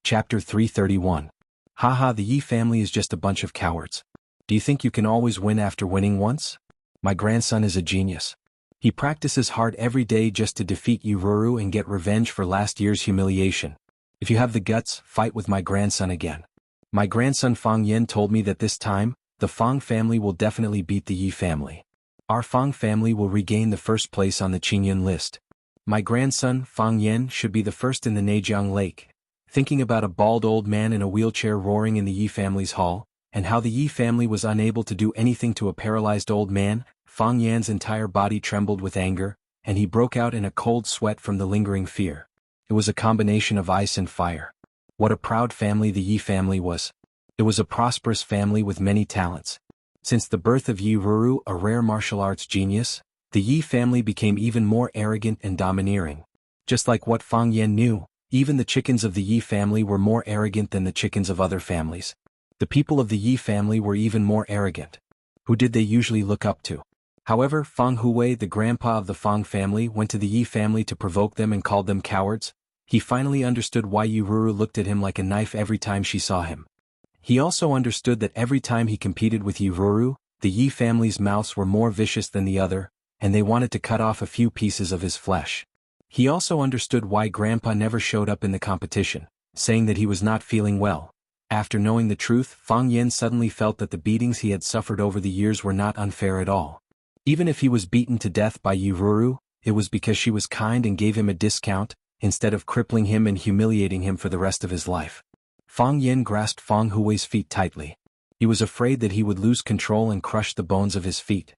Chapter 331. Haha, the Yi family is just a bunch of cowards. Do you think you can always win after winning once? My grandson is a genius. He practices hard every day just to defeat Yururu and get revenge for last year's humiliation. If you have the guts, fight with my grandson again. My grandson Fang Yen told me that this time, the Fang family will definitely beat the Yi family. Our Fang family will regain the first place on the Qingyun list. My grandson, Fang Yen, should be the first in the Neijiang Lake. Thinking about a bald old man in a wheelchair roaring in the Yi family's hall, and how the Yi family was unable to do anything to a paralyzed old man, Fang Yan's entire body trembled with anger, and he broke out in a cold sweat from the lingering fear. It was a combination of ice and fire. What a proud family the Yi family was. It was a prosperous family with many talents. Since the birth of Yi Ruru, a rare martial arts genius, the Yi family became even more arrogant and domineering. Just like what Fang Yan knew, even the chickens of the Yi family were more arrogant than the chickens of other families. The people of the Yi family were even more arrogant. Who did they usually look up to? However, Fang Huwei, the grandpa of the Fang family, went to the Yi family to provoke them and called them cowards. He finally understood why Yururu looked at him like a knife every time she saw him. He also understood that every time he competed with Yururu, the Yi family's mouths were more vicious than the other, and they wanted to cut off a few pieces of his flesh. He also understood why Grandpa never showed up in the competition, saying that he was not feeling well. After knowing the truth, Fang Yen suddenly felt that the beatings he had suffered over the years were not unfair at all. Even if he was beaten to death by Yururu, it was because she was kind and gave him a discount, instead of crippling him and humiliating him for the rest of his life. Fang Yen grasped Fang Huwei's feet tightly. He was afraid that he would lose control and crush the bones of his feet.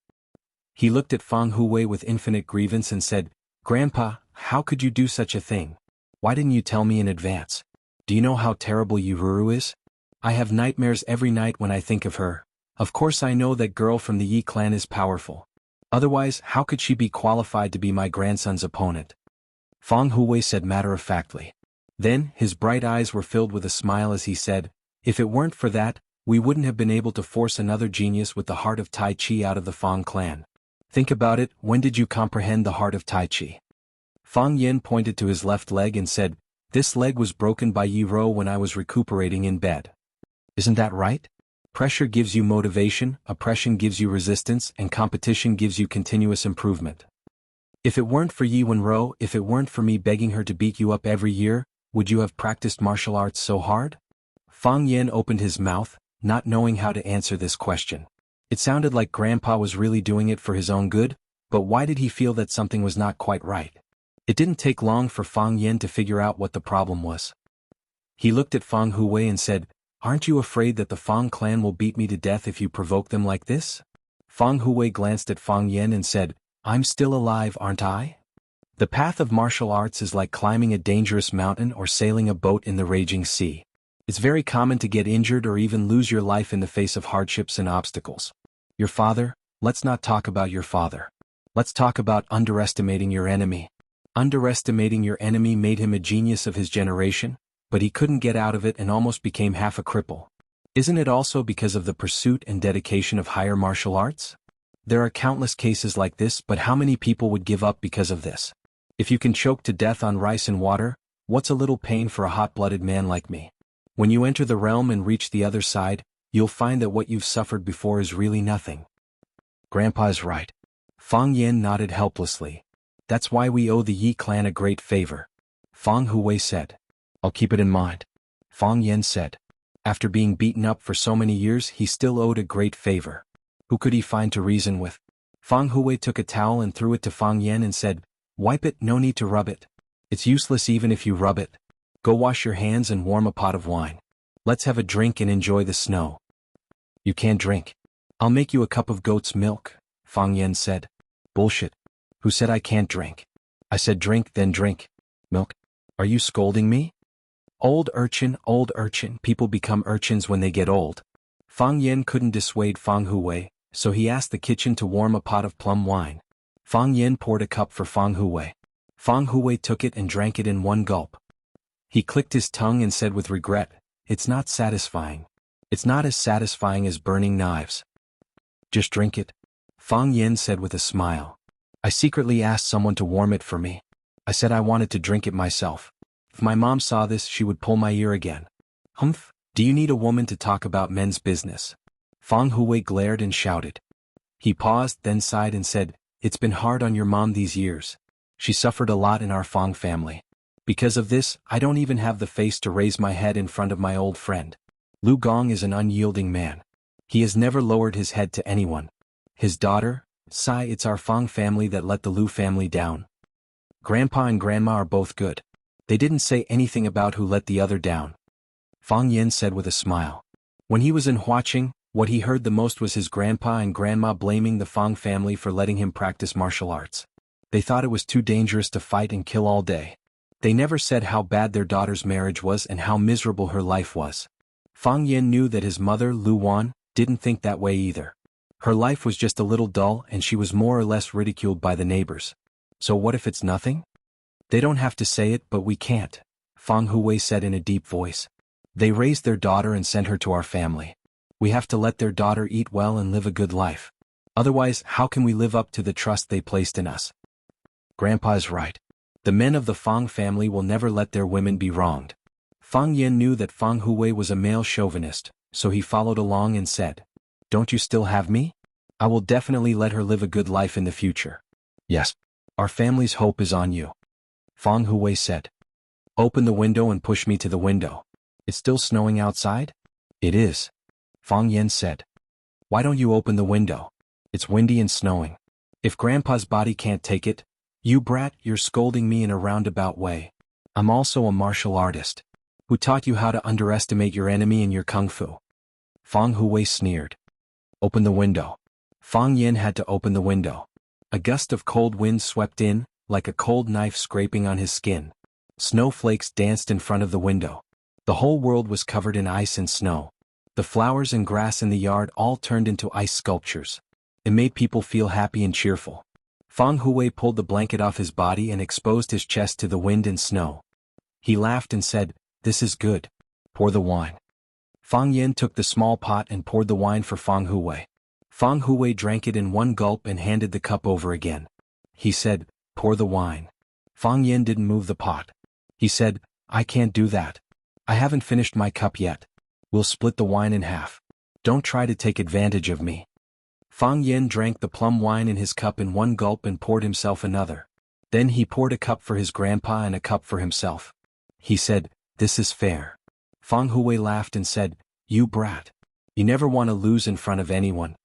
He looked at Fang Huwei with infinite grievance and said, "Grandpa, how could you do such a thing? Why didn't you tell me in advance? Do you know how terrible Yururu is? I have nightmares every night when I think of her. Of course I know that girl from the Yi clan is powerful. Otherwise, how could she be qualified to be my grandson's opponent?" Fang Huwei said matter-of-factly. Then, his bright eyes were filled with a smile as he said, "If it weren't for that, we wouldn't have been able to force another genius with the heart of Tai Chi out of the Fang clan. Think about it, when did you comprehend the heart of Tai Chi?" Fang Yen pointed to his left leg and said, "This leg was broken by Yi Ro when I was recuperating in bed. Isn't that right? Pressure gives you motivation, oppression gives you resistance, and competition gives you continuous improvement. If it weren't for Yi Wenro, if it weren't for me begging her to beat you up every year, would you have practiced martial arts so hard?" Fang Yen opened his mouth, not knowing how to answer this question. It sounded like Grandpa was really doing it for his own good, but why did he feel that something was not quite right? It didn't take long for Fang Yen to figure out what the problem was. He looked at Fang Huwei and said, "Aren't you afraid that the Fang clan will beat me to death if you provoke them like this?" Fang Huwei glanced at Fang Yen and said, "I'm still alive, aren't I? The path of martial arts is like climbing a dangerous mountain or sailing a boat in the raging sea. It's very common to get injured or even lose your life in the face of hardships and obstacles. Your father, let's not talk about your father. Let's talk about underestimating your enemy. Underestimating your enemy made him a genius of his generation, but he couldn't get out of it and almost became half a cripple. Isn't it also because of the pursuit and dedication of higher martial arts? There are countless cases like this, but how many people would give up because of this? If you can choke to death on rice and water, what's a little pain for a hot-blooded man like me? When you enter the realm and reach the other side, you'll find that what you've suffered before is really nothing." Grandpa is right. Fang Yen nodded helplessly. "That's why we owe the Yi clan a great favor," Fang Huwei said. "I'll keep it in mind," Fang Yen said. After being beaten up for so many years, he still owed a great favor. Who could he find to reason with? Fang Huwei took a towel and threw it to Fang Yen and said, "Wipe it, no need to rub it. It's useless even if you rub it. Go wash your hands and warm a pot of wine. Let's have a drink and enjoy the snow." "You can't drink. I'll make you a cup of goat's milk," Fang Yen said. "Bullshit. Who said I can't drink? I said drink, then drink. Milk? Are you scolding me?" Old urchin, people become urchins when they get old." Fang Yen couldn't dissuade Fang Huwei, so he asked the kitchen to warm a pot of plum wine. Fang Yen poured a cup for Fang Huwei. Fang Huwei took it and drank it in one gulp. He clicked his tongue and said with regret, "It's not satisfying. It's not as satisfying as burning knives." "Just drink it," Fang Yen said with a smile. "I secretly asked someone to warm it for me. I said I wanted to drink it myself." If my mom saw this, she would pull my ear again. Humph, do you need a woman to talk about men's business? Fang Hui glared and shouted. He paused, then sighed and said, It's been hard on your mom these years. She suffered a lot in our Fang family. Because of this, I don't even have the face to raise my head in front of my old friend. Lu Gong is an unyielding man. He has never lowered his head to anyone. His daughter, Sai, it's our Fang family that let the Lu family down. Grandpa and Grandma are both good. They didn't say anything about who let the other down. Fang Yin said with a smile. When he was in Huaqing, what he heard the most was his grandpa and grandma blaming the Fang family for letting him practice martial arts. They thought it was too dangerous to fight and kill all day. They never said how bad their daughter's marriage was and how miserable her life was. Fang Yin knew that his mother, Lu Wan, didn't think that way either. Her life was just a little dull and she was more or less ridiculed by the neighbors. So what if it's nothing? They don't have to say it, but we can't, Fang Hui said in a deep voice. They raised their daughter and sent her to our family. We have to let their daughter eat well and live a good life. Otherwise, how can we live up to the trust they placed in us? Grandpa is right. The men of the Fang family will never let their women be wronged. Fang Yin knew that Fang Hui was a male chauvinist, so he followed along and said, Don't you still have me? I will definitely let her live a good life in the future. Yes. Our family's hope is on you. Fang Hui said. Open the window and push me to the window. It's still snowing outside? It is. Fang Yin said. Why don't you open the window? It's windy and snowing. If Grandpa's body can't take it, you brat, you're scolding me in a roundabout way. I'm also a martial artist. Who taught you how to underestimate your enemy in your kung fu? Fang Hui sneered. Open the window. Fang Yin had to open the window. A gust of cold wind swept in, like a cold knife scraping on his skin. Snowflakes danced in front of the window. The whole world was covered in ice and snow. The flowers and grass in the yard all turned into ice sculptures. It made people feel happy and cheerful. Fang Hui pulled the blanket off his body and exposed his chest to the wind and snow. He laughed and said, This is good. Pour the wine. Fang Yin took the small pot and poured the wine for Fang Hui. Fang Hui drank it in one gulp and handed the cup over again. He said, Pour the wine. Fang Yin didn't move the pot. He said, I can't do that. I haven't finished my cup yet. We'll split the wine in half. Don't try to take advantage of me. Fang Yin drank the plum wine in his cup in one gulp and poured himself another. Then he poured a cup for his grandpa and a cup for himself. He said, This is fair. Fang Hui laughed and said, You brat. You never want to lose in front of anyone.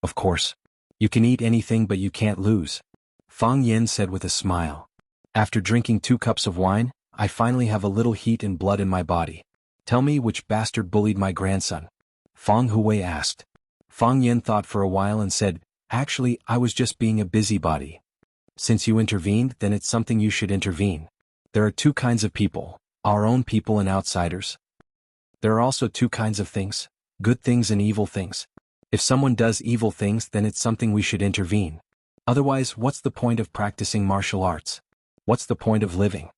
Of course. You can eat anything but you can't lose. Fang Yin said with a smile. After drinking 2 cups of wine, I finally have a little heat and blood in my body. Tell me which bastard bullied my grandson? Fang Hui asked. Fang Yin thought for a while and said, Actually, I was just being a busybody. Since you intervened, then it's something you should intervene. There are 2 kinds of people, our own people and outsiders. There are also 2 kinds of things, good things and evil things. If someone does evil things, then it's something we should intervene. Otherwise, what's the point of practicing martial arts? What's the point of living?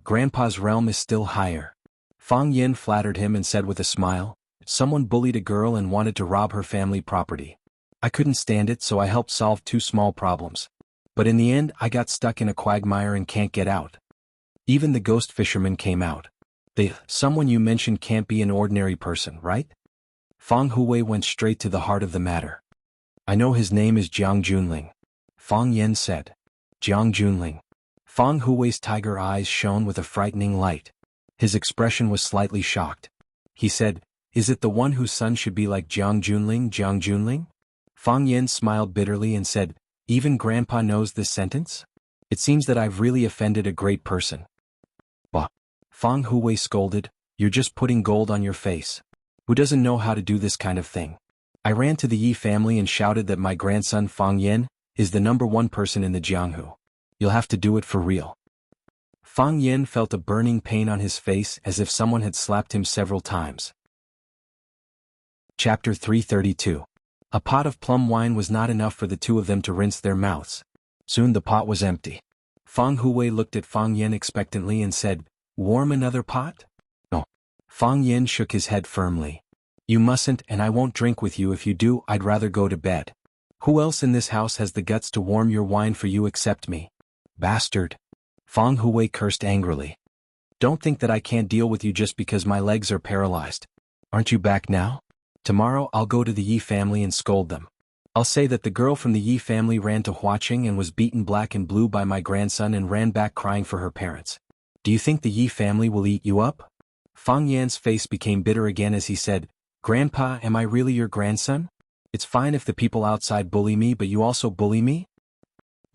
Grandpa's realm is still higher. Fang Yin flattered him and said with a smile, Someone bullied a girl and wanted to rob her family property. I couldn't stand it, so I helped solve 2 small problems. But in the end, I got stuck in a quagmire and can't get out. Even the ghost fisherman came out. Someone you mentioned can't be an ordinary person, right? Fang Hui went straight to the heart of the matter. I know his name is Jiang Junling. Fang Yin said. Jiang Junling. Fang Hui's tiger eyes shone with a frightening light. His expression was slightly shocked. He said, Is it the one whose son should be like Jiang Junling, Jiang Junling? Fang Yin smiled bitterly and said, Even Grandpa knows this sentence? It seems that I've really offended a great person. Bah! Fang Hui scolded, You're just putting gold on your face. Who doesn't know how to do this kind of thing? I ran to the Yi family and shouted that my grandson Fang Yin is the #1 person in the Jianghu. You'll have to do it for real. Fang Yin felt a burning pain on his face as if someone had slapped him several times. Chapter 332. A pot of plum wine was not enough for the 2 of them to rinse their mouths. Soon the pot was empty. Fang Hui looked at Fang Yin expectantly and said, Warm another pot? No. Fang Yin shook his head firmly. You mustn't, and I won't drink with you. If you do, I'd rather go to bed. Who else in this house has the guts to warm your wine for you except me? Bastard. Fang Hui cursed angrily. Don't think that I can't deal with you just because my legs are paralyzed. Aren't you back now? Tomorrow I'll go to the Yi family and scold them. I'll say that the girl from the Yi family ran to Huaqing and was beaten black and blue by my grandson and ran back crying for her parents. Do you think the Yi family will eat you up? Fang Yan's face became bitter again as he said, Grandpa, am I really your grandson? It's fine if the people outside bully me, but you also bully me?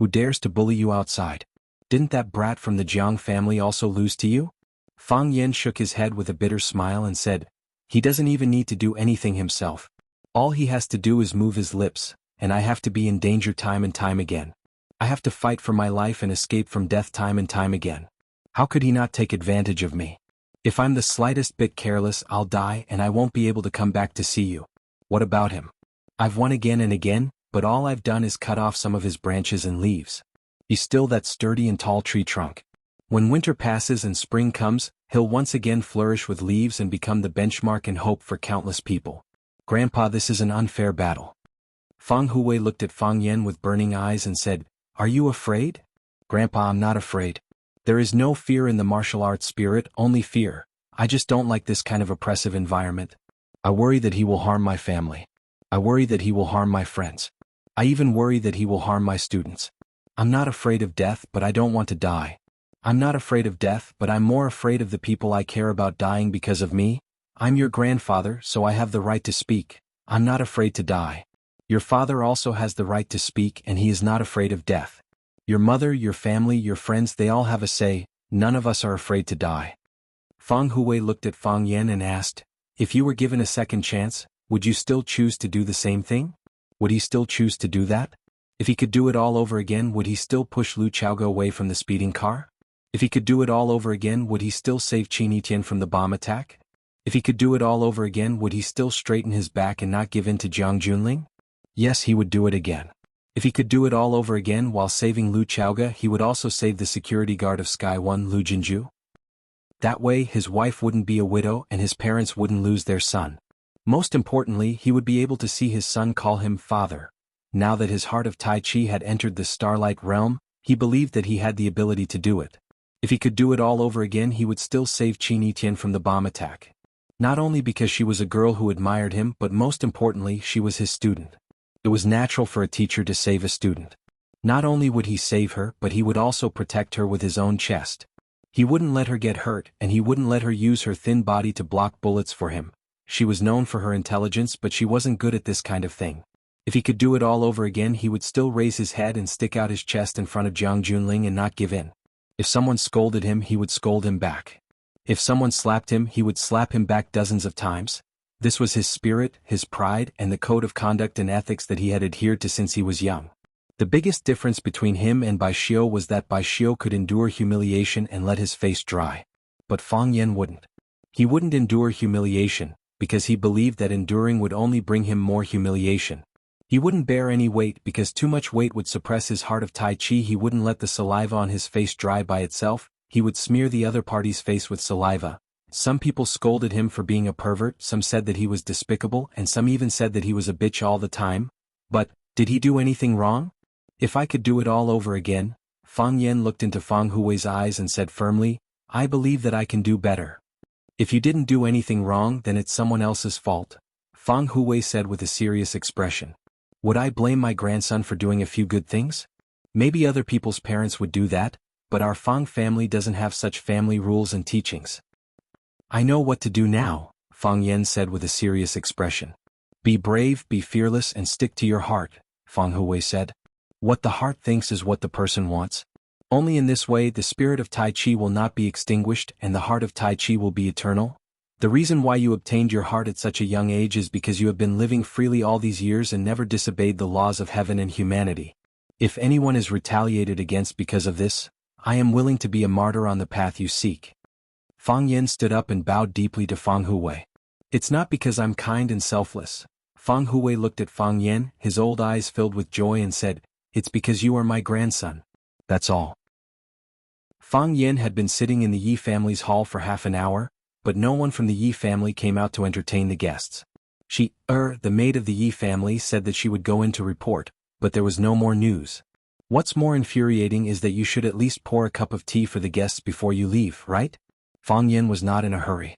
Who dares to bully you outside? Didn't that brat from the Jiang family also lose to you? Fang Yan shook his head with a bitter smile and said, he doesn't even need to do anything himself. All he has to do is move his lips, and I have to be in danger time and time again. I have to fight for my life and escape from death time and time again. How could he not take advantage of me? If I'm the slightest bit careless, I'll die and I won't be able to come back to see you. What about him? I've won again and again, but all I've done is cut off some of his branches and leaves. He's still that sturdy and tall tree trunk. When winter passes and spring comes, he'll once again flourish with leaves and become the benchmark and hope for countless people. Grandpa, this is an unfair battle. Fang Huwei looked at Fang Yan with burning eyes and said, are you afraid? Grandpa, I'm not afraid. There is no fear in the martial arts spirit, only fear. I just don't like this kind of oppressive environment. I worry that he will harm my family. I worry that he will harm my friends. I even worry that he will harm my students. I'm not afraid of death, but I don't want to die. I'm not afraid of death, but I'm more afraid of the people I care about dying because of me. I'm your grandfather, so I have the right to speak. I'm not afraid to die. Your father also has the right to speak, and he is not afraid of death. Your mother, your family, your friends, they all have a say. None of us are afraid to die. Fang Huwei looked at Fang Yan and asked, if you were given a second chance, would you still choose to do the same thing? Would he still choose to do that? If he could do it all over again, would he still push Lu Chaoge away from the speeding car? If he could do it all over again, would he still save Qin Yitian from the bomb attack? If he could do it all over again, would he still straighten his back and not give in to Jiang Junling? Yes, he would do it again. If he could do it all over again while saving Lu Chaoge, he would also save the security guard of Sky One, Lu Jinju. That way, his wife wouldn't be a widow and his parents wouldn't lose their son. Most importantly, he would be able to see his son call him father. Now that his heart of Tai Chi had entered the Starlight Realm, he believed that he had the ability to do it. If he could do it all over again, he would still save Qin Yitian from the bomb attack. Not only because she was a girl who admired him, but most importantly, she was his student. It was natural for a teacher to save a student. Not only would he save her, but he would also protect her with his own chest. He wouldn't let her get hurt, and he wouldn't let her use her thin body to block bullets for him. She was known for her intelligence, but she wasn't good at this kind of thing. If he could do it all over again, he would still raise his head and stick out his chest in front of Jiang Junling and not give in. If someone scolded him, he would scold him back. If someone slapped him, he would slap him back dozens of times. This was his spirit, his pride, and the code of conduct and ethics that he had adhered to since he was young. The biggest difference between him and Bai Xiu was that Bai Xiu could endure humiliation and let his face dry. But Fang Yan wouldn't. He wouldn't endure humiliation, because he believed that enduring would only bring him more humiliation. He wouldn't bear any weight because too much weight would suppress his heart of Tai Chi. He wouldn't let the saliva on his face dry by itself, he would smear the other party's face with saliva. Some people scolded him for being a pervert, some said that he was despicable, and some even said that he was a bitch all the time. But, did he do anything wrong? If I could do it all over again, Fang Yan looked into Fang Huwei's eyes and said firmly, I believe that I can do better. If you didn't do anything wrong, then it's someone else's fault, Fang Huwei said with a serious expression. Would I blame my grandson for doing a few good things? Maybe other people's parents would do that, but our Fang family doesn't have such family rules and teachings. I know what to do now, Fang Yan said with a serious expression. Be brave, be fearless, and stick to your heart, Fang Huwei said. What the heart thinks is what the person wants. Only in this way the spirit of Tai Chi will not be extinguished and the heart of Tai Chi will be eternal. The reason why you obtained your heart at such a young age is because you have been living freely all these years and never disobeyed the laws of heaven and humanity. If anyone is retaliated against because of this, I am willing to be a martyr on the path you seek. Fang Yan stood up and bowed deeply to Fang Huwei. It's not because I'm kind and selfless. Fang Huwei looked at Fang Yan, his old eyes filled with joy, and said, It's because you are my grandson. That's all. Fang Yan had been sitting in the Yi family's hall for half an hour, but no one from the Yi family came out to entertain the guests. The maid of the Yi family said that she would go in to report, but there was no more news. What's more infuriating is that you should at least pour a cup of tea for the guests before you leave, right? Fang Yan was not in a hurry.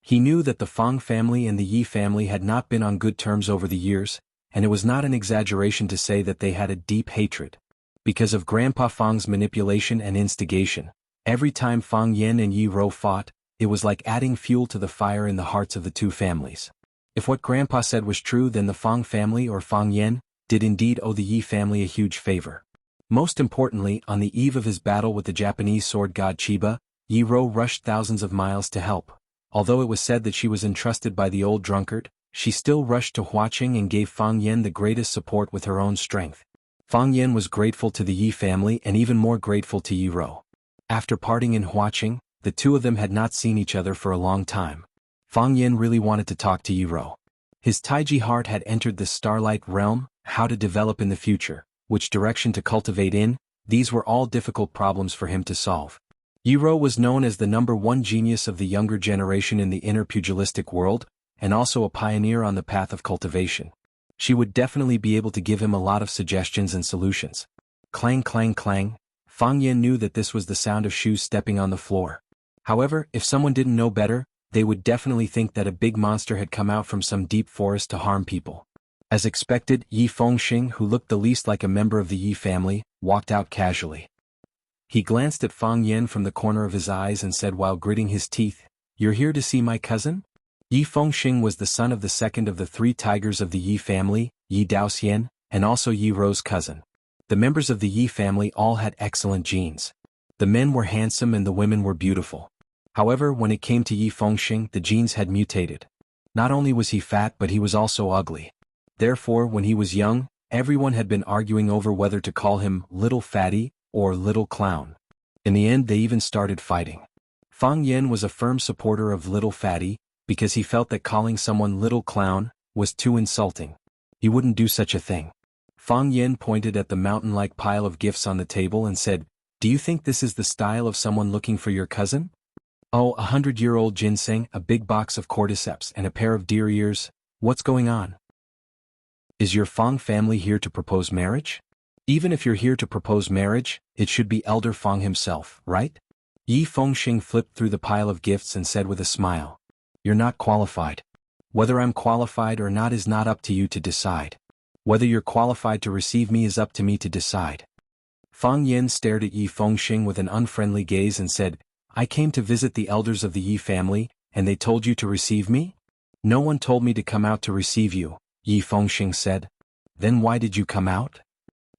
He knew that the Fang family and the Yi family had not been on good terms over the years, and it was not an exaggeration to say that they had a deep hatred. Because of Grandpa Fang's manipulation and instigation, every time Fang Yan and Yi Rou fought, it was like adding fuel to the fire in the hearts of the two families. If what Grandpa said was true, then the Fang family or Fang Yan did indeed owe the Yi family a huge favor. Most importantly, on the eve of his battle with the Japanese sword god Chiba, Yi Rou rushed thousands of miles to help. Although it was said that she was entrusted by the old drunkard, she still rushed to Huaqing and gave Fang Yan the greatest support with her own strength. Fang Yan was grateful to the Yi family and even more grateful to Yi Rou. After parting in Huaqing, the two of them had not seen each other for a long time. Fang Yan really wanted to talk to Yi Rou. His Taiji heart had entered the starlight realm, how to develop in the future, which direction to cultivate in, these were all difficult problems for him to solve. Yi Rou was known as the #1 genius of the younger generation in the inner pugilistic world, and also a pioneer on the path of cultivation. She would definitely be able to give him a lot of suggestions and solutions. Clang clang clang, Fang Yan knew that this was the sound of shoes stepping on the floor. However, if someone didn't know better, they would definitely think that a big monster had come out from some deep forest to harm people. As expected, Yi Fengxing, who looked the least like a member of the Yi family, walked out casually. He glanced at Fang Yan from the corner of his eyes and said while gritting his teeth, "You're here to see my cousin?" Yi Fengxing was the son of the second of the three tigers of the Yi family, Yi Daoxian, and also Yi Rou's cousin. The members of the Yi family all had excellent genes. The men were handsome and the women were beautiful. However, when it came to Yi Fengxing, the genes had mutated. Not only was he fat, but he was also ugly. Therefore, when he was young, everyone had been arguing over whether to call him Little Fatty or Little Clown. In the end, they even started fighting. Fang Yan was a firm supporter of Little Fatty, because he felt that calling someone Little Clown was too insulting. He wouldn't do such a thing. Fang Yan pointed at the mountain-like pile of gifts on the table and said, "Do you think this is the style of someone looking for your cousin? Oh, 100-year-old ginseng, a big box of cordyceps, and a pair of deer ears. What's going on? Is your Fang family here to propose marriage? Even if you're here to propose marriage, it should be Elder Fang himself, right?" Yi Fengxing flipped through the pile of gifts and said with a smile, "You're not qualified. Whether I'm qualified or not is not up to you to decide. Whether you're qualified to receive me is up to me to decide." Fang Yan stared at Yi Fengxing with an unfriendly gaze and said, "I came to visit the elders of the Yi family, and they told you to receive me?" "No one told me to come out to receive you," Yi Fengxing said. "Then why did you come out?"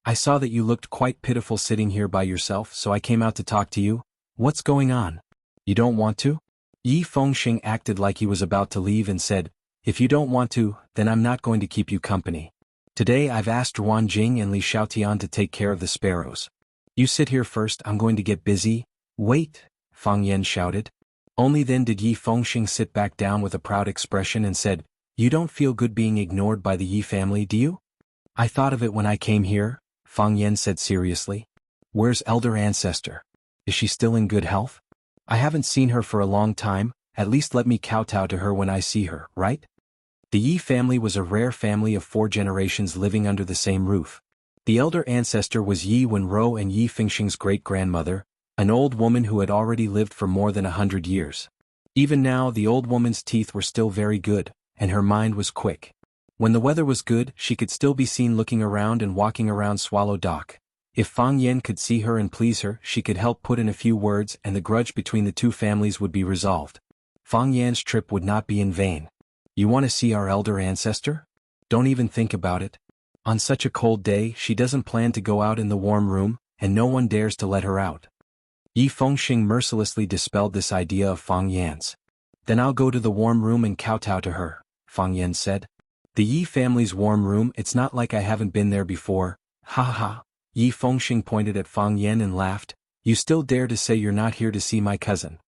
"I saw that you looked quite pitiful sitting here by yourself, so I came out to talk to you. What's going on? You don't want to?" Yi Fengxing acted like he was about to leave and said, "If you don't want to, then I'm not going to keep you company. Today I've asked Ruan Jing and Li Xiaotian to take care of the sparrows. You sit here first, I'm going to get busy." "Wait," Fang Yan shouted. Only then did Yi Fengxing sit back down with a proud expression and said, "You don't feel good being ignored by the Yi family, do you?" "I thought of it when I came here," Fang Yan said seriously. "Where's Elder Ancestor? Is she still in good health? I haven't seen her for a long time, at least let me kowtow to her when I see her, right?" The Yi family was a rare family of 4 generations living under the same roof. The elder ancestor was Yi Wenrou and Yi Fengxing's great-grandmother, an old woman who had already lived for more than 100 years. Even now, the old woman's teeth were still very good, and her mind was quick. When the weather was good, she could still be seen looking around and walking around Swallow Dock. If Fang Yan could see her and please her, she could help put in a few words and the grudge between the two families would be resolved. Fang Yan's trip would not be in vain. "You want to see our elder ancestor? Don't even think about it. On such a cold day, she doesn't plan to go out in the warm room, and no one dares to let her out." Yi Fengxing mercilessly dispelled this idea of Fang Yan's. "Then I'll go to the warm room and kowtow to her," Fang Yan said. "The Yi family's warm room, it's not like I haven't been there before." "Ha ha ha." Yi Fengxing pointed at Fang Yan and laughed. "You still dare to say you're not here to see my cousin?"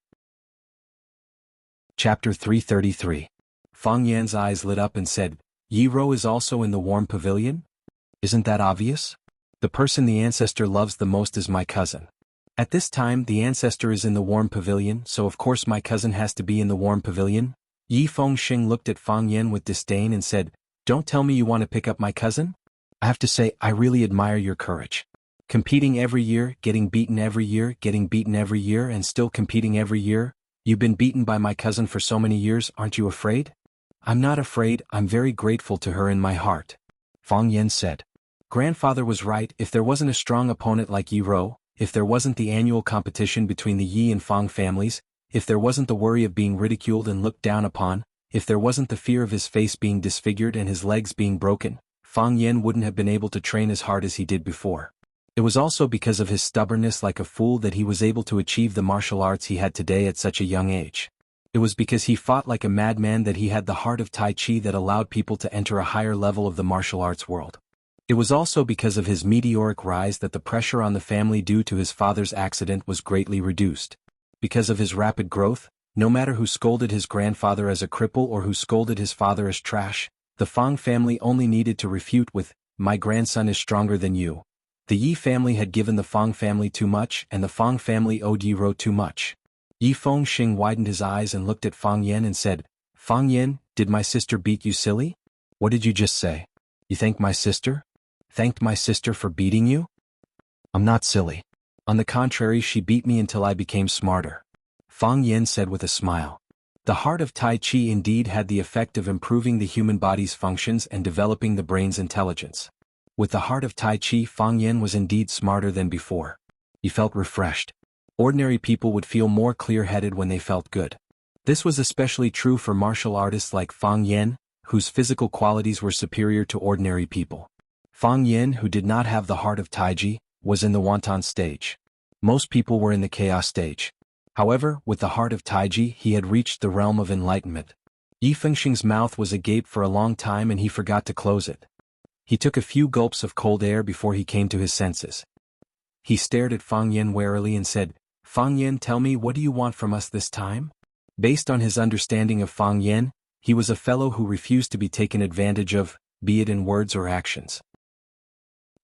Chapter 333. Fang Yan's eyes lit up and said, "Yi Rou is also in the warm pavilion? Isn't that obvious? The person the ancestor loves the most is my cousin. At this time, the ancestor is in the warm pavilion, so of course my cousin has to be in the warm pavilion." Yi Fengxing looked at Fang Yan with disdain and said, "Don't tell me you want to pick up my cousin? I have to say, I really admire your courage. Competing every year, getting beaten every year, getting beaten every year, and still competing every year. You've been beaten by my cousin for so many years, aren't you afraid? I'm not afraid, I'm very grateful to her in my heart. Fang Yan said. Grandfather was right, if there wasn't a strong opponent like Yi Ro, if there wasn't the annual competition between the Yi and Fang families, if there wasn't the worry of being ridiculed and looked down upon, if there wasn't the fear of his face being disfigured and his legs being broken, Fang Yan wouldn't have been able to train as hard as he did before. It was also because of his stubbornness like a fool that he was able to achieve the martial arts he had today at such a young age. It was because he fought like a madman that he had the heart of Tai Chi that allowed people to enter a higher level of the martial arts world. It was also because of his meteoric rise that the pressure on the family due to his father's accident was greatly reduced. Because of his rapid growth, no matter who scolded his grandfather as a cripple or who scolded his father as trash, the Fang family only needed to refute with, "My grandson is stronger than you." The Yi family had given the Fang family too much and the Fang family owed Yi Ro too much. Yi Fengxing widened his eyes and looked at Fang Yan and said, Fang Yan, did my sister beat you silly? What did you just say? You thanked my sister? Thanked my sister for beating you? I'm not silly. On the contrary, she beat me until I became smarter. Fang Yan said with a smile. The heart of Tai Chi indeed had the effect of improving the human body's functions and developing the brain's intelligence. With the heart of Tai Chi, Fang Yan was indeed smarter than before. He felt refreshed. Ordinary people would feel more clear-headed when they felt good. This was especially true for martial artists like Fang Yan, whose physical qualities were superior to ordinary people. Fang Yan, who did not have the heart of Taiji, was in the wonton stage. Most people were in the chaos stage. However, with the heart of Taiji, he had reached the realm of enlightenment. Yi Fengxing's mouth was agape for a long time and he forgot to close it. He took a few gulps of cold air before he came to his senses. He stared at Fang Yan warily and said, Fang Yan, tell me, what do you want from us this time? Based on his understanding of Fang Yan, he was a fellow who refused to be taken advantage of, be it in words or actions.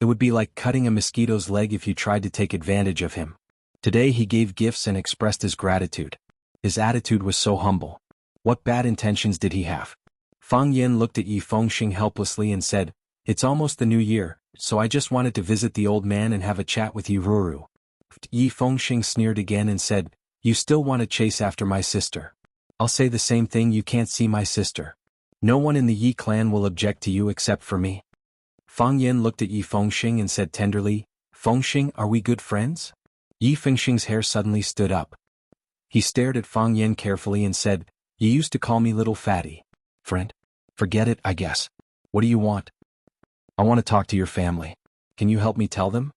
It would be like cutting a mosquito's leg if you tried to take advantage of him. Today he gave gifts and expressed his gratitude. His attitude was so humble. What bad intentions did he have? Fang Yan looked at Yi Fengxing helplessly and said, It's almost the new year, so I just wanted to visit the old man and have a chat with you, Ruru. Yi Fengxing sneered again and said, You still want to chase after my sister. I'll say the same thing, you can't see my sister. No one in the Yi clan will object to you except for me. Fang Yan looked at Yi Fengxing and said tenderly, Fengxing, are we good friends? Yi Fengxing's hair suddenly stood up. He stared at Fang Yan carefully and said, You used to call me little fatty. Friend? Forget it, I guess. What do you want? I want to talk to your family. Can you help me tell them?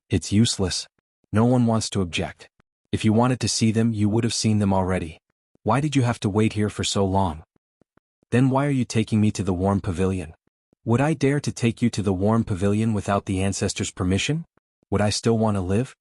It's useless. No one wants to object. If you wanted to see them, you would have seen them already. Why did you have to wait here for so long? Then why are you taking me to the warm pavilion? Would I dare to take you to the warm pavilion without the ancestors' permission? Would I still want to live?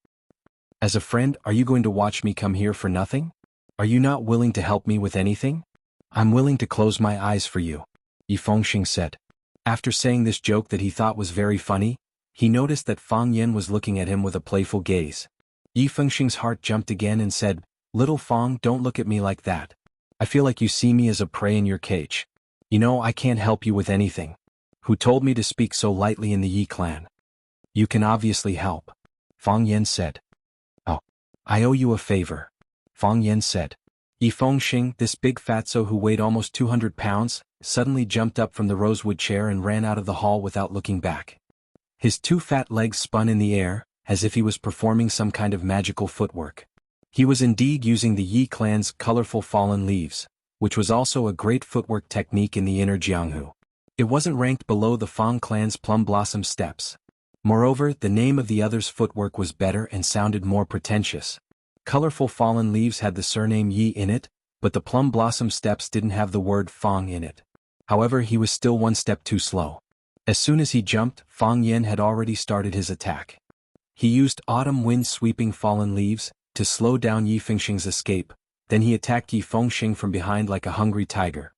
As a friend, are you going to watch me come here for nothing? Are you not willing to help me with anything? I'm willing to close my eyes for you, Yi Fengxing said. After saying this joke that he thought was very funny, he noticed that Fang Yan was looking at him with a playful gaze. Yi Fengxing's heart jumped again and said, Little Fang, don't look at me like that. I feel like you see me as a prey in your cage. You know, I can't help you with anything. Who told me to speak so lightly in the Yi clan? You can obviously help, Fang Yan said. Oh, I owe you a favor, Fang Yan said. Yi Fengxing, this big fatso who weighed almost 200 pounds, suddenly jumped up from the rosewood chair and ran out of the hall without looking back. His two fat legs spun in the air, as if he was performing some kind of magical footwork. He was indeed using the Yi clan's colorful fallen leaves, which was also a great footwork technique in the inner Jianghu. It wasn't ranked below the Fang clan's plum blossom steps. Moreover, the name of the other's footwork was better and sounded more pretentious. Colorful fallen leaves had the surname Yi in it, but the plum blossom steps didn't have the word Fang in it. However, he was still one step too slow. As soon as he jumped, Fang Yan had already started his attack. He used autumn wind sweeping fallen leaves to slow down Yi Fengxing's escape, then he attacked Yi Fengxing from behind like a hungry tiger.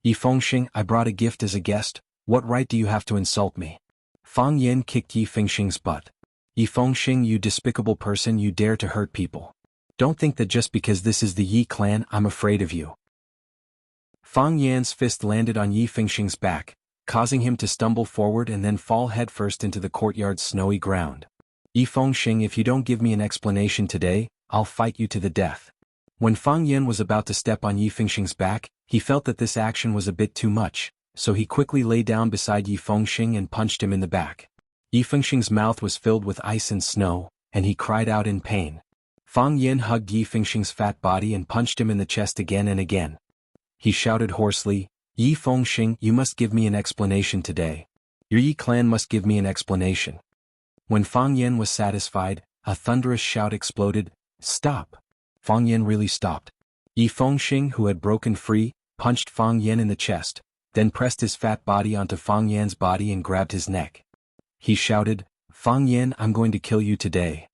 Yi Fengxing, I brought a gift as a guest, what right do you have to insult me? Fang Yan kicked Yi Fengxing's butt. Yi Fengxing, you despicable person, you dare to hurt people. Don't think that just because this is the Yi clan I'm afraid of you. Fang Yan's fist landed on Yi Fengxing's back, causing him to stumble forward and then fall headfirst into the courtyard's snowy ground. Yi Fengxing, if you don't give me an explanation today, I'll fight you to the death. When Fang Yan was about to step on Yi Fengxing's back, he felt that this action was a bit too much, so he quickly lay down beside Yi Fengxing and punched him in the back. Yi Fengxing's mouth was filled with ice and snow, and he cried out in pain. Fang Yan hugged Yi Fengxing's fat body and punched him in the chest again and again. He shouted hoarsely, "Yi Fengxing, you must give me an explanation today. Your Yi clan must give me an explanation." When Fang Yan was satisfied, a thunderous shout exploded, "Stop!" Fang Yan really stopped. Yi Fengxing, who had broken free, punched Fang Yan in the chest, then pressed his fat body onto Fang Yan's body and grabbed his neck. He shouted, "Fang Yan, I'm going to kill you today."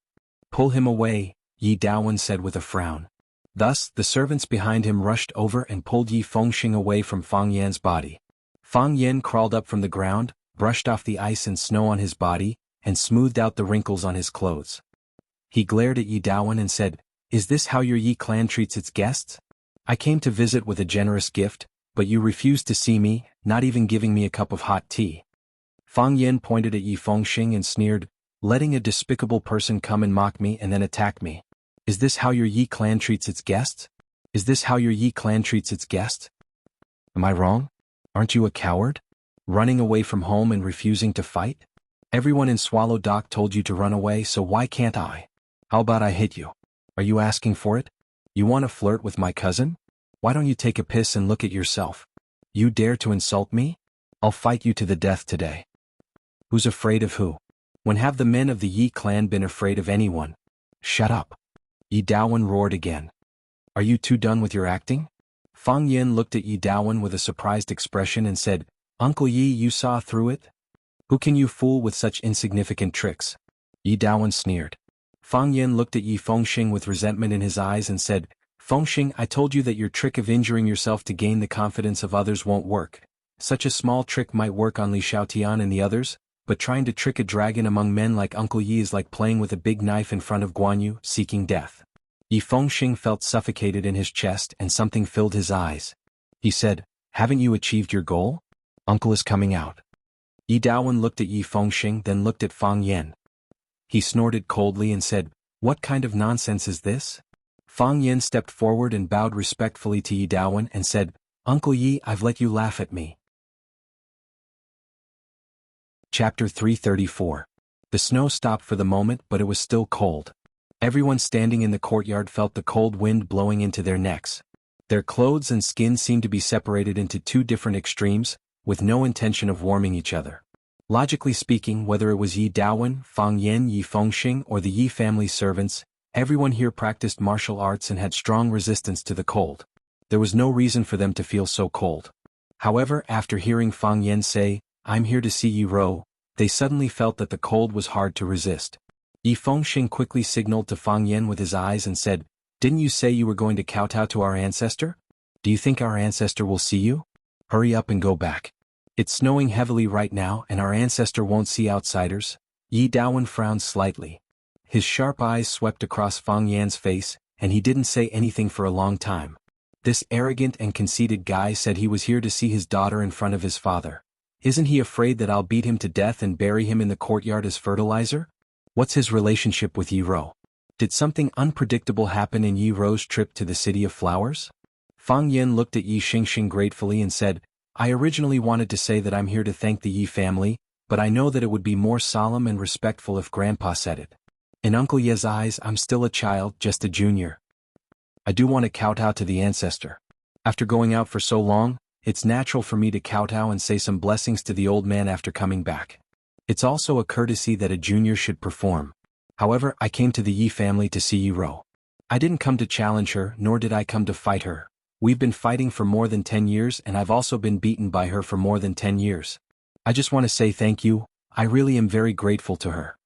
"Pull him away," Yi Daowen said with a frown. Thus, the servants behind him rushed over and pulled Yi Fengxing away from Fang Yan's body. Fang Yan crawled up from the ground, brushed off the ice and snow on his body, and smoothed out the wrinkles on his clothes. He glared at Yi Daowen and said, "Is this how your Yi clan treats its guests? I came to visit with a generous gift, but you refused to see me, not even giving me a cup of hot tea." Fang Yan pointed at Yi Fengxing and sneered, "Letting a despicable person come and mock me and then attack me. Is this how your Yi clan treats its guests? Is this how your Yi clan treats its guests? Am I wrong? Aren't you a coward? Running away from home and refusing to fight? Everyone in Swallow Dock told you to run away, so why can't I? How about I hit you? Are you asking for it? You want to flirt with my cousin? Why don't you take a piss and look at yourself? You dare to insult me? I'll fight you to the death today." Who's afraid of who? When have the men of the Yi clan been afraid of anyone? Shut up. Yi Daowen roared again. "Are you two done with your acting?" Fang Yan looked at Yi Daowen with a surprised expression and said, "Uncle Yi, you saw through it? Who can you fool with such insignificant tricks?" Yi Daowen sneered. Fang Yan looked at Yi Fengxing with resentment in his eyes and said, "Fengxing, I told you that your trick of injuring yourself to gain the confidence of others won't work. Such a small trick might work on Li Xiaotian and the others, but trying to trick a dragon among men like Uncle Yi is like playing with a big knife in front of Guan Yu, seeking death." Yi Fengxing felt suffocated in his chest and something filled his eyes. He said, "Haven't you achieved your goal? Uncle is coming out." Yi Daowen looked at Yi Fengxing, then looked at Fang Yan. He snorted coldly and said, "What kind of nonsense is this?" Fang Yan stepped forward and bowed respectfully to Yi Daowen and said, "Uncle Yi, I've let you laugh at me." Chapter 334. The snow stopped for the moment, but it was still cold. Everyone standing in the courtyard felt the cold wind blowing into their necks. Their clothes and skin seemed to be separated into two different extremes, with no intention of warming each other. Logically speaking, whether it was Yi Daowen, Fang Yan, Yi Fengxing, or the Yi family servants, everyone here practiced martial arts and had strong resistance to the cold. There was no reason for them to feel so cold. However, after hearing Fang Yan say, "I'm here to see Yi Rou," they suddenly felt that the cold was hard to resist. Yi Fengxing quickly signaled to Fang Yan with his eyes and said, "Didn't you say you were going to kowtow to our ancestor? Do you think our ancestor will see you? Hurry up and go back. It's snowing heavily right now and our ancestor won't see outsiders." Yi Daowen frowned slightly. His sharp eyes swept across Fang Yan's face, and he didn't say anything for a long time. This arrogant and conceited guy said he was here to see his daughter in front of his father. Isn't he afraid that I'll beat him to death and bury him in the courtyard as fertilizer? What's his relationship with Yi Rou? Did something unpredictable happen in Yi Rou's trip to the City of Flowers? Fang Yan looked at Yi Fengxing gratefully and said, "I originally wanted to say that I'm here to thank the Yi family, but I know that it would be more solemn and respectful if Grandpa said it. In Uncle Ye's eyes, I'm still a child, just a junior. I do want to kowtow to the ancestor. After going out for so long, it's natural for me to kowtow and say some blessings to the old man after coming back. It's also a courtesy that a junior should perform. However, I came to the Yi family to see Yi Rou. I didn't come to challenge her, nor did I come to fight her. We've been fighting for more than 10 years and I've also been beaten by her for more than 10 years. I just want to say thank you, I really am very grateful to her."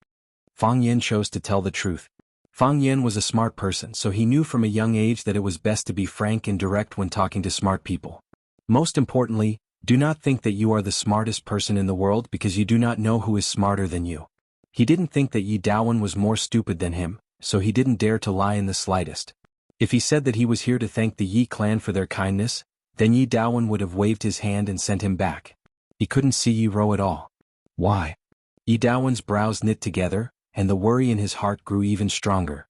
Fang Yan chose to tell the truth. Fang Yan was a smart person, so he knew from a young age that it was best to be frank and direct when talking to smart people. Most importantly, do not think that you are the smartest person in the world because you do not know who is smarter than you. He didn't think that Yi Daowen was more stupid than him, so he didn't dare to lie in the slightest. If he said that he was here to thank the Yi clan for their kindness, then Yi Daowen would have waved his hand and sent him back. He couldn't see Yi Rou at all. Why? Yi Daowen's brows knit together, and the worry in his heart grew even stronger.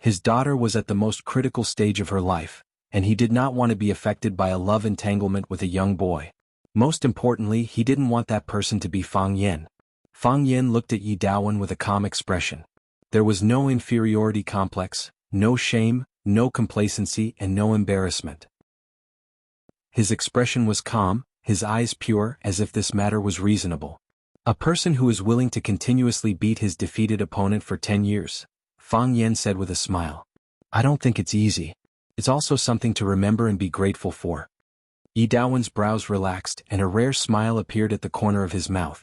His daughter was at the most critical stage of her life, and he did not want to be affected by a love entanglement with a young boy. Most importantly, he didn't want that person to be Fang Yen. Fang Yen looked at Yi Dawen with a calm expression. There was no inferiority complex, no shame, no complacency, and no embarrassment. His expression was calm, his eyes pure, as if this matter was reasonable. A person who is willing to continuously beat his defeated opponent for 10 years, Fang Yen said with a smile. I don't think it's easy. It's also something to remember and be grateful for. Yi Dawen's brows relaxed and a rare smile appeared at the corner of his mouth.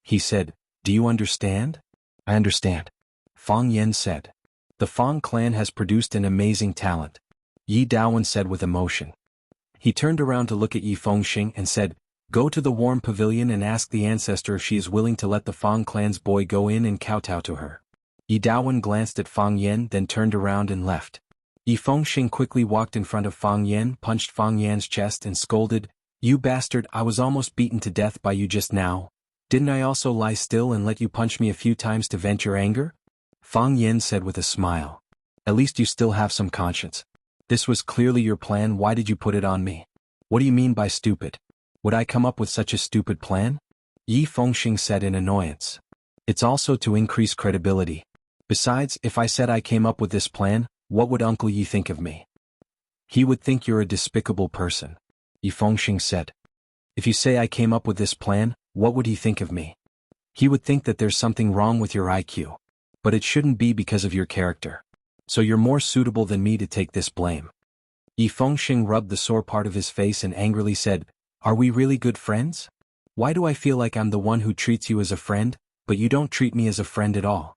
He said, Do you understand? I understand. Fang Yen said. The Fang clan has produced an amazing talent. Yi Dawen said with emotion. He turned around to look at Yi Fengxing and said, Go to the warm pavilion and ask the ancestor if she is willing to let the Fang clan's boy go in and kowtow to her. Yi Dawen glanced at Fang Yen, then turned around and left. Yi Fengxing quickly walked in front of Fang Yen, punched Fang Yan's chest and scolded, You bastard, I was almost beaten to death by you just now. Didn't I also lie still and let you punch me a few times to vent your anger? Fang Yen said with a smile. At least you still have some conscience. This was clearly your plan, why did you put it on me? What do you mean by stupid? Would I come up with such a stupid plan? Yi Fengxing said in annoyance. It's also to increase credibility. Besides, if I said I came up with this plan, what would Uncle Yi think of me? He would think you're a despicable person. Yi Fengxing said. If you say I came up with this plan, what would he think of me? He would think that there's something wrong with your IQ. But it shouldn't be because of your character. So you're more suitable than me to take this blame. Yi Fengxing rubbed the sore part of his face and angrily said, Are we really good friends? Why do I feel like I'm the one who treats you as a friend, but you don't treat me as a friend at all?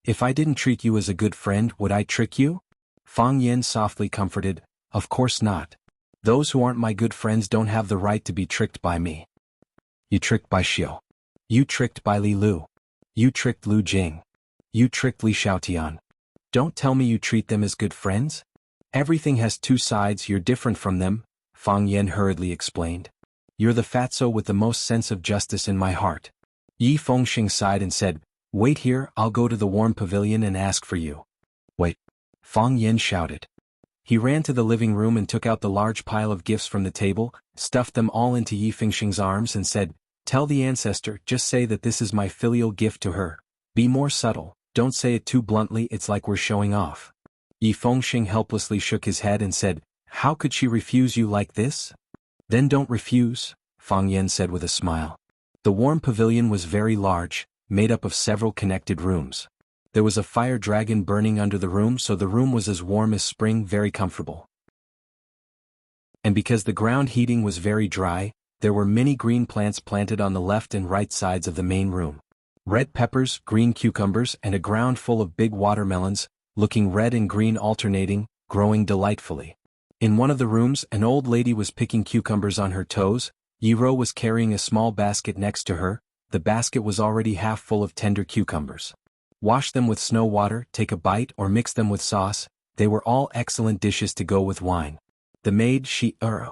If I didn't treat you as a good friend, would I trick you? Fang Yen softly comforted, Of course not. Those who aren't my good friends don't have the right to be tricked by me. You tricked Bai Xiu. You tricked Bai Li Lu. You tricked Lu Jing. You tricked Li Xiaotian. Don't tell me you treat them as good friends? Everything has two sides, you're different from them, Fang Yen hurriedly explained. You're the fatso with the most sense of justice in my heart. Yi Fengxing sighed and said, Wait here, I'll go to the warm pavilion and ask for you. Wait. Fang Yen shouted. He ran to the living room and took out the large pile of gifts from the table, stuffed them all into Yi Fengxing's arms and said, Tell the ancestor, just say that this is my filial gift to her. Be more subtle, don't say it too bluntly, it's like we're showing off. Yi Fengxing helplessly shook his head and said, How could she refuse you like this? Then don't refuse, Fang Yen said with a smile. The warm pavilion was very large, made up of several connected rooms. There was a fire dragon burning under the room, so the room was as warm as spring, very comfortable. And because the ground heating was very dry, there were many green plants planted on the left and right sides of the main room. Red peppers, green cucumbers, and a ground full of big watermelons, looking red and green alternating, growing delightfully. In one of the rooms, an old lady was picking cucumbers on her toes. Yiro was carrying a small basket next to her. The basket was already half full of tender cucumbers. Wash them with snow water, take a bite, or mix them with sauce. They were all excellent dishes to go with wine. The maid,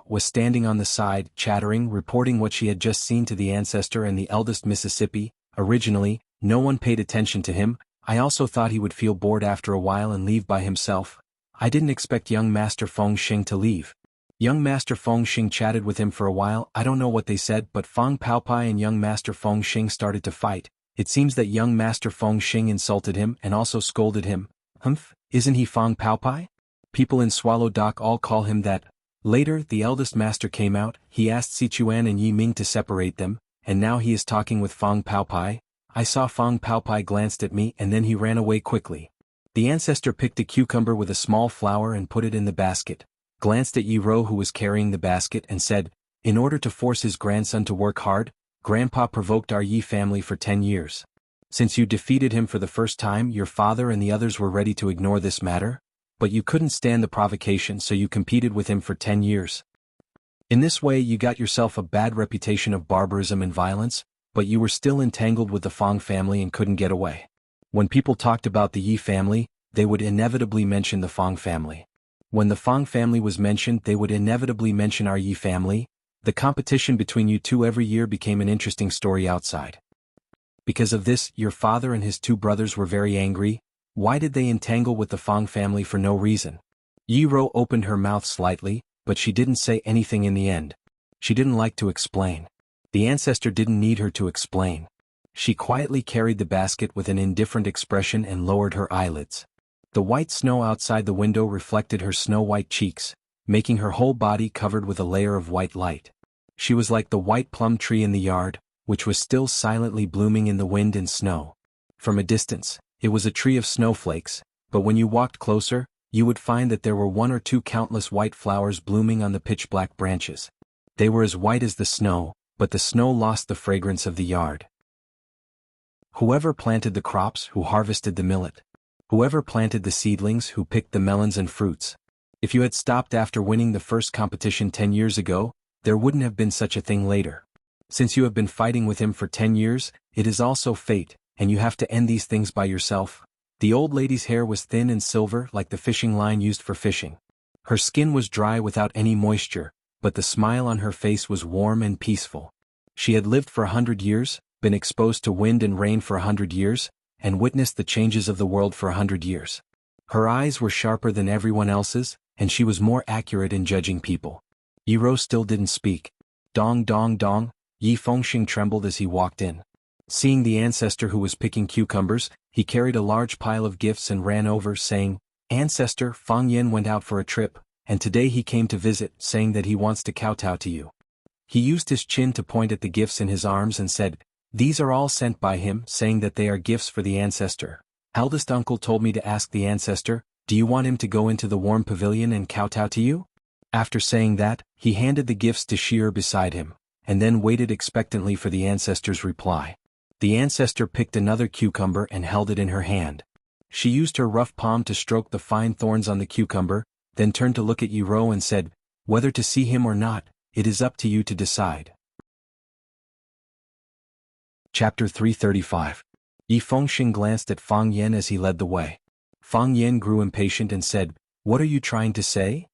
was standing on the side, chattering, reporting what she had just seen to the ancestor and the eldest Mississippi. Originally, no one paid attention to him. I also thought he would feel bored after a while and leave by himself. I didn't expect young Master Fengxing to leave. Young Master Fengxing chatted with him for a while. I don't know what they said, but Fang Paopai and young Master Fengxing started to fight. It seems that young Master Fengxing insulted him and also scolded him. Humph, isn't he Fang Paopai? People in Swallow Dock all call him that. Later, the eldest master came out. He asked Sichuan and Yi Ming to separate them, and now he is talking with Fang Paopai. I saw Fang Paopai glanced at me and then he ran away quickly. The ancestor picked a cucumber with a small flower and put it in the basket, glanced at Yiro who was carrying the basket and said, In order to force his grandson to work hard, Grandpa provoked our Yi family for 10 years. Since you defeated him for the first time, your father and the others were ready to ignore this matter, but you couldn't stand the provocation, so you competed with him for 10 years. In this way you got yourself a bad reputation of barbarism and violence, but you were still entangled with the Fang family and couldn't get away. When people talked about the Yi family, they would inevitably mention the Fang family. When the Fang family was mentioned, they would inevitably mention our Yi family. The competition between you two every year became an interesting story outside. Because of this, your father and his two brothers were very angry. Why did they entangle with the Fang family for no reason? Yi Rou opened her mouth slightly, but she didn't say anything in the end. She didn't like to explain. The ancestor didn't need her to explain. She quietly carried the basket with an indifferent expression and lowered her eyelids. The white snow outside the window reflected her snow-white cheeks, making her whole body covered with a layer of white light. She was like the white plum tree in the yard, which was still silently blooming in the wind and snow. From a distance, it was a tree of snowflakes, but when you walked closer, you would find that there were one or two countless white flowers blooming on the pitch-black branches. They were as white as the snow, but the snow lost the fragrance of the yard. Whoever planted the crops, who harvested the millet. Whoever planted the seedlings, who picked the melons and fruits. If you had stopped after winning the first competition 10 years ago, there wouldn't have been such a thing later. Since you have been fighting with him for 10 years, it is also fate, and you have to end these things by yourself. The old lady's hair was thin and silver like the fishing line used for fishing. Her skin was dry without any moisture, but the smile on her face was warm and peaceful. She had lived for 100 years, been exposed to wind and rain for 100 years, and witnessed the changes of the world for 100 years. Her eyes were sharper than everyone else's, and she was more accurate in judging people. Yi Rou still didn't speak. Dong dong dong, Yi Fengxing trembled as he walked in. Seeing the ancestor who was picking cucumbers, he carried a large pile of gifts and ran over, saying, "Ancestor, Fang Yan went out for a trip, and today he came to visit, saying that he wants to kowtow to you." He used his chin to point at the gifts in his arms and said, "These are all sent by him, saying that they are gifts for the ancestor. Eldest uncle told me to ask the ancestor, do you want him to go into the warm pavilion and kowtow to you?" After saying that, he handed the gifts to Sheer beside him, and then waited expectantly for the ancestor's reply. The ancestor picked another cucumber and held it in her hand. She used her rough palm to stroke the fine thorns on the cucumber, then turned to look at Yi Rou and said, "Whether to see him or not, it is up to you to decide." Chapter 335. Yi Fengxing glanced at Fang Yan as he led the way. Fang Yan grew impatient and said, "What are you trying to say?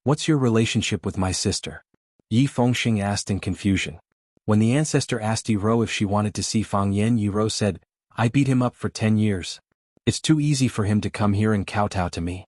What's your relationship with my sister?" Yi Fengxing asked in confusion. When the ancestor asked Yi Rou if she wanted to see Fang Yan, Yi Rou said, "I beat him up for 10 years. It's too easy for him to come here and kowtow to me."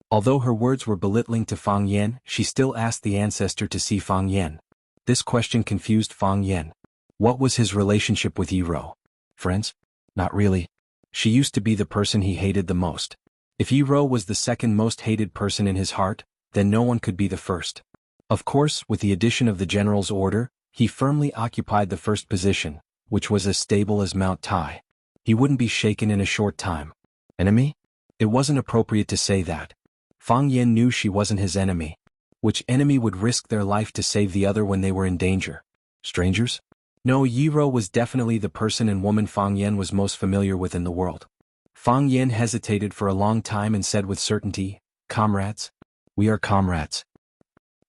Although her words were belittling to Fang Yan, she still asked the ancestor to see Fang Yan. This question confused Fang Yan. What was his relationship with Yi Rou? Friends? Not really. She used to be the person he hated the most. If Yi Rou was the second most hated person in his heart, then no one could be the first. Of course, with the addition of the general's order, he firmly occupied the first position, which was as stable as Mount Tai. He wouldn't be shaken in a short time. Enemy? It wasn't appropriate to say that. Fang Yan knew she wasn't his enemy. Which enemy would risk their life to save the other when they were in danger? Strangers? No, Yi Rou was definitely the person and woman Fang Yan was most familiar with in the world. Fang Yan hesitated for a long time and said with certainty, "Comrades? We are comrades."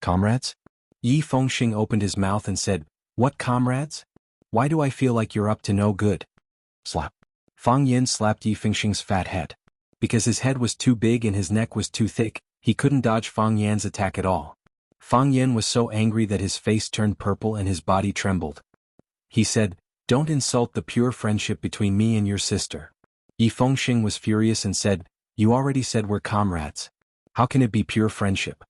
Comrades? Yi Fengxing opened his mouth and said, "What comrades? Why do I feel like you're up to no good?" Slap. Fang Yan slapped Yi Fengxing's fat head. Because his head was too big and his neck was too thick, he couldn't dodge Fang Yan's attack at all. Fang Yan was so angry that his face turned purple and his body trembled. He said, "Don't insult the pure friendship between me and your sister." Yi Fengxing was furious and said, "You already said we're comrades. How can it be pure friendship?"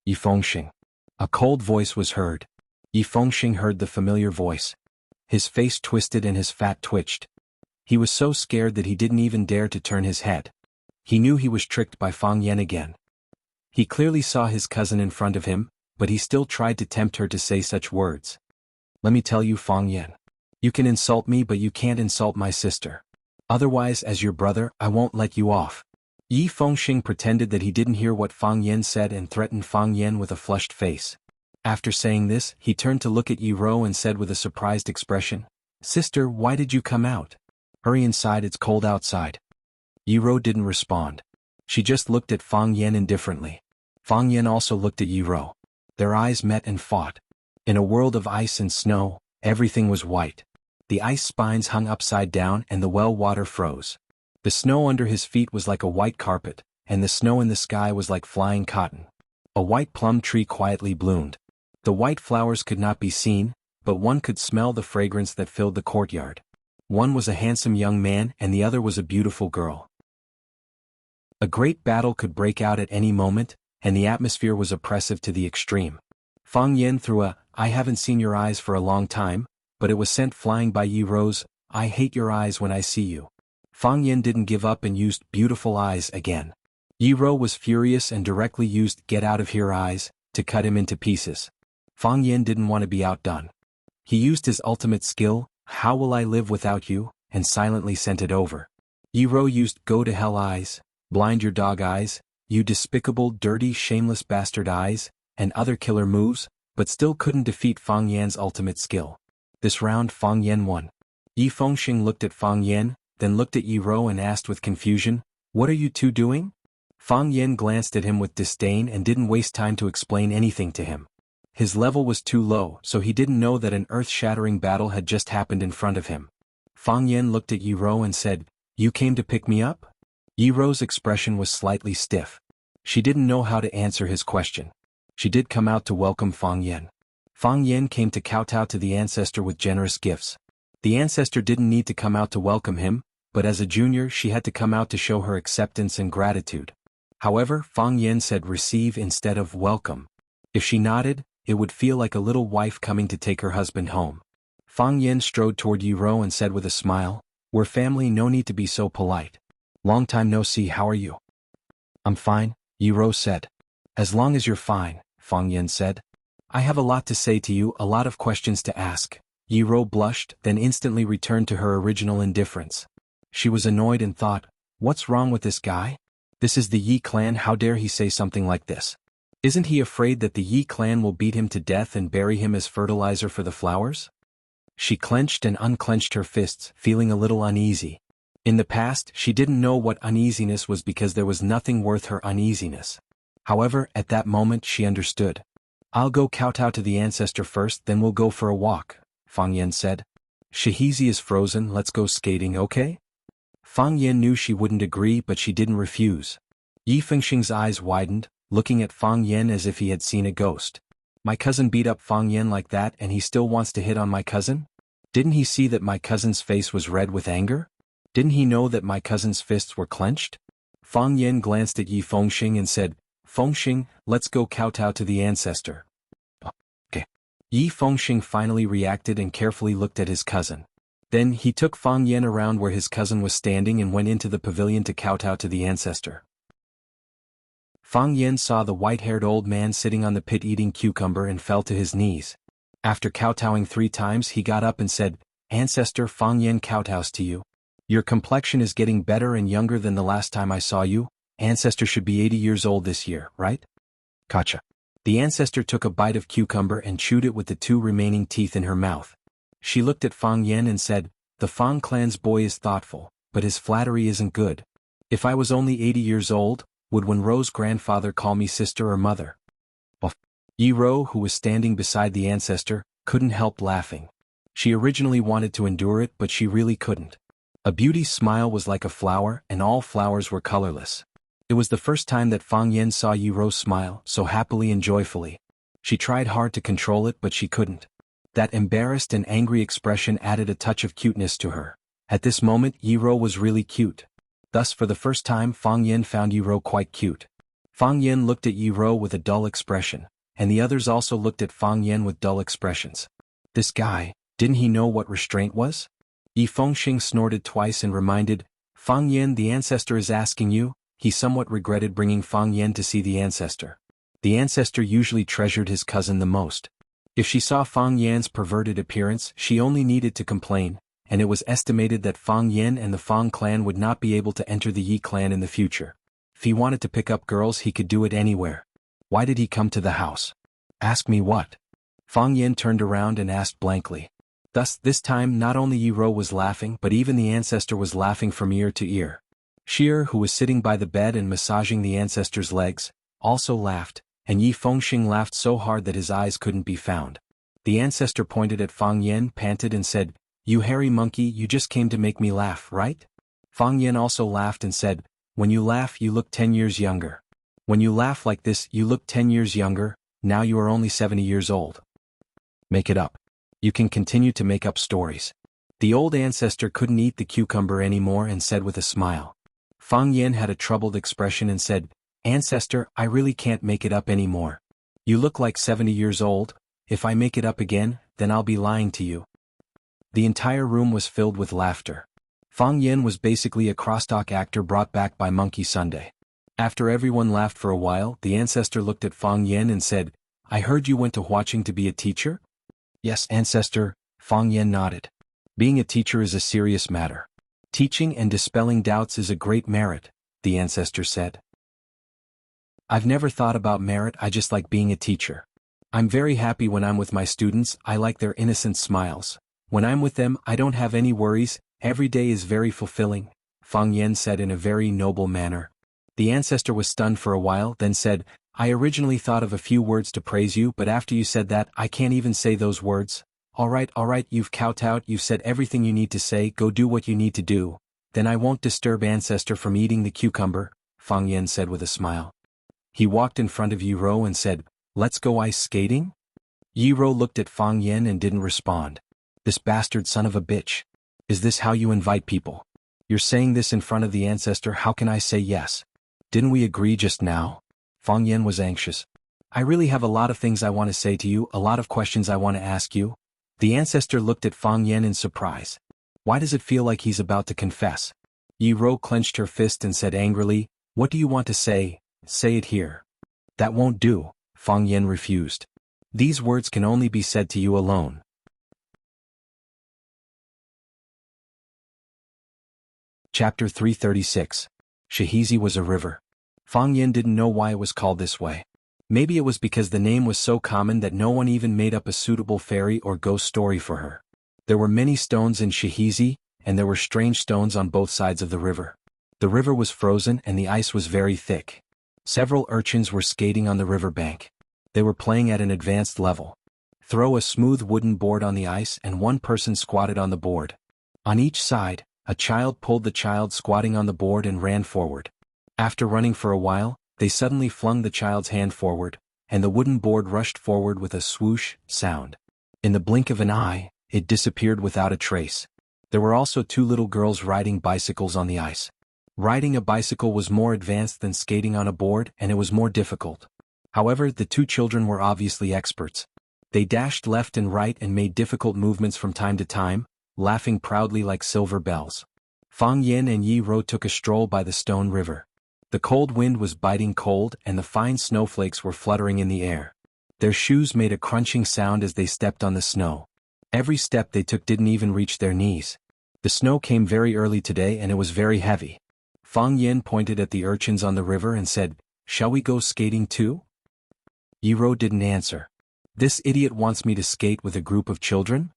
Yi Fengxing. A cold voice was heard. Yi Fengxing heard the familiar voice. His face twisted and his fat twitched. He was so scared that he didn't even dare to turn his head. He knew he was tricked by Fang Yan again. He clearly saw his cousin in front of him, but he still tried to tempt her to say such words. "Let me tell you, Fang Yan. You can insult me, but you can't insult my sister. Otherwise, as your brother, I won't let you off." Yi Fengxing pretended that he didn't hear what Fang Yan said and threatened Fang Yan with a flushed face. After saying this, he turned to look at Yi Rou and said with a surprised expression, "Sister, why did you come out? Hurry inside, it's cold outside." Yi Rou didn't respond. She just looked at Fang Yan indifferently. Fang Yan also looked at Yi Rou. Their eyes met and fought. In a world of ice and snow, everything was white. The ice spines hung upside down and the well water froze. The snow under his feet was like a white carpet, and the snow in the sky was like flying cotton. A white plum tree quietly bloomed. The white flowers could not be seen, but one could smell the fragrance that filled the courtyard. One was a handsome young man and the other was a beautiful girl. A great battle could break out at any moment, and the atmosphere was oppressive to the extreme. Fang Yen threw a, "I haven't seen your eyes for a long time," but it was sent flying by Yi Ro's, "I hate your eyes when I see you." Fang Yen didn't give up and used "beautiful eyes" again. Yi Ro was furious and directly used "get out of here eyes" to cut him into pieces. Fang Yen didn't want to be outdone. He used his ultimate skill, "How will I live without you?" and silently sent it over. Yi Ro used "go to hell eyes," "blind your dog eyes," "you despicable dirty shameless bastard eyes," and other killer moves, but still couldn't defeat Fang Yan's ultimate skill. This round Fang Yan won. Yi Fengxing looked at Fang Yan, then looked at Yi Ro and asked with confusion, "What are you two doing?" Fang Yan glanced at him with disdain and didn't waste time to explain anything to him. His level was too low, so he didn't know that an earth-shattering battle had just happened in front of him. Fang Yan looked at Yi Ro and said, "You came to pick me up?" Yi Ro's expression was slightly stiff. She didn't know how to answer his question. She did come out to welcome Fang Yan. Fang Yan came to kowtow to the ancestor with generous gifts. The ancestor didn't need to come out to welcome him, but as a junior she had to come out to show her acceptance and gratitude. However, Fang Yan said receive instead of welcome. If she nodded, it would feel like a little wife coming to take her husband home. Fang Yan strode toward Yi Ro and said with a smile, "We're family, no need to be so polite. Long time no see, how are you?" "I'm fine," Yi Ro said. "As long as you're fine," Fang Yan said. "I have a lot to say to you, a lot of questions to ask." Yi Ro blushed, then instantly returned to her original indifference. She was annoyed and thought, "What's wrong with this guy? This is the Yi clan, how dare he say something like this? Isn't he afraid that the Yi clan will beat him to death and bury him as fertilizer for the flowers?" She clenched and unclenched her fists, feeling a little uneasy. In the past, she didn't know what uneasiness was because there was nothing worth her uneasiness. However, at that moment she understood. "I'll go kowtow to the ancestor first, then we'll go for a walk," Fang Yan said. "Shihezi is frozen, let's go skating, okay?" Fang Yan knew she wouldn't agree, but she didn't refuse. Yi Fengxing's eyes widened, looking at Fang Yan as if he had seen a ghost. "My cousin beat up Fang Yan like that and he still wants to hit on my cousin? Didn't he see that my cousin's face was red with anger? Didn't he know that my cousin's fists were clenched?" Fang Yan glanced at Yi Fengxing and said, "Fengxing, let's go kowtow to the ancestor." "Okay." Yi Fengxing finally reacted and carefully looked at his cousin. Then he took Fang Yan around where his cousin was standing and went into the pavilion to kowtow to the ancestor. Fang Yan saw the white-haired old man sitting on the pit eating cucumber and fell to his knees. After kowtowing 3 times he got up and said, "Ancestor, Fang Yan kowtows to you. Your complexion is getting better and younger than the last time I saw you. Ancestor should be 80 years old this year, right?" "Gotcha." The ancestor took a bite of cucumber and chewed it with the 2 remaining teeth in her mouth. She looked at Fang Yan and said, "The Fang clan's boy is thoughtful, but his flattery isn't good. If I was only 80 years old, would Wenro's grandfather call me sister or mother?" Yi Ro, who was standing beside the ancestor, couldn't help laughing. She originally wanted to endure it, but she really couldn't. A beauty's smile was like a flower, and all flowers were colorless. It was the first time that Fang Yan saw Yi Ro smile so happily and joyfully. She tried hard to control it, but she couldn't. That embarrassed and angry expression added a touch of cuteness to her. At this moment, Yi Ro was really cute. Thus, for the first time, Fang Yan found Yi Ro quite cute. Fang Yan looked at Yi Ro with a dull expression, and the others also looked at Fang Yan with dull expressions. This guy, didn't he know what restraint was? Yi Fengxing snorted twice and reminded, "Fang Yan, the ancestor is asking you." He somewhat regretted bringing Fang Yan to see the ancestor. The ancestor usually treasured his cousin the most. If she saw Fang Yan's perverted appearance, she only needed to complain, and it was estimated that Fang Yan and the Fang clan would not be able to enter the Yi clan in the future. If he wanted to pick up girls, he could do it anywhere. Why did he come to the house? "Ask me what?" Fang Yan turned around and asked blankly. Thus, this time not only Yi Ro was laughing, but even the ancestor was laughing from ear to ear. Sheer, who was sitting by the bed and massaging the ancestor's legs, also laughed, and Yi Fengxing laughed so hard that his eyes couldn't be found. The ancestor pointed at Fang Yan, panted and said, "You hairy monkey, you just came to make me laugh, right?" Fang Yan also laughed and said, "When you laugh you look 10 years younger. When you laugh like this you look 10 years younger, now you are only 70 years old. Make it up. You can continue to make up stories." The old ancestor couldn't eat the cucumber anymore and said with a smile, Fang Yen had a troubled expression and said, "Ancestor, I really can't make it up anymore. You look like 70 years old. If I make it up again, then I'll be lying to you." The entire room was filled with laughter. Fang Yen was basically a crosstalk actor brought back by Monkey Sunday. After everyone laughed for a while, the ancestor looked at Fang Yen and said, "I heard you went to Huaqing to be a teacher?" "Yes, ancestor," Fang Yen nodded. "Being a teacher is a serious matter. Teaching and dispelling doubts is a great merit," the ancestor said. "I've never thought about merit, I just like being a teacher. I'm very happy when I'm with my students, I like their innocent smiles. When I'm with them, I don't have any worries, every day is very fulfilling," Fang Yen said in a very noble manner. The ancestor was stunned for a while, then said, "I originally thought of a few words to praise you, but after you said that, I can't even say those words. All right, you've kowtowed, you've said everything you need to say, go do what you need to do. Then I won't disturb ancestor from eating the cucumber," Fang Yen said with a smile. He walked in front of Yi Ro and said, "Let's go ice skating?" Yi Ro looked at Fang Yen and didn't respond. "This bastard son of a bitch. Is this how you invite people? You're saying this in front of the ancestor, how can I say yes? Didn't we agree just now?" Fang Yen was anxious. "I really have a lot of things I want to say to you, a lot of questions I want to ask you." The ancestor looked at Fang Yen in surprise. Why does it feel like he's about to confess? Yi Ro clenched her fist and said angrily, "What do you want to say? Say it here." "That won't do," Fang Yen refused. "These words can only be said to you alone." Chapter 336. Shihizi was a river. Fang Yen didn't know why it was called this way. Maybe it was because the name was so common that no one even made up a suitable fairy or ghost story for her. There were many stones in Shihizi, and there were strange stones on both sides of the river. The river was frozen and the ice was very thick. Several urchins were skating on the river bank. They were playing at an advanced level. Throw a smooth wooden board on the ice and one person squatted on the board. On each side, a child pulled the child squatting on the board and ran forward. After running for a while, they suddenly flung the child's hand forward, and the wooden board rushed forward with a swoosh sound. In the blink of an eye, it disappeared without a trace. There were also two little girls riding bicycles on the ice. Riding a bicycle was more advanced than skating on a board, and it was more difficult. However, the two children were obviously experts. They dashed left and right and made difficult movements from time to time, laughing proudly like silver bells. Fang Yen and Yi Ro took a stroll by the stone river. The cold wind was biting cold and the fine snowflakes were fluttering in the air. Their shoes made a crunching sound as they stepped on the snow. Every step they took didn't even reach their knees. The snow came very early today and it was very heavy. Fang Yen pointed at the urchins on the river and said, "Shall we go skating too?" Yi Ro didn't answer. "This idiot wants me to skate with a group of children?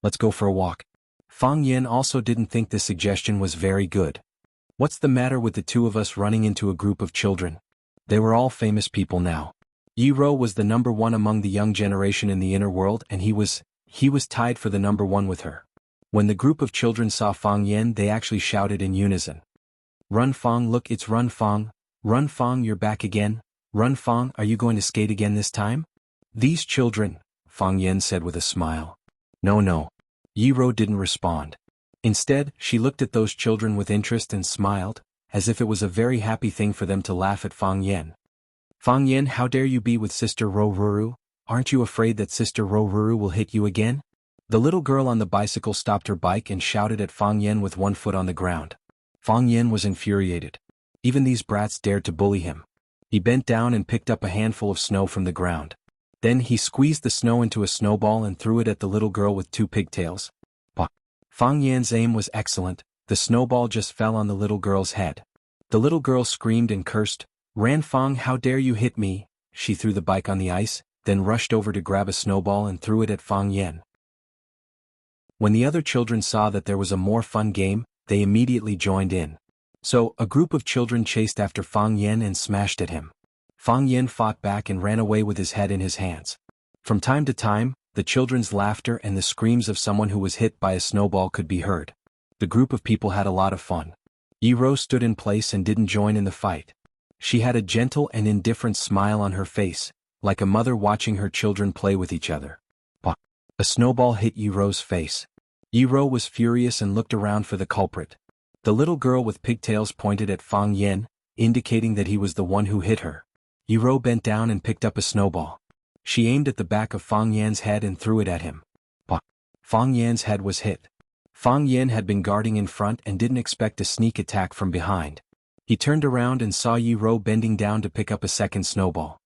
Let's go for a walk." Fang Yen also didn't think this suggestion was very good. What's the matter with the two of us running into a group of children? They were all famous people now. Yi Ro was the number one among the young generation in the inner world and he was tied for the number one with her. When the group of children saw Fang Yen, they actually shouted in unison. "Run Fang, look, it's Run Fang. Run Fang, you're back again. Run Fang, are you going to skate again this time?" "These children," Fang Yen said with a smile. No. Yi Ro didn't respond. Instead, she looked at those children with interest and smiled, as if it was a very happy thing for them to laugh at Fang Yen. "Fang Yen, how dare you be with Sister Ro Ruru? Aren't you afraid that Sister Ro Ruru will hit you again?" The little girl on the bicycle stopped her bike and shouted at Fang Yen with one foot on the ground. Fang Yen was infuriated. Even these brats dared to bully him. He bent down and picked up a handful of snow from the ground. Then he squeezed the snow into a snowball and threw it at the little girl with two pigtails. Fang Yan's aim was excellent, the snowball just fell on the little girl's head. The little girl screamed and cursed, "Ran Fang, how dare you hit me!" She threw the bike on the ice, then rushed over to grab a snowball and threw it at Fang Yen. When the other children saw that there was a more fun game, they immediately joined in. So, a group of children chased after Fang Yen and smashed at him. Fang Yen fought back and ran away with his head in his hands. From time to time, the children's laughter and the screams of someone who was hit by a snowball could be heard. The group of people had a lot of fun. Yi Ro stood in place and didn't join in the fight. She had a gentle and indifferent smile on her face, like a mother watching her children play with each other. A snowball hit Yi Ro's face. Yi Ro was furious and looked around for the culprit. The little girl with pigtails pointed at Fang Yen, indicating that he was the one who hit her. Yi-Ro bent down and picked up a snowball. She aimed at the back of Fang Yan's head and threw it at him. But Fang Yan's head was hit. Fang Yan had been guarding in front and didn't expect a sneak attack from behind. He turned around and saw Yi-Ro bending down to pick up a second snowball.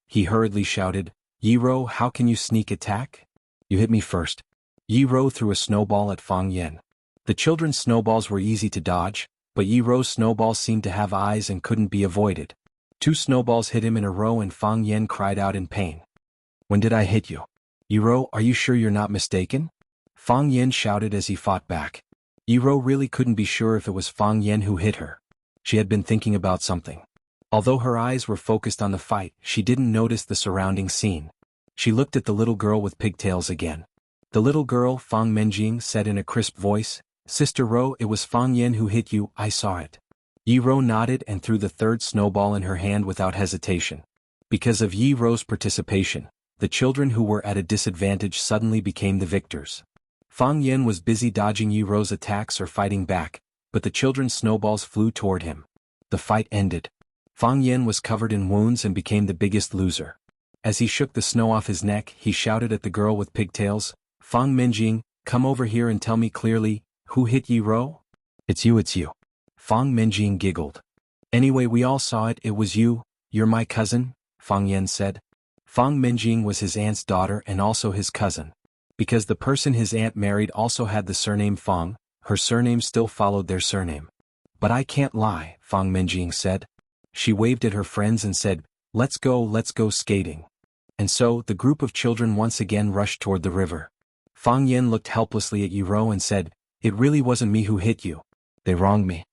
He hurriedly shouted, "Yi-Ro, how can you sneak attack? You hit me first." Yi-Ro threw a snowball at Fang Yan. The children's snowballs were easy to dodge, but Yi-Ro's snowballs seemed to have eyes and couldn't be avoided. 2 snowballs hit him in a row and Fang Yan cried out in pain. "When did I hit you? Yi-Ro, are you sure you're not mistaken?" Fang Yan shouted as he fought back. Yi-Ro really couldn't be sure if it was Fang Yan who hit her. She had been thinking about something. Although her eyes were focused on the fight, she didn't notice the surrounding scene. She looked at the little girl with pigtails again. The little girl, Fang Menjing, said in a crisp voice, "Sister Ro, it was Fang Yan who hit you, I saw it." Yi-Ro nodded and threw the third snowball in her hand without hesitation. Because of Yi-Ro's participation, the children who were at a disadvantage suddenly became the victors. Fang Yan was busy dodging Yi-Ro's attacks or fighting back, but the children's snowballs flew toward him. The fight ended. Fang Yan was covered in wounds and became the biggest loser. As he shook the snow off his neck, he shouted at the girl with pigtails, "Fang Menjing, come over here and tell me clearly, who hit Yi-Ro?" It's you. Fang Menjing giggled. "Anyway, we all saw it, it was you, you're my cousin," Fang Yan said. Fang Menjing was his aunt's daughter and also his cousin. Because the person his aunt married also had the surname Fang, her surname still followed their surname. "But I can't lie," Fang Menjing said. She waved at her friends and said, let's go skating." And so, the group of children once again rushed toward the river. Fang Yan looked helplessly at Yi-Ro and said, "It really wasn't me who hit you. They wronged me."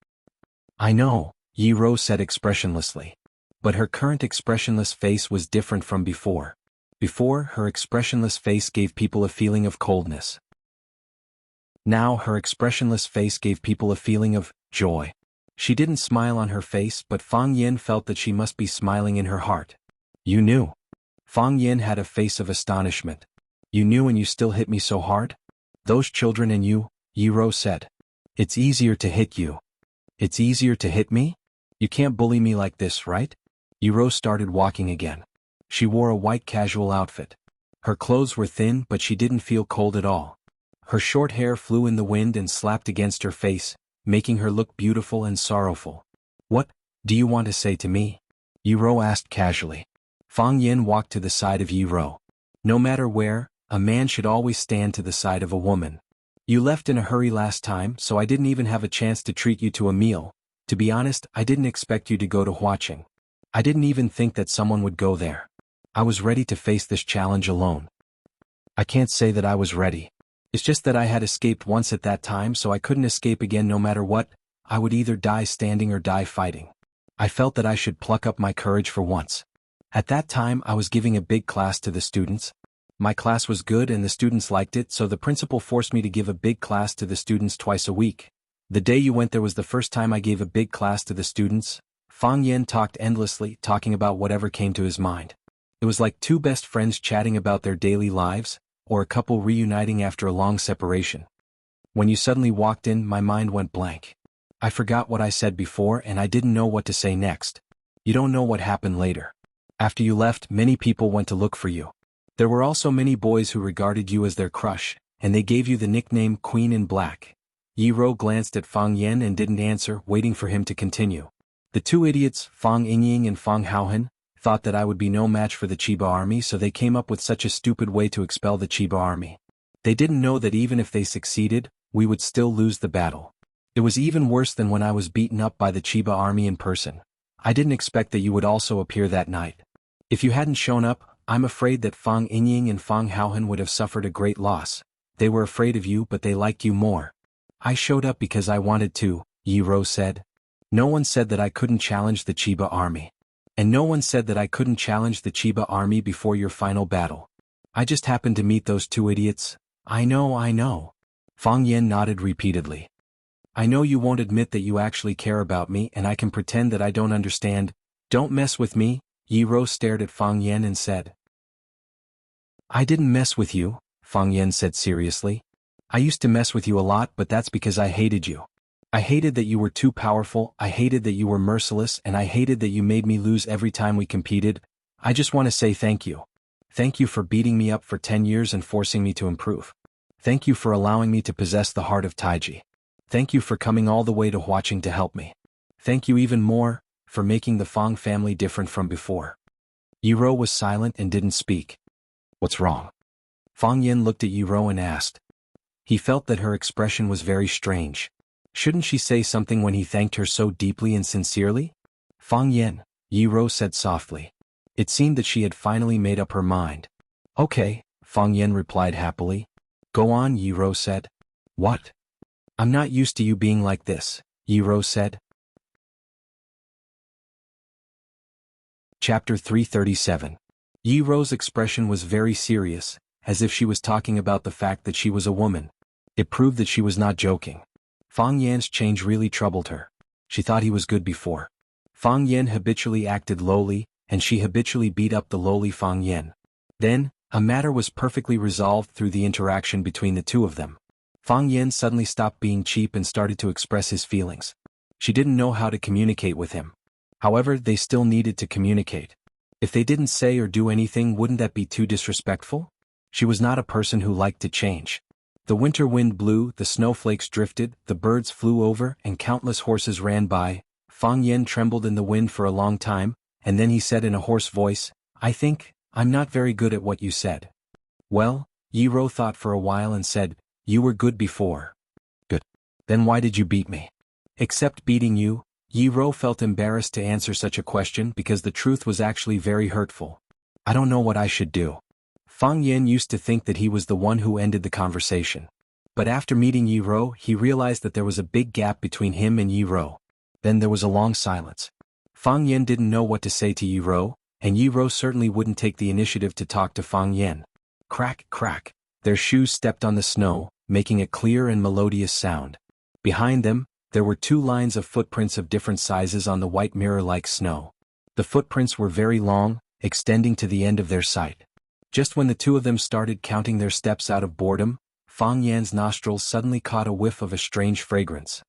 "I know," Yi-Ro said expressionlessly. But her current expressionless face was different from before. Before, her expressionless face gave people a feeling of coldness. Now her expressionless face gave people a feeling of joy. She didn't smile on her face, but Fang Yan felt that she must be smiling in her heart. "You knew." Fang Yan had a face of astonishment. "You knew and you still hit me so hard?" "Those children and you," Yi-Ro said. "It's easier to hit you." "It's easier to hit me? You can't bully me like this, right?" Yi-Ro started walking again. She wore a white casual outfit. Her clothes were thin, but she didn't feel cold at all. Her short hair flew in the wind and slapped against her face, making her look beautiful and sorrowful. "What do you want to say to me?" Yi-Ro asked casually. Fang Yan walked to the side of Yi-Ro. "No matter where, a man should always stand to the side of a woman. You left in a hurry last time, so I didn't even have a chance to treat you to a meal. To be honest, I didn't expect you to go to Huaqing. I didn't even think that someone would go there. I was ready to face this challenge alone." "I can't say that I was ready. It's just that I had escaped once at that time, so I couldn't escape again no matter what. I would either die standing or die fighting. I felt that I should pluck up my courage for once. At that time I was giving a big class to the students. My class was good and the students liked it, so the principal forced me to give a big class to the students twice a week. The day you went there was the first time I gave a big class to the students." Fang Yan talked endlessly, talking about whatever came to his mind. It was like 2 best friends chatting about their daily lives, or a couple reuniting after a long separation. "When you suddenly walked in, my mind went blank. I forgot what I said before and I didn't know what to say next. You don't know what happened later. After you left, many people went to look for you. There were also many boys who regarded you as their crush, and they gave you the nickname Queen in Black." Yi-Ro glanced at Fang Yan and didn't answer, waiting for him to continue. "The 2 idiots, Fang Yingying and Fang Haohan, thought that I would be no match for the Chiba army, so they came up with such a stupid way to expel the Chiba army. They didn't know that even if they succeeded, we would still lose the battle. It was even worse than when I was beaten up by the Chiba army in person. I didn't expect that you would also appear that night. If you hadn't shown up, I'm afraid that Fang Yingying and Fang Haohan would have suffered a great loss. They were afraid of you, but they liked you more. I showed up because I wanted to," Yi-Ro said. "No one said that I couldn't challenge the Chiba army. And no one said that I couldn't challenge the Chiba army before your final battle. I just happened to meet those 2 idiots." I know. Fang Yan nodded repeatedly. "I know you won't admit that you actually care about me and I can pretend that I don't understand. Don't mess with me," Yi-Ro stared at Fang Yan and said. "I didn't mess with you," Fang Yan said seriously. "I used to mess with you a lot, but that's because I hated you. I hated that you were too powerful, I hated that you were merciless, and I hated that you made me lose every time we competed. I just want to say thank you. Thank you for beating me up for 10 years and forcing me to improve. Thank you for allowing me to possess the heart of Taiji. Thank you for coming all the way to watching to help me. Thank you even more for making the Fong family different from before. Yiro was silent and didn't speak. What's wrong? Fong Yin looked at Yiro and asked. He felt that her expression was very strange. Shouldn't she say something when he thanked her so deeply and sincerely? Fong Yin, Yiro said softly. It seemed that she had finally made up her mind. Okay, Fong Yin replied happily. Go on, Yiro said. What? I'm not used to you being like this, Yiro said. Chapter 337. Yiro's expression was very serious, as if she was talking about the fact that she was a woman. It proved that she was not joking. Fong Yan's change really troubled her. She thought he was good before. Fong Yan habitually acted lowly, and she habitually beat up the lowly Fong Yan. Then, a matter was perfectly resolved through the interaction between the two of them. Fong Yan suddenly stopped being cheap and started to express his feelings. She didn't know how to communicate with him. However, they still needed to communicate. If they didn't say or do anything, wouldn't that be too disrespectful? She was not a person who liked to change. The winter wind blew, the snowflakes drifted, the birds flew over, and countless horses ran by. Fong Yan trembled in the wind for a long time, and then he said in a hoarse voice, I think, I'm not very good at what you said. Well, Yiro thought for a while and said, you were good before. Good. Then why did you beat me? Except beating you, Yiro felt embarrassed to answer such a question because the truth was actually very hurtful. I don't know what I should do. Fong Yan used to think that he was the one who ended the conversation. But after meeting Yiro, he realized that there was a big gap between him and Yiro. Then there was a long silence. Fong Yan didn't know what to say to Yiro, and Yiro certainly wouldn't take the initiative to talk to Fong Yan. Crack, crack. Their shoes stepped on the snow, making a clear and melodious sound. Behind them, there were 2 lines of footprints of different sizes on the white mirror-like snow. The footprints were very long, extending to the end of their sight. Just when the 2 of them started counting their steps out of boredom, Fong Yan's nostrils suddenly caught a whiff of a strange fragrance.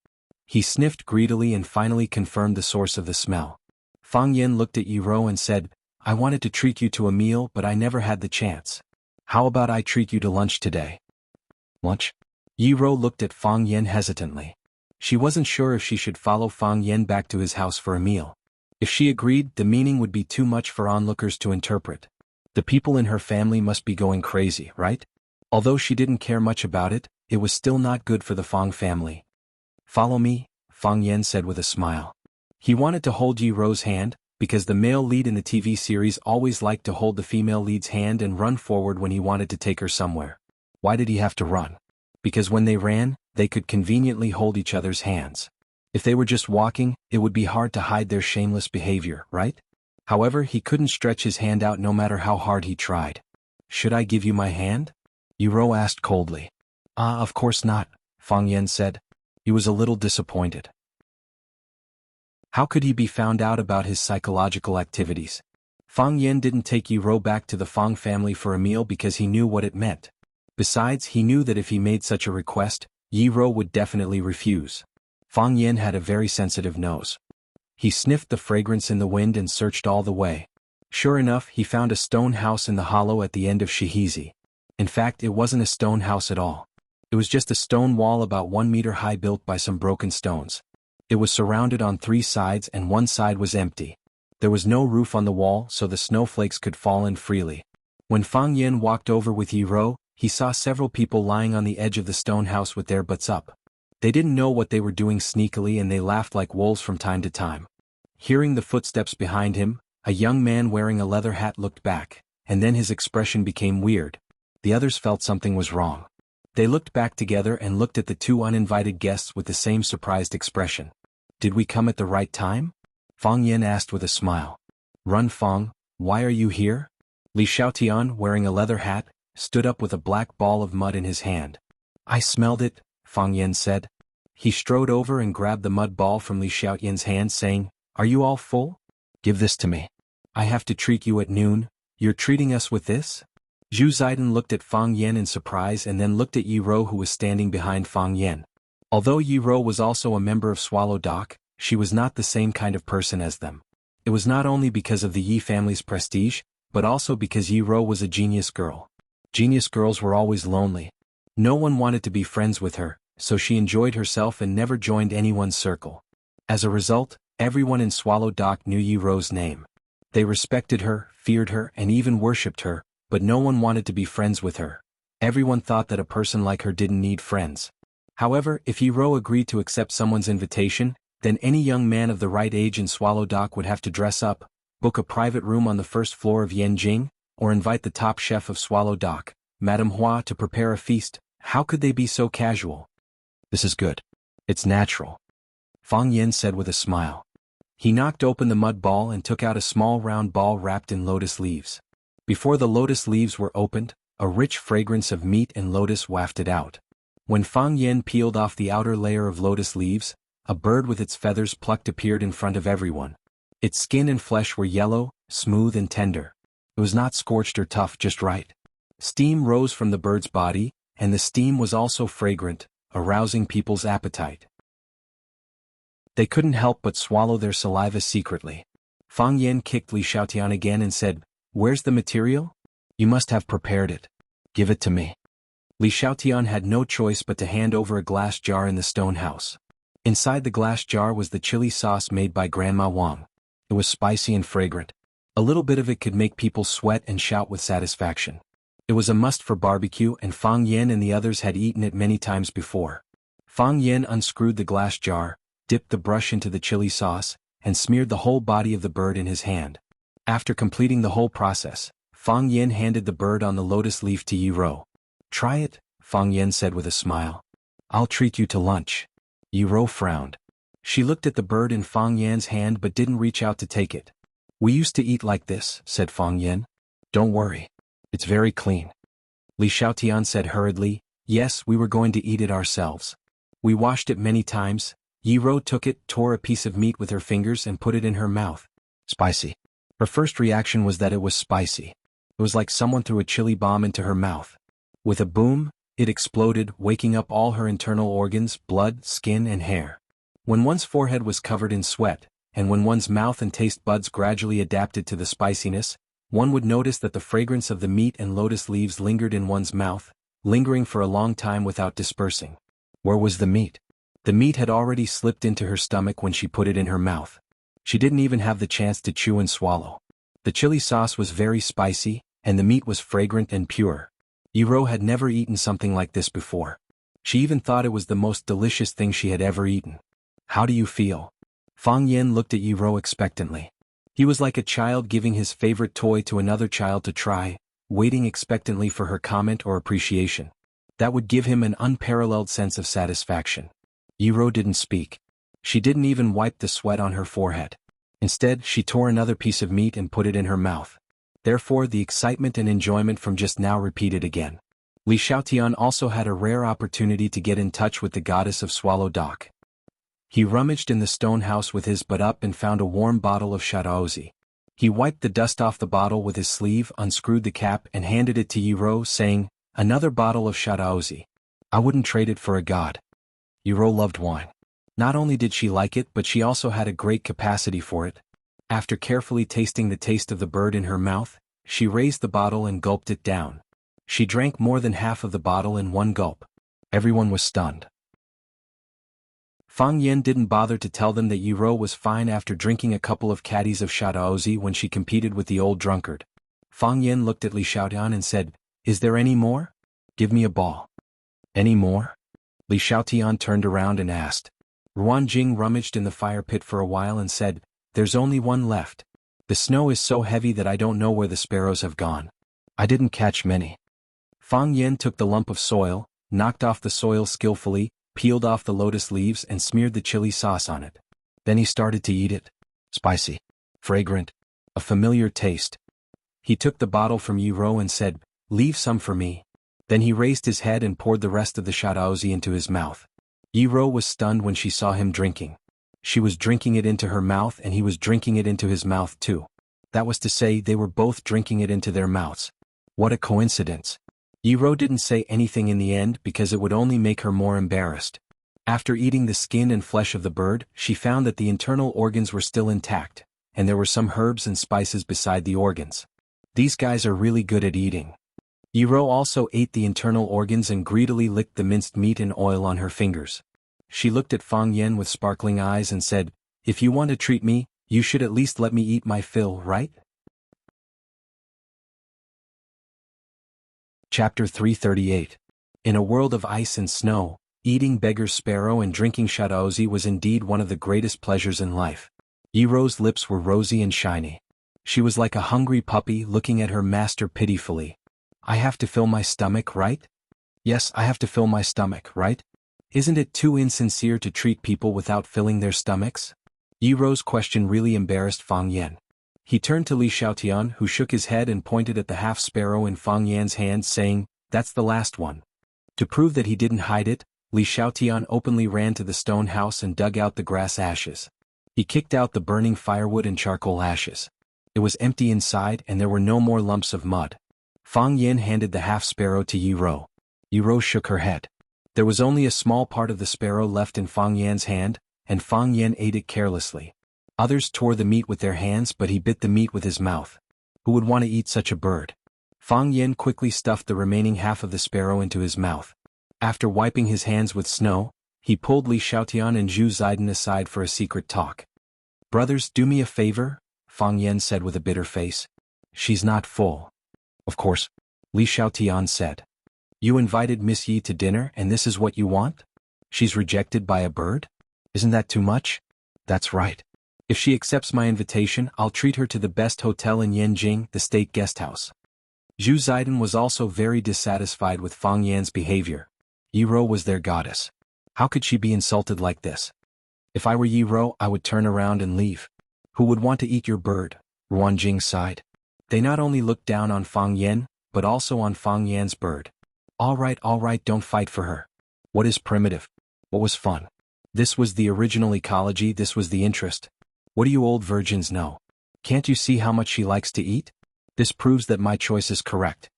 He sniffed greedily and finally confirmed the source of the smell. Fong Yan looked at Yiro and said, I wanted to treat you to a meal but I never had the chance. How about I treat you to lunch today? Lunch? Yiro looked at Fong Yan hesitantly. She wasn't sure if she should follow Fong Yan back to his house for a meal. If she agreed, the meaning would be too much for onlookers to interpret. The people in her family must be going crazy, right? Although she didn't care much about it, it was still not good for the Fong family. Follow me, Fong Yan said with a smile. He wanted to hold Yiro's hand, because the male lead in the TV series always liked to hold the female lead's hand and run forward when he wanted to take her somewhere. Why did he have to run? Because when they ran, they could conveniently hold each other's hands. If they were just walking, it would be hard to hide their shameless behavior, right? However, he couldn't stretch his hand out no matter how hard he tried. Should I give you my hand? Yiro asked coldly. Of course not, Fong Yan said. He was a little disappointed. How could he be found out about his psychological activities? Fong Yan didn't take Yiro back to the Fong family for a meal because he knew what it meant. Besides, he knew that if he made such a request, Yiro would definitely refuse. Fong Yan had a very sensitive nose. He sniffed the fragrance in the wind and searched all the way. Sure enough, he found a stone house in the hollow at the end of Shihizi. In fact, it wasn't a stone house at all. It was just a stone wall about 1 meter high built by some broken stones. It was surrounded on 3 sides and one side was empty. There was no roof on the wall so the snowflakes could fall in freely. When Fong Yan walked over with Yiro, he saw several people lying on the edge of the stone house with their butts up. They didn't know what they were doing sneakily and they laughed like wolves from time to time. Hearing the footsteps behind him, a young man wearing a leather hat looked back, and then his expression became weird. The others felt something was wrong. They looked back together and looked at the 2 uninvited guests with the same surprised expression. Did we come at the right time? Fong Yan asked with a smile. Run Fong, why are you here? Li Xiaotian, wearing a leather hat, stood up with a black ball of mud in his hand. I smelled it, Fong Yan said. He strode over and grabbed the mud ball from Li Xiaotian's hand saying, Are you all full? Give this to me. I have to treat you at noon. You're treating us with this? Zhu Ziden looked at Fong Yan in surprise and then looked at Yiro who was standing behind Fong Yan. Although Yi Ro was also a member of Swallow Dock, she was not the same kind of person as them. It was not only because of the Yi family's prestige, but also because Yi Ro was a genius girl. Genius girls were always lonely. No one wanted to be friends with her, so she enjoyed herself and never joined anyone's circle. As a result, everyone in Swallow Dock knew Yi Ro's name. They respected her, feared her, and even worshipped her, but no one wanted to be friends with her. Everyone thought that a person like her didn't need friends. However, if Yi Ro agreed to accept someone's invitation, then any young man of the right age in Swallow Dock would have to dress up, book a private room on the first floor of Yanjing, or invite the top chef of Swallow Dock, Madame Hua, to prepare a feast. How could they be so casual? This is good. It's natural, Fang Yen said with a smile. He knocked open the mud ball and took out a small round ball wrapped in lotus leaves. Before the lotus leaves were opened, a rich fragrance of meat and lotus wafted out. When Fang Yen peeled off the outer layer of lotus leaves, a bird with its feathers plucked appeared in front of everyone. Its skin and flesh were yellow, smooth and tender. It was not scorched or tough, just right. Steam rose from the bird's body, and the steam was also fragrant, arousing people's appetite. They couldn't help but swallow their saliva secretly. Fang Yen kicked Li Xiaotian again and said, "Where's the material? You must have prepared it. Give it to me." Li Xiaotian had no choice but to hand over a glass jar in the stone house. Inside the glass jar was the chili sauce made by Grandma Wang. It was spicy and fragrant. A little bit of it could make people sweat and shout with satisfaction. It was a must for barbecue, and Fang Yen and the others had eaten it many times before. Fang Yen unscrewed the glass jar, dipped the brush into the chili sauce, and smeared the whole body of the bird in his hand. After completing the whole process, Fang Yen handed the bird on the lotus leaf to Yi Ro. "Try it," Fang Yen said with a smile. "I'll treat you to lunch." Yi Ro frowned. She looked at the bird in Fang Yan's hand but didn't reach out to take it. "We used to eat like this," said Fang Yen. "Don't worry. It's very clean." Li Xiaotian said hurriedly, "Yes, we were going to eat it ourselves. We washed it many times." Yi Ro took it, tore a piece of meat with her fingers and put it in her mouth. Spicy. Her first reaction was that it was spicy. It was like someone threw a chili bomb into her mouth. With a boom, it exploded, waking up all her internal organs, blood, skin and hair. When one's forehead was covered in sweat, and when one's mouth and taste buds gradually adapted to the spiciness, one would notice that the fragrance of the meat and lotus leaves lingered in one's mouth, lingering for a long time without dispersing. Where was the meat? The meat had already slipped into her stomach when she put it in her mouth. She didn't even have the chance to chew and swallow. The chili sauce was very spicy, and the meat was fragrant and pure. Yi Ro had never eaten something like this before. She even thought it was the most delicious thing she had ever eaten. "How do you feel?" Fang Yen looked at Yi Ro expectantly. He was like a child giving his favorite toy to another child to try, waiting expectantly for her comment or appreciation. That would give him an unparalleled sense of satisfaction. Yi Ro didn't speak. She didn't even wipe the sweat on her forehead. Instead, she tore another piece of meat and put it in her mouth. Therefore, the excitement and enjoyment from just now repeated again. Li Xiaotian also had a rare opportunity to get in touch with the goddess of Swallow Dock. He rummaged in the stone house with his butt up and found a warm bottle of Shadaozi. He wiped the dust off the bottle with his sleeve, unscrewed the cap and handed it to Yi Ro, saying, "Another bottle of Shadaozi. I wouldn't trade it for a god." Yi Ro loved wine. Not only did she like it, but she also had a great capacity for it. After carefully tasting the taste of the bird in her mouth, she raised the bottle and gulped it down. She drank more than half of the bottle in one gulp. Everyone was stunned. Fang Yen didn't bother to tell them that Yi Ro was fine after drinking a couple of caddies of Shadaozi when she competed with the old drunkard. Fang Yen looked at Li Xiaotian and said, "Is there any more? Give me a ball." "Any more?" Li Xiaotian turned around and asked. Ruan Jing rummaged in the fire pit for a while and said, "There's only one left. The snow is so heavy that I don't know where the sparrows have gone. I didn't catch many." Fang Yen took the lump of soil, knocked off the soil skillfully, peeled off the lotus leaves and smeared the chili sauce on it. Then he started to eat it. Spicy. Fragrant. A familiar taste. He took the bottle from Yi Ro and said, "Leave some for me." Then he raised his head and poured the rest of the Shadaozi into his mouth. Yi Ro was stunned when she saw him drinking. She was drinking it into her mouth and he was drinking it into his mouth too. That was to say, they were both drinking it into their mouths. What a coincidence. Yi Ro didn't say anything in the end because it would only make her more embarrassed. After eating the skin and flesh of the bird, she found that the internal organs were still intact, and there were some herbs and spices beside the organs. These guys are really good at eating. Yiro also ate the internal organs and greedily licked the minced meat and oil on her fingers. She looked at Fang Yen with sparkling eyes and said, "If you want to treat me, you should at least let me eat my fill, right?" Chapter 338. In a world of ice and snow, eating beggar's sparrow and drinking shaozi was indeed one of the greatest pleasures in life. Yiro's lips were rosy and shiny. She was like a hungry puppy looking at her master pitifully. "I have to fill my stomach, right? Yes, I have to fill my stomach, right? Isn't it too insincere to treat people without filling their stomachs?" Yiro's question really embarrassed Fang Yen. He turned to Li Xiaotian, who shook his head and pointed at the half-sparrow in Fang Yan's hand, saying, "That's the last one." To prove that he didn't hide it, Li Xiaotian openly ran to the stone house and dug out the grass ashes. He kicked out the burning firewood and charcoal ashes. It was empty inside and there were no more lumps of mud. Fang Yen handed the half-sparrow to Yiro. Yiro shook her head. There was only a small part of the sparrow left in Fang Yan's hand, and Fang Yen ate it carelessly. Others tore the meat with their hands, but he bit the meat with his mouth. Who would want to eat such a bird? Fang Yen quickly stuffed the remaining half of the sparrow into his mouth. After wiping his hands with snow, he pulled Li Xiaotian and Zhu Ziden aside for a secret talk. "Brothers, do me a favor," Fang Yen said with a bitter face. "She's not full." "Of course," Li Xiaotian said. "You invited Miss Yi to dinner and this is what you want? She's rejected by a bird? Isn't that too much?" "That's right. If she accepts my invitation, I'll treat her to the best hotel in Yanjing, the state guest house." Zhu Ziden was also very dissatisfied with Fang Yan's behavior. Yiro was their goddess. How could she be insulted like this? "If I were Yiro, I would turn around and leave. Who would want to eat your bird?" Ruan Jing sighed. They not only looked down on Fang Yen, but also on Fang Yan's bird. All right, don't fight for her. What is primitive? What was fun? This was the original ecology, this was the interest. What do you old virgins know? Can't you see how much she likes to eat? This proves that my choice is correct.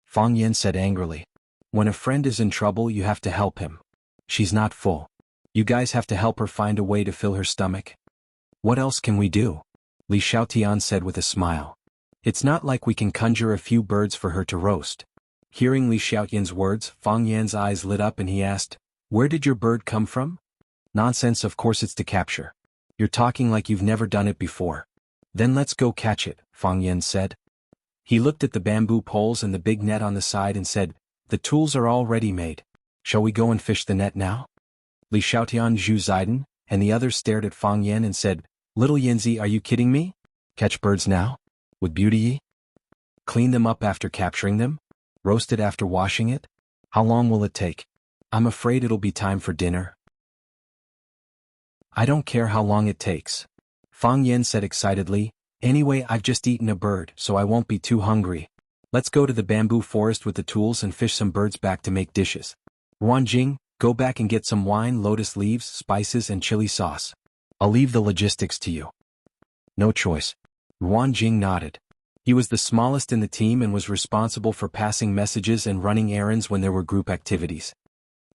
Fang Yen said angrily. "When a friend is in trouble, you have to help him. She's not full. You guys have to help her find a way to fill her stomach." "What else can we do?" Li Xiaotian said with a smile. "It's not like we can conjure a few birds for her to roast." Hearing Li Xiaotian's words, Fang Yan's eyes lit up and he asked, "Where did your bird come from?" "Nonsense, of course it's to capture. You're talking like you've never done it before." "Then let's go catch it," Fang Yen said. He looked at the bamboo poles and the big net on the side and said, "The tools are all ready-made. Shall we go and fish the net now?" Li Xiaotian, Zhu Ziden, and the others stared at Fang Yen and said, "Little Yanzi, are you kidding me? Catch birds now? With beauty Yi? Clean them up after capturing them? Roast it after washing it? How long will it take? I'm afraid it'll be time for dinner." "I don't care how long it takes," Fang Yen said excitedly. "Anyway, I've just eaten a bird, so I won't be too hungry. Let's go to the bamboo forest with the tools and fish some birds back to make dishes. Ruan Jing, go back and get some wine, lotus leaves, spices and chili sauce. I'll leave the logistics to you." "No choice." Ruan Jing nodded. He was the smallest in the team and was responsible for passing messages and running errands when there were group activities.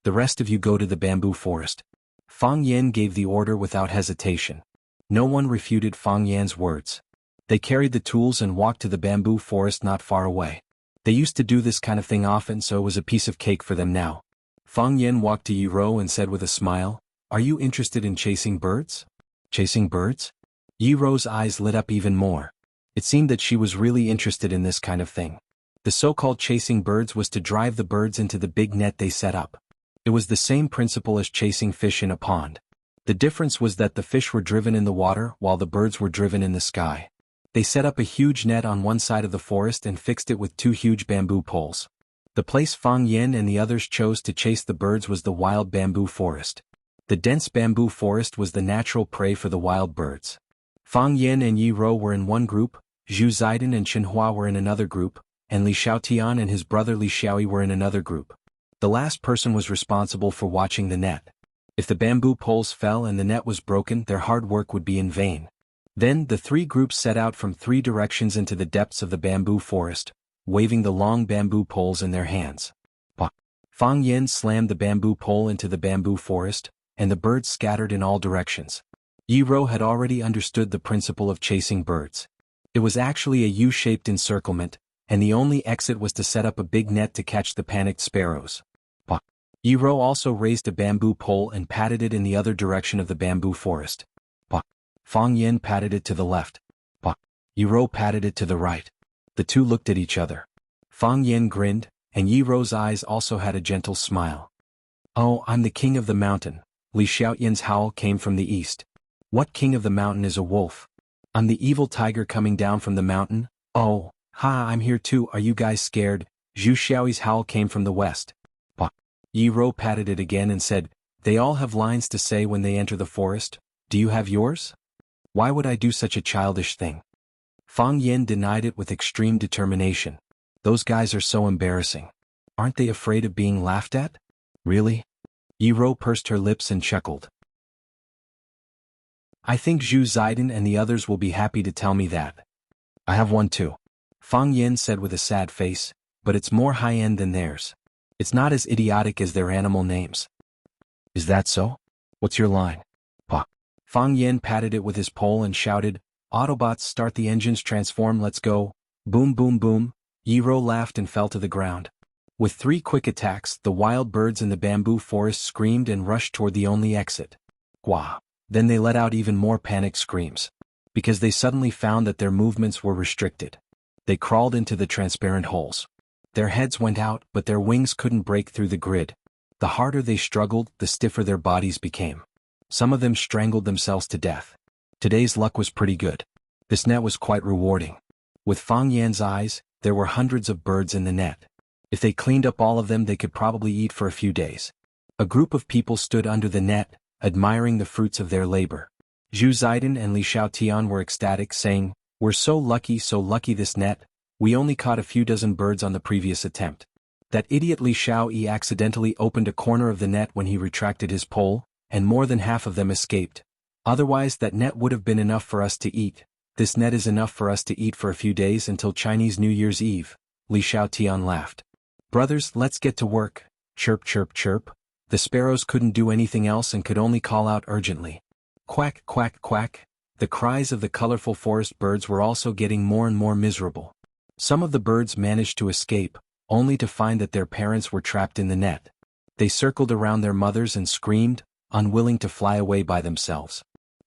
"The rest of you go to the bamboo forest." Fang Yen gave the order without hesitation. No one refuted Fang Yan's words. They carried the tools and walked to the bamboo forest not far away. They used to do this kind of thing often, so it was a piece of cake for them now. Fang Yen walked to Yiro and said with a smile, "Are you interested in chasing birds?" "Chasing birds?" Yiro's eyes lit up even more. It seemed that she was really interested in this kind of thing. The so-called chasing birds was to drive the birds into the big net they set up. It was the same principle as chasing fish in a pond. The difference was that the fish were driven in the water while the birds were driven in the sky. They set up a huge net on one side of the forest and fixed it with two huge bamboo poles. The place Fang Yen and the others chose to chase the birds was the wild bamboo forest. The dense bamboo forest was the natural prey for the wild birds. Fang Yen and Yi Ro were in one group, Zhu Ziden and Xinhua were in another group, and Li Xiaotian and his brother Li Xiaoyi were in another group. The last person was responsible for watching the net. If the bamboo poles fell and the net was broken, their hard work would be in vain. Then the three groups set out from three directions into the depths of the bamboo forest, waving the long bamboo poles in their hands. Fang Yen slammed the bamboo pole into the bamboo forest, and the birds scattered in all directions. Yi Rou had already understood the principle of chasing birds. It was actually a U-shaped encirclement, and the only exit was to set up a big net to catch the panicked sparrows. Yi Rou also raised a bamboo pole and patted it in the other direction of the bamboo forest. Fang Yin patted it to the left. Yi Rou patted it to the right. The two looked at each other. Fang Yin grinned, and Yi Rou's eyes also had a gentle smile. "Oh, I'm the king of the mountain." Li Xiaoyan's howl came from the east. "What king of the mountain is a wolf? I'm the evil tiger coming down from the mountain." "Oh, ha, I'm here too, are you guys scared?" Zhu Xiaoyi's howl came from the west. Yi Rou patted it again and said, "They all have lines to say when they enter the forest. Do you have yours?" "Why would I do such a childish thing?" Fang Yin denied it with extreme determination. "Those guys are so embarrassing. Aren't they afraid of being laughed at?" "Really?" Yi Rou pursed her lips and chuckled. "I think Zhu Ziden and the others will be happy to tell me that." "I have one too," Fang Yin said with a sad face, "but it's more high-end than theirs. It's not as idiotic as their animal names." "Is that so? What's your line?" Fang Yin patted it with his pole and shouted, "Autobots, start the engines, transform, let's go." Boom boom boom. Yi Rou laughed and fell to the ground. With 3 quick attacks, the wild birds in the bamboo forest screamed and rushed toward the only exit. Gwa. Then they let out even more panicked screams. Because they suddenly found that their movements were restricted. They crawled into the transparent holes. Their heads went out, but their wings couldn't break through the grid. The harder they struggled, the stiffer their bodies became. Some of them strangled themselves to death. Today's luck was pretty good. This net was quite rewarding. With Fang Yan's eyes, there were hundreds of birds in the net. If they cleaned up all of them, they could probably eat for a few days. A group of people stood under the net, admiring the fruits of their labor. Zhu Ziden and Li Xiaotian were ecstatic, saying, "We're so lucky this net. We only caught a few dozen birds on the previous attempt. That idiot Li Xiaoyi accidentally opened a corner of the net when he retracted his pole, and more than half of them escaped. Otherwise that net would have been enough for us to eat. This net is enough for us to eat for a few days until Chinese New Year's Eve." Li Xiaotian laughed. "Brothers, let's get to work." Chirp chirp chirp. The sparrows couldn't do anything else and could only call out urgently. Quack quack quack. The cries of the colorful forest birds were also getting more and more miserable. Some of the birds managed to escape, only to find that their parents were trapped in the net. They circled around their mothers and screamed, unwilling to fly away by themselves.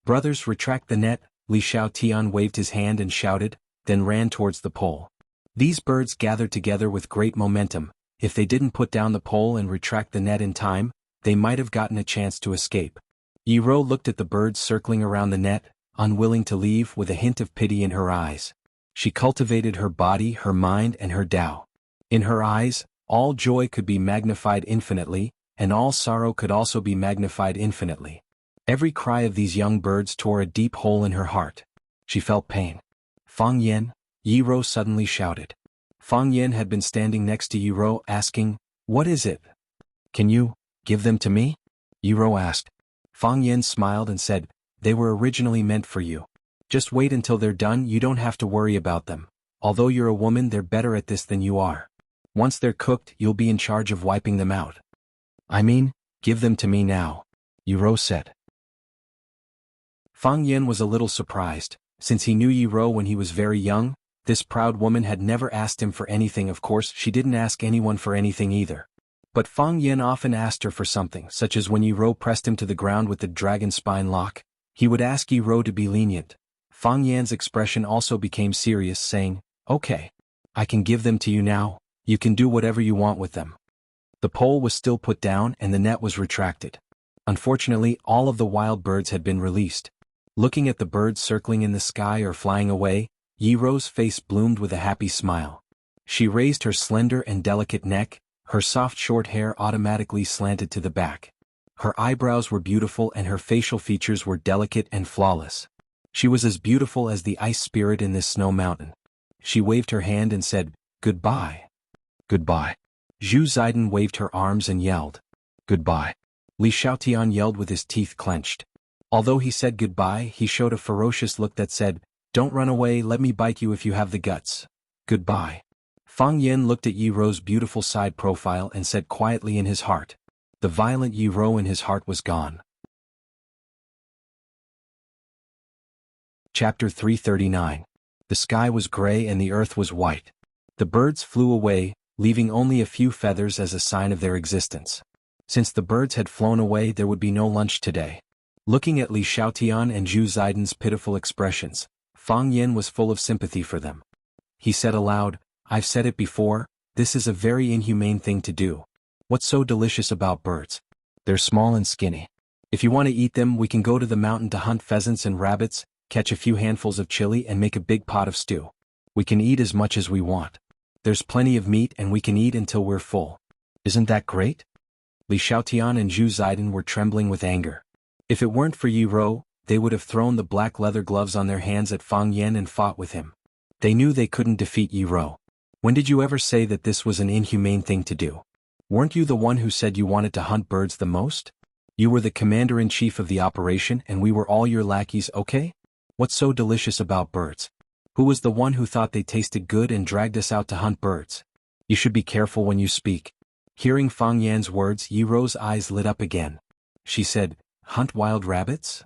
"Brothers, retract the net." Li Xiaotian waved his hand and shouted, then ran towards the pole. These birds gathered together with great momentum. If they didn't put down the pole and retract the net in time, they might have gotten a chance to escape. Yi Rou looked at the birds circling around the net, unwilling to leave, with a hint of pity in her eyes. She cultivated her body, her mind, and her Tao. In her eyes, all joy could be magnified infinitely, and all sorrow could also be magnified infinitely. Every cry of these young birds tore a deep hole in her heart. She felt pain. "Fang Yin," Yi Rou suddenly shouted. Fang Yin had been standing next to Yi Rou, asking, "What is it?" "Can you give them to me?" Yi Rou asked. Fang Yin smiled and said, "They were originally meant for you. Just wait until they're done, you don't have to worry about them. Although you're a woman, they're better at this than you are. Once they're cooked, you'll be in charge of wiping them out." "I mean, give them to me now," Yi Rou said. Fang Yin was a little surprised. Since he knew Yi Rou when he was very young, this proud woman had never asked him for anything. Of course, she didn't ask anyone for anything either. But Fang Yin often asked her for something, such as when Yi Rou pressed him to the ground with the dragon spine lock. He would ask Yi Rou to be lenient. Fang Yan's expression also became serious, saying, "Okay. I can give them to you now, you can do whatever you want with them." The pole was still put down and the net was retracted. Unfortunately, all of the wild birds had been released. Looking at the birds circling in the sky or flying away, Yi Rou's face bloomed with a happy smile. She raised her slender and delicate neck, her soft short hair automatically slanted to the back. Her eyebrows were beautiful and her facial features were delicate and flawless. She was as beautiful as the ice spirit in this snow mountain. She waved her hand and said, "Goodbye." "Goodbye." Zhu Ziden waved her arms and yelled, "Goodbye." Li Xiaotian yelled with his teeth clenched. Although he said goodbye, he showed a ferocious look that said, "Don't run away, let me bite you if you have the guts. Goodbye." Fang Yin looked at Yi Rou's beautiful side profile and said quietly in his heart. The violent Yi Rou in his heart was gone. Chapter 339. The sky was gray and the earth was white. The birds flew away, leaving only a few feathers as a sign of their existence. Since the birds had flown away, there would be no lunch today. Looking at Li Xiaotian and Zhu Zaidan's pitiful expressions, Fang Yen was full of sympathy for them. He said aloud, "I've said it before, this is a very inhumane thing to do. What's so delicious about birds? They're small and skinny. If you want to eat them, we can go to the mountain to hunt pheasants and rabbits, catch a few handfuls of chili and make a big pot of stew. We can eat as much as we want. There's plenty of meat and we can eat until we're full. Isn't that great?" Li Xiaotian and Zhu Zaidan were trembling with anger. If it weren't for Yi Rou, they would have thrown the black leather gloves on their hands at Fang Yen and fought with him. They knew they couldn't defeat Yi Rou. When did you ever say that this was an inhumane thing to do? Weren't you the one who said you wanted to hunt birds the most? You were the commander-in-chief of the operation and we were all your lackeys, okay? What's so delicious about birds? Who was the one who thought they tasted good and dragged us out to hunt birds? You should be careful when you speak. Hearing Fang Yan's words, Yi Rou's eyes lit up again. She said, "Hunt wild rabbits?"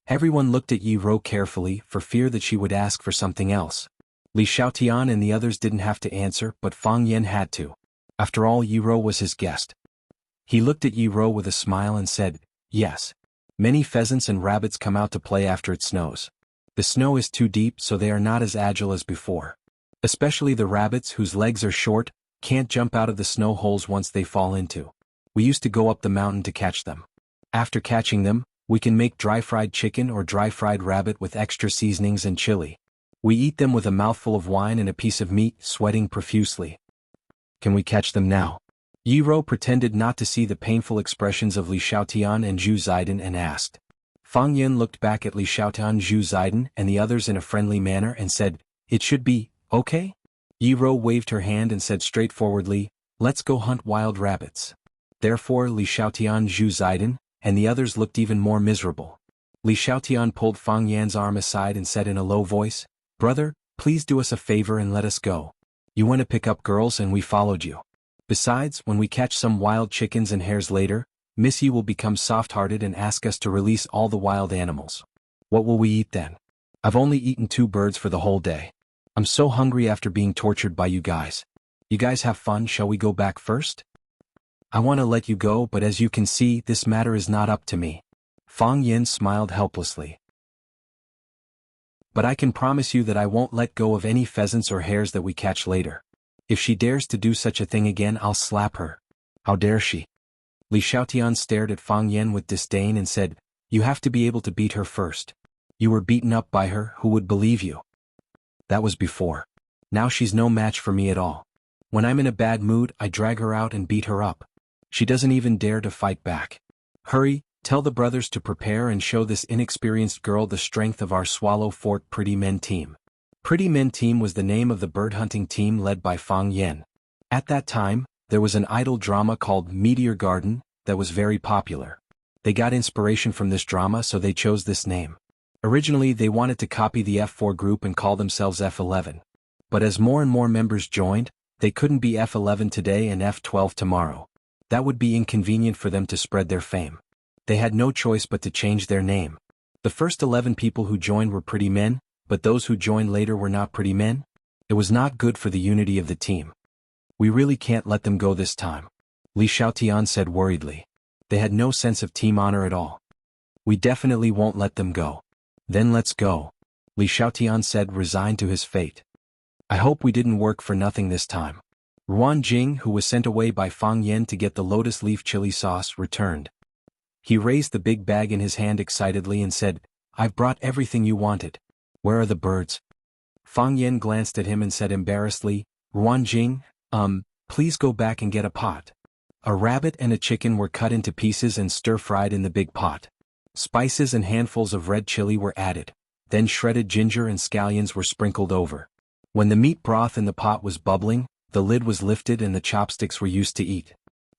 Everyone looked at Yi Rou carefully for fear that she would ask for something else. Li Xiaotian and the others didn't have to answer, but Fang Yen had to. After all, Yi Rou was his guest. He looked at Yi Rou with a smile and said, "Yes. Many pheasants and rabbits come out to play after it snows. The snow is too deep, so they are not as agile as before. Especially the rabbits whose legs are short, can't jump out of the snow holes once they fall into. We used to go up the mountain to catch them. After catching them, we can make dry-fried chicken or dry-fried rabbit with extra seasonings and chili. We eat them with a mouthful of wine and a piece of meat, sweating profusely. Can we catch them now?" Yi Rou pretended not to see the painful expressions of Li Xiaotian and Zhu Zaidan and asked. Fang Yen looked back at Li Xiaotian, Zhu Zaidan, and the others in a friendly manner and said, "It should be, okay?" Yi Rou waved her hand and said straightforwardly, "Let's go hunt wild rabbits." Therefore Li Xiaotian, Zhu Zaidan, and the others looked even more miserable. Li Xiaotian pulled Fang Yan's arm aside and said in a low voice, "Brother, please do us a favor and let us go. You went to pick up girls and we followed you. Besides, when we catch some wild chickens and hares later, Miss Yi will become soft-hearted and ask us to release all the wild animals. What will we eat then? I've only eaten 2 birds for the whole day. I'm so hungry after being tortured by you guys. You guys have fun, shall we go back first?" "I want to let you go, but as you can see, this matter is not up to me." Fang Yen smiled helplessly. "But I can promise you that I won't let go of any pheasants or hares that we catch later. If she dares to do such a thing again, I'll slap her." "How dare she?" Li Xiaotian stared at Fang Yen with disdain and said, "You have to be able to beat her first. You were beaten up by her, who would believe you? That was before. Now she's no match for me at all. When I'm in a bad mood, I drag her out and beat her up. She doesn't even dare to fight back. Hurry, tell the brothers to prepare and show this inexperienced girl the strength of our Swallow Fort Pretty Men team." Pretty Men team was the name of the bird hunting team led by Fang Yen. At that time, there was an idol drama called Meteor Garden that was very popular. They got inspiration from this drama, so they chose this name. Originally they wanted to copy the F4 group and call themselves F11. But as more and more members joined, they couldn't be F11 today and F12 tomorrow. That would be inconvenient for them to spread their fame. They had no choice but to change their name. The first 11 people who joined were pretty men, but those who joined later were not pretty men. It was not good for the unity of the team. "We really can't let them go this time," Li Xiaotian said worriedly. They had no sense of team honor at all. "We definitely won't let them go." "Then let's go," Li Xiaotian said, resigned to his fate. "I hope we didn't work for nothing this time." Ruan Jing, who was sent away by Fang Yen to get the lotus leaf chili sauce, returned. He raised the big bag in his hand excitedly and said, "I've brought everything you wanted. Where are the birds?" Fang Yen glanced at him and said embarrassedly, "Ruan Jing, please go back and get a pot." A rabbit and a chicken were cut into pieces and stir-fried in the big pot. Spices and handfuls of red chili were added. Then shredded ginger and scallions were sprinkled over. When the meat broth in the pot was bubbling, the lid was lifted and the chopsticks were used to eat.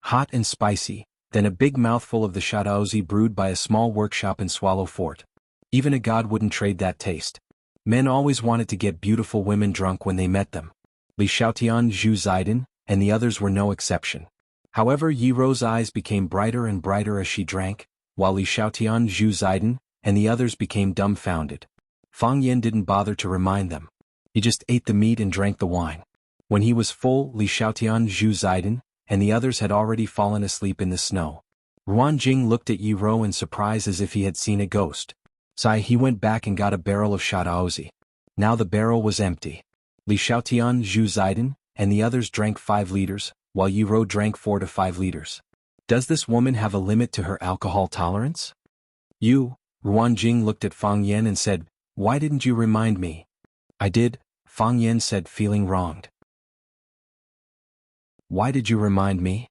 Hot and spicy, then a big mouthful of the shadaozi brewed by a small workshop in Swallow Fort. Even a god wouldn't trade that taste. Men always wanted to get beautiful women drunk when they met them. Li Xiaotian, Zhu Zaidan, and the others were no exception. However, Yi Rou's eyes became brighter and brighter as she drank, while Li Xiaotian, Zhu Zaidan, and the others became dumbfounded. Fang Yen didn't bother to remind them. He just ate the meat and drank the wine. When he was full, Li Xiaotian, Zhu Ziden, and the others had already fallen asleep in the snow. Ruan Jing looked at Yi Ro in surprise as if he had seen a ghost. He went back and got a barrel of Shadaozi. Now the barrel was empty. Li Xiaotian, Zhu Ziden, and the others drank 5 liters, while Yi Ro drank 4 to 5 liters. Does this woman have a limit to her alcohol tolerance? Ruan Jing looked at Fang Yen and said, "Why didn't you remind me?" "I did," Fang Yen said, feeling wronged. "Why did you remind me?"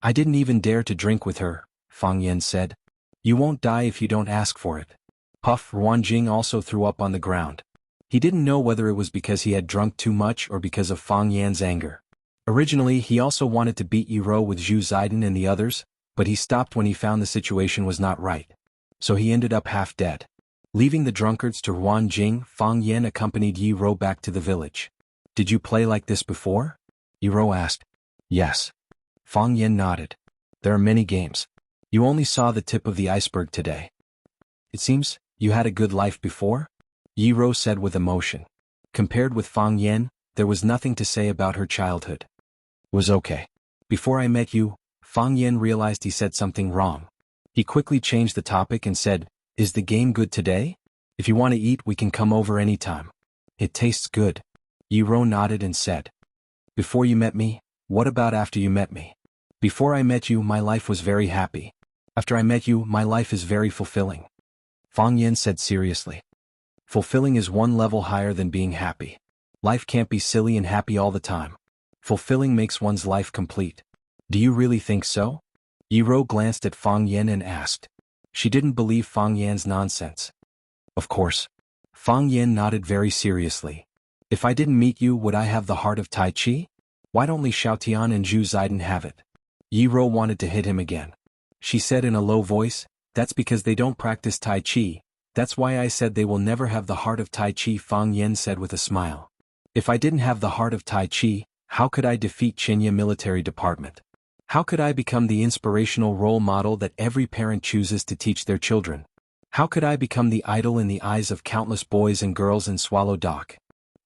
"I didn't even dare to drink with her," Fang Yen said. "You won't die if you don't ask for it." Puff. Ruan Jing also threw up on the ground. He didn't know whether it was because he had drunk too much or because of Fang Yan's anger. Originally he also wanted to beat Yi Ro with Zhu Ziden and the others, but he stopped when he found the situation was not right. So he ended up half dead. Leaving the drunkards to Ruan Jing, Fang Yen accompanied Yi Ro back to the village. "Did you play like this before?" Yi Ro asked. "Yes." Fang Yen nodded. "There are many games. You only saw the tip of the iceberg today. It seems you had a good life before?" Yi Ro said with emotion. Compared with Fang Yen, there was nothing to say about her childhood. "Was okay. Before I met you," Fang Yen realized he said something wrong. He quickly changed the topic and said, "Is the game good today? If you want to eat, we can come over anytime. It tastes good." Yi Ro nodded and said, "Before you met me? What about after you met me?" "Before I met you, my life was very happy. After I met you, my life is very fulfilling," Fang Yen said seriously. Fulfilling is one level higher than being happy. Life can't be silly and happy all the time. Fulfilling makes one's life complete. "Do you really think so?" Yi Ro glanced at Fang Yen and asked. She didn't believe Fang Yan's nonsense. "Of course." Fang Yen nodded very seriously. "If I didn't meet you, would I have the heart of Tai Chi? Why don't Li Xiaotian and Zhu Ziden have it?" Yi Ro wanted to hit him again. She said in a low voice, "That's because they don't practice Tai Chi. That's why I said they will never have the heart of Tai Chi," Fang Yen said with a smile. "If I didn't have the heart of Tai Chi, how could I defeat Qinya Military Department? How could I become the inspirational role model that every parent chooses to teach their children? How could I become the idol in the eyes of countless boys and girls in Swallow Dock?"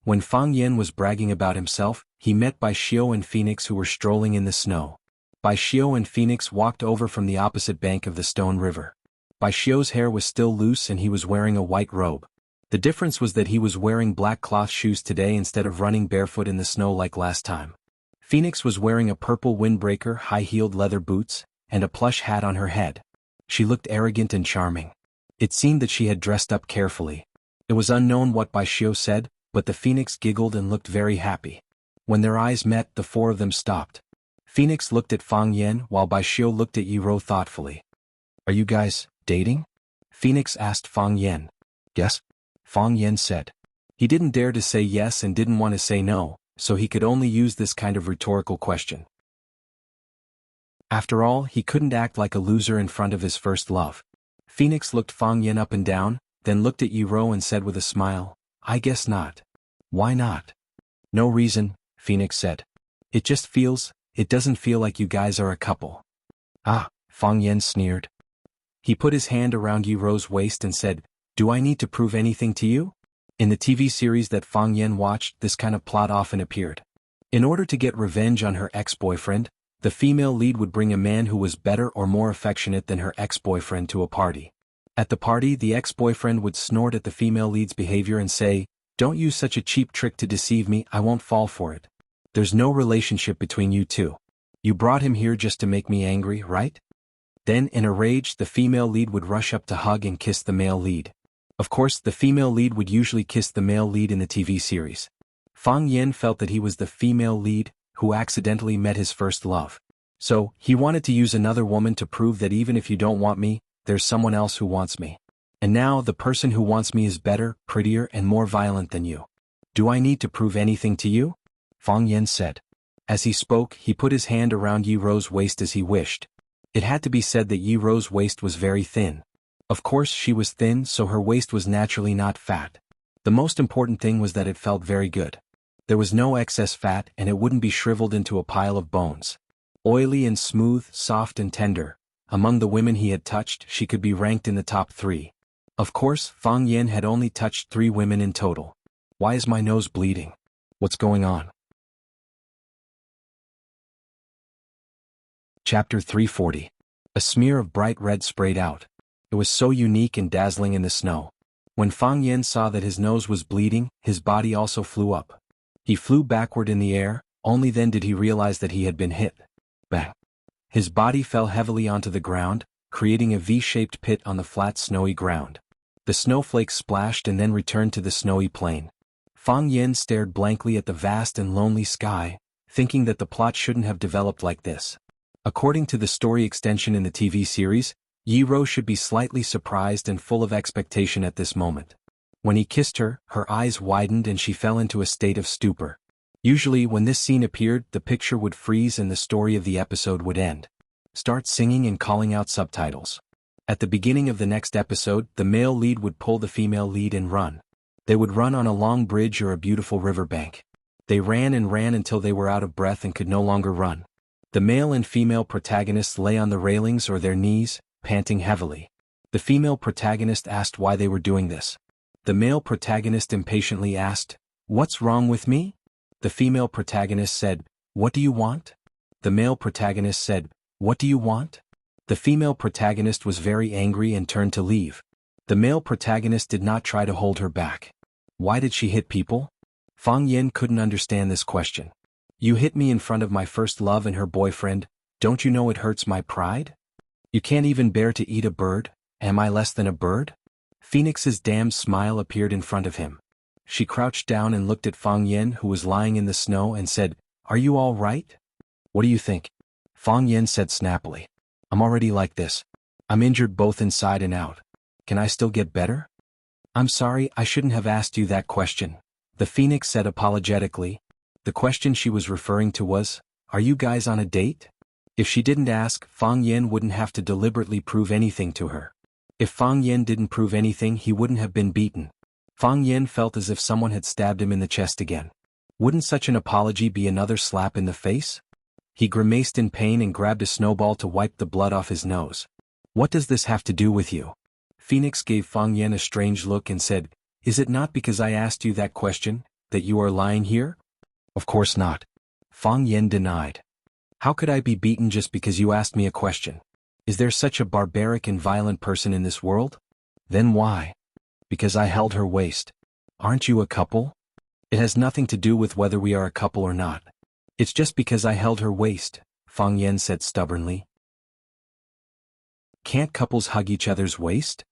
When Fang Yen was bragging about himself, he met Bai Xiao and Phoenix, who were strolling in the snow. Bai Xiao and Phoenix walked over from the opposite bank of the Stone River. Bai Xiao's hair was still loose and he was wearing a white robe. The difference was that he was wearing black cloth shoes today instead of running barefoot in the snow like last time. Phoenix was wearing a purple windbreaker, high-heeled leather boots, and a plush hat on her head. She looked arrogant and charming. It seemed that she had dressed up carefully. It was unknown what Bai Xiao said, but the Phoenix giggled and looked very happy. When their eyes met, the 4 of them stopped. Phoenix looked at Fang Yen while Bai Xiao looked at Yi Ro thoughtfully. "Are you guys dating?" Phoenix asked Fang Yen. "Yes," Fang Yen said. He didn't dare to say yes and didn't want to say no, so he could only use this kind of rhetorical question. After all, he couldn't act like a loser in front of his first love. Phoenix looked Fang Yen up and down, then looked at Yi Ro and said with a smile, "I guess not." "Why not?" "No reason," Phoenix said. It doesn't feel like you guys are a couple." "Ah," Fang Yen sneered. He put his hand around Yi Ro's waist and said, "Do I need to prove anything to you?" In the TV series that Fang Yen watched, this kind of plot often appeared. In order to get revenge on her ex-boyfriend, the female lead would bring a man who was better or more affectionate than her ex-boyfriend to a party. At the party, the ex-boyfriend would snort at the female lead's behavior and say, "Don't use such a cheap trick to deceive me, I won't fall for it. There's no relationship between you two. You brought him here just to make me angry, right?" Then, in a rage, the female lead would rush up to hug and kiss the male lead. Of course, the female lead would usually kiss the male lead in the TV series. Fang Yen felt that he was the female lead, who accidentally met his first love. So, he wanted to use another woman to prove that even if you don't want me, there's someone else who wants me. And now, the person who wants me is better, prettier, and more violent than you. "Do I need to prove anything to you?" Fang Yen said. As he spoke, he put his hand around Yi Ro's waist as he wished. It had to be said that Yi Ro's waist was very thin. Of course, she was thin, so her waist was naturally not fat. The most important thing was that it felt very good. There was no excess fat and it wouldn't be shriveled into a pile of bones. Oily and smooth, soft and tender, among the women he had touched, she could be ranked in the top 3. Of course, Fang Yin had only touched 3 women in total. Why is my nose bleeding? What's going on? Chapter 340. A smear of bright red sprayed out. It was so unique and dazzling in the snow. When Fang Yin saw that his nose was bleeding, his body also flew up. He flew backward in the air, only then did he realize that he had been hit. Bang! His body fell heavily onto the ground, creating a V-shaped pit on the flat snowy ground. The snowflakes splashed and then returned to the snowy plain. Fang Yin stared blankly at the vast and lonely sky, thinking that the plot shouldn't have developed like this. According to the story extension in the TV series, Yi Ro should be slightly surprised and full of expectation at this moment. When he kissed her, her eyes widened and she fell into a state of stupor. Usually when this scene appeared, the picture would freeze and the story of the episode would end. Start singing and calling out subtitles. At the beginning of the next episode, the male lead would pull the female lead and run. They would run on a long bridge or a beautiful riverbank. They ran and ran until they were out of breath and could no longer run. The male and female protagonists lay on the railings or their knees, panting heavily. The female protagonist asked why they were doing this. The male protagonist impatiently asked, "What's wrong with me?" The female protagonist said, "What do you want?" The male protagonist said, "What do you want?" The female protagonist was very angry and turned to leave. The male protagonist did not try to hold her back. Why did she hit people? Fang Yin couldn't understand this question. You hit me in front of my first love and her boyfriend, don't you know it hurts my pride? You can't even bear to eat a bird, am I less than a bird? Phoenix's damned smile appeared in front of him. She crouched down and looked at Fang Yin who was lying in the snow and said, "Are you all right?" "What do you think?" Fang Yin said snappily. "I'm already like this. I'm injured both inside and out. Can I still get better?" "I'm sorry, I shouldn't have asked you that question," the Phoenix said apologetically. The question she was referring to was, "Are you guys on a date?" If she didn't ask, Fang Yin wouldn't have to deliberately prove anything to her. If Fang Yin didn't prove anything, he wouldn't have been beaten. Fang Yin felt as if someone had stabbed him in the chest again. Wouldn't such an apology be another slap in the face? He grimaced in pain and grabbed a snowball to wipe the blood off his nose. "What does this have to do with you?" Phoenix gave Fang Yin a strange look and said, "Is it not because I asked you that question, that you are lying here?" "Of course not." Fang Yin denied. "How could I be beaten just because you asked me a question? Is there such a barbaric and violent person in this world? Then why?" "Because I held her waist." "Aren't you a couple?" "It has nothing to do with whether we are a couple or not. It's just because I held her waist," Fang Yin said stubbornly. "Can't couples hug each other's waist?"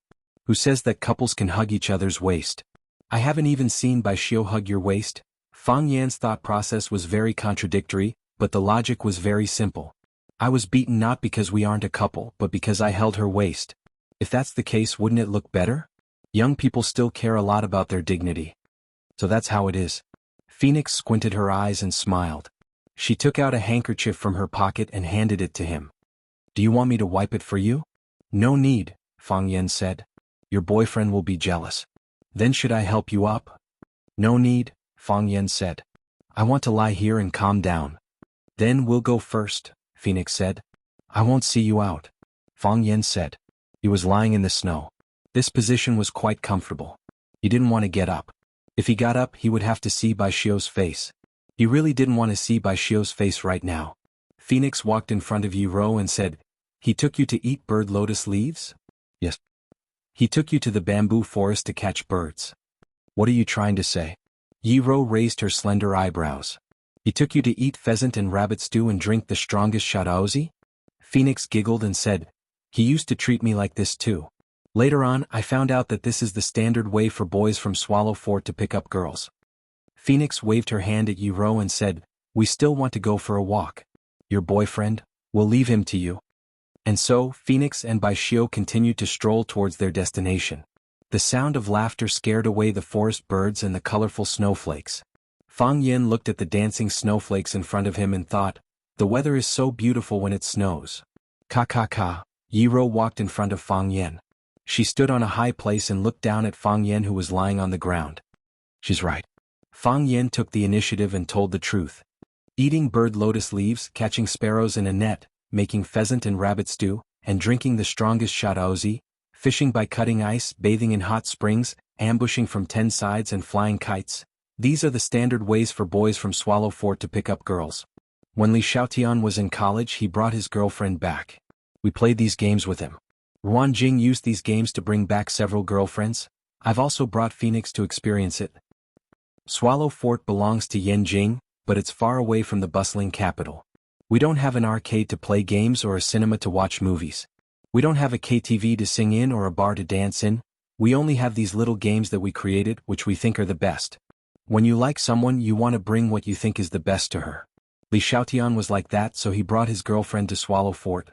"Who says that couples can hug each other's waist? I haven't even seen Bai Xiu hug your waist." Fang Yan's thought process was very contradictory, but the logic was very simple. "I was beaten not because we aren't a couple but because I held her waist. If that's the case, wouldn't it look better? Young people still care a lot about their dignity. So that's how it is." Phoenix squinted her eyes and smiled. She took out a handkerchief from her pocket and handed it to him. "Do you want me to wipe it for you?" "No need," Fang Yan said. "Your boyfriend will be jealous." "Then should I help you up?" "No need," Fang Yan said. "I want to lie here and calm down." "Then we'll go first," Phoenix said. "I won't see you out," Fang Yan said. He was lying in the snow. This position was quite comfortable. He didn't want to get up. If he got up, he would have to see Bai Xiu's face. He really didn't want to see Bai Xiu's face right now. Phoenix walked in front of Yi Ro and said, "He took you to eat bird lotus leaves?" "Yes." "He took you to the bamboo forest to catch birds." "What are you trying to say?" Yi Ro raised her slender eyebrows. "He took you to eat pheasant and rabbit stew and drink the strongest shadaozi?" Phoenix giggled and said, "He used to treat me like this too. Later on, I found out that this is the standard way for boys from Swallow Fort to pick up girls." Phoenix waved her hand at Yi Ro and said, "We still want to go for a walk. Your boyfriend? We'll leave him to you." And so, Phoenix and Bai Xiu continued to stroll towards their destination. The sound of laughter scared away the forest birds and the colorful snowflakes. Fang Yin looked at the dancing snowflakes in front of him and thought, "The weather is so beautiful when it snows." Ka. Yi Ro walked in front of Fang Yin. She stood on a high place and looked down at Fang Yin who was lying on the ground. "She's right." Fang Yin took the initiative and told the truth. Eating bird lotus leaves, catching sparrows in a net, making pheasant and rabbit stew, and drinking the strongest shadaozi, Fishing by cutting ice, bathing in hot springs, ambushing from 10 sides and flying kites. These are the standard ways for boys from Swallow Fort to pick up girls. When Li Xiaotian was in college, he brought his girlfriend back. We played these games with him. Ruan Jing used these games to bring back several girlfriends. I've also brought Phoenix to experience it. Swallow Fort belongs to Yanjing, but it's far away from the bustling capital. We don't have an arcade to play games or a cinema to watch movies. We don't have a KTV to sing in or a bar to dance in. We only have these little games that we created, which we think are the best. When you like someone, you want to bring what you think is the best to her. Li Xiaotian was like that, so he brought his girlfriend to Swallow Fort.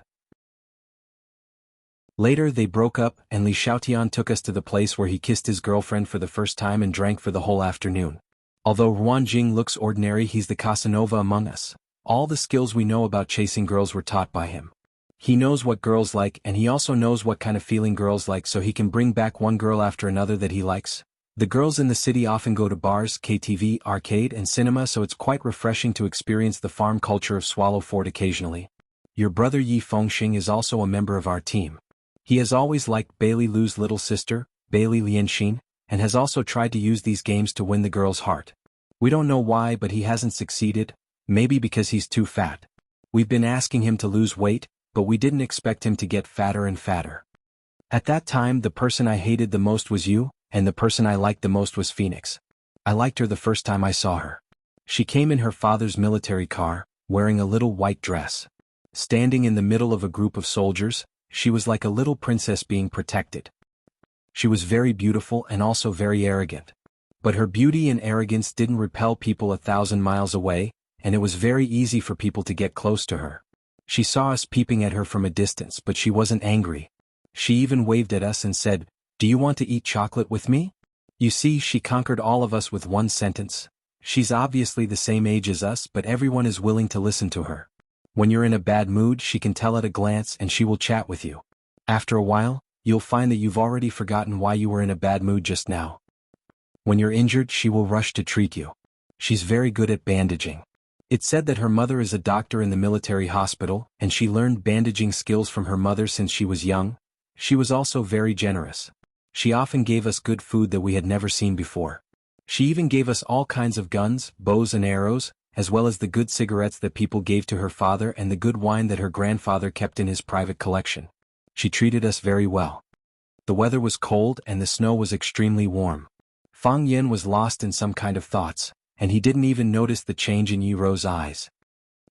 Later they broke up, and Li Xiaotian took us to the place where he kissed his girlfriend for the first time and drank for the whole afternoon. Although Ruan Jing looks ordinary, he's the Casanova among us. All the skills we know about chasing girls were taught by him. He knows what girls like, and he also knows what kind of feeling girls like, so he can bring back one girl after another that he likes. The girls in the city often go to bars, KTV, arcade, and cinema, so it's quite refreshing to experience the farm culture of Swallow Fort occasionally. Your brother Yi Fengxing is also a member of our team. He has always liked Bailey Lu's little sister, Bailey Lianxin, and has also tried to use these games to win the girl's heart. We don't know why, but he hasn't succeeded, maybe because he's too fat. We've been asking him to lose weight, but we didn't expect him to get fatter and fatter. At that time, the person I hated the most was you, and the person I liked the most was Phoenix. I liked her the first time I saw her. She came in her father's military car, wearing a little white dress. Standing in the middle of a group of soldiers, she was like a little princess being protected. She was very beautiful and also very arrogant. But her beauty and arrogance didn't repel people 1,000 miles away, and it was very easy for people to get close to her. She saw us peeping at her from a distance, but she wasn't angry. She even waved at us and said, "Do you want to eat chocolate with me?" You see, she conquered all of us with one sentence. She's obviously the same age as us, but everyone is willing to listen to her. When you're in a bad mood, she can tell at a glance and she will chat with you. After a while, you'll find that you've already forgotten why you were in a bad mood just now. When you're injured, she will rush to treat you. She's very good at bandaging. It's said that her mother is a doctor in the military hospital, and she learned bandaging skills from her mother since she was young. She was also very generous. She often gave us good food that we had never seen before. She even gave us all kinds of guns, bows and arrows, as well as the good cigarettes that people gave to her father and the good wine that her grandfather kept in his private collection. She treated us very well. The weather was cold and the snow was extremely warm. Fang Yen was lost in some kind of thoughts, and he didn't even notice the change in Yi Ro's eyes.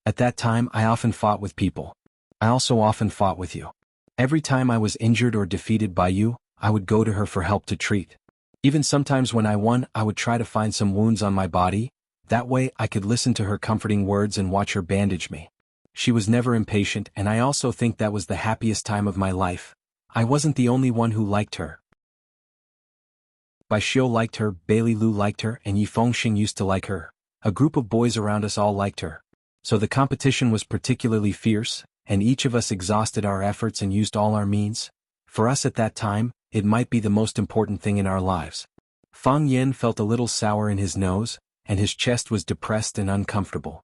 At that time, I often fought with people. I also often fought with you. Every time I was injured or defeated by you, I would go to her for help to treat. Even sometimes when I won, I would try to find some wounds on my body. That way I could listen to her comforting words and watch her bandage me. She was never impatient, and I also think that was the happiest time of my life. I wasn't the only one who liked her. Bai Xiu liked her, Bailey Lu liked her, and Yi Fengxing used to like her. A group of boys around us all liked her. So the competition was particularly fierce, and each of us exhausted our efforts and used all our means. For us at that time, it might be the most important thing in our lives. Fang Yen felt a little sour in his nose, and his chest was depressed and uncomfortable.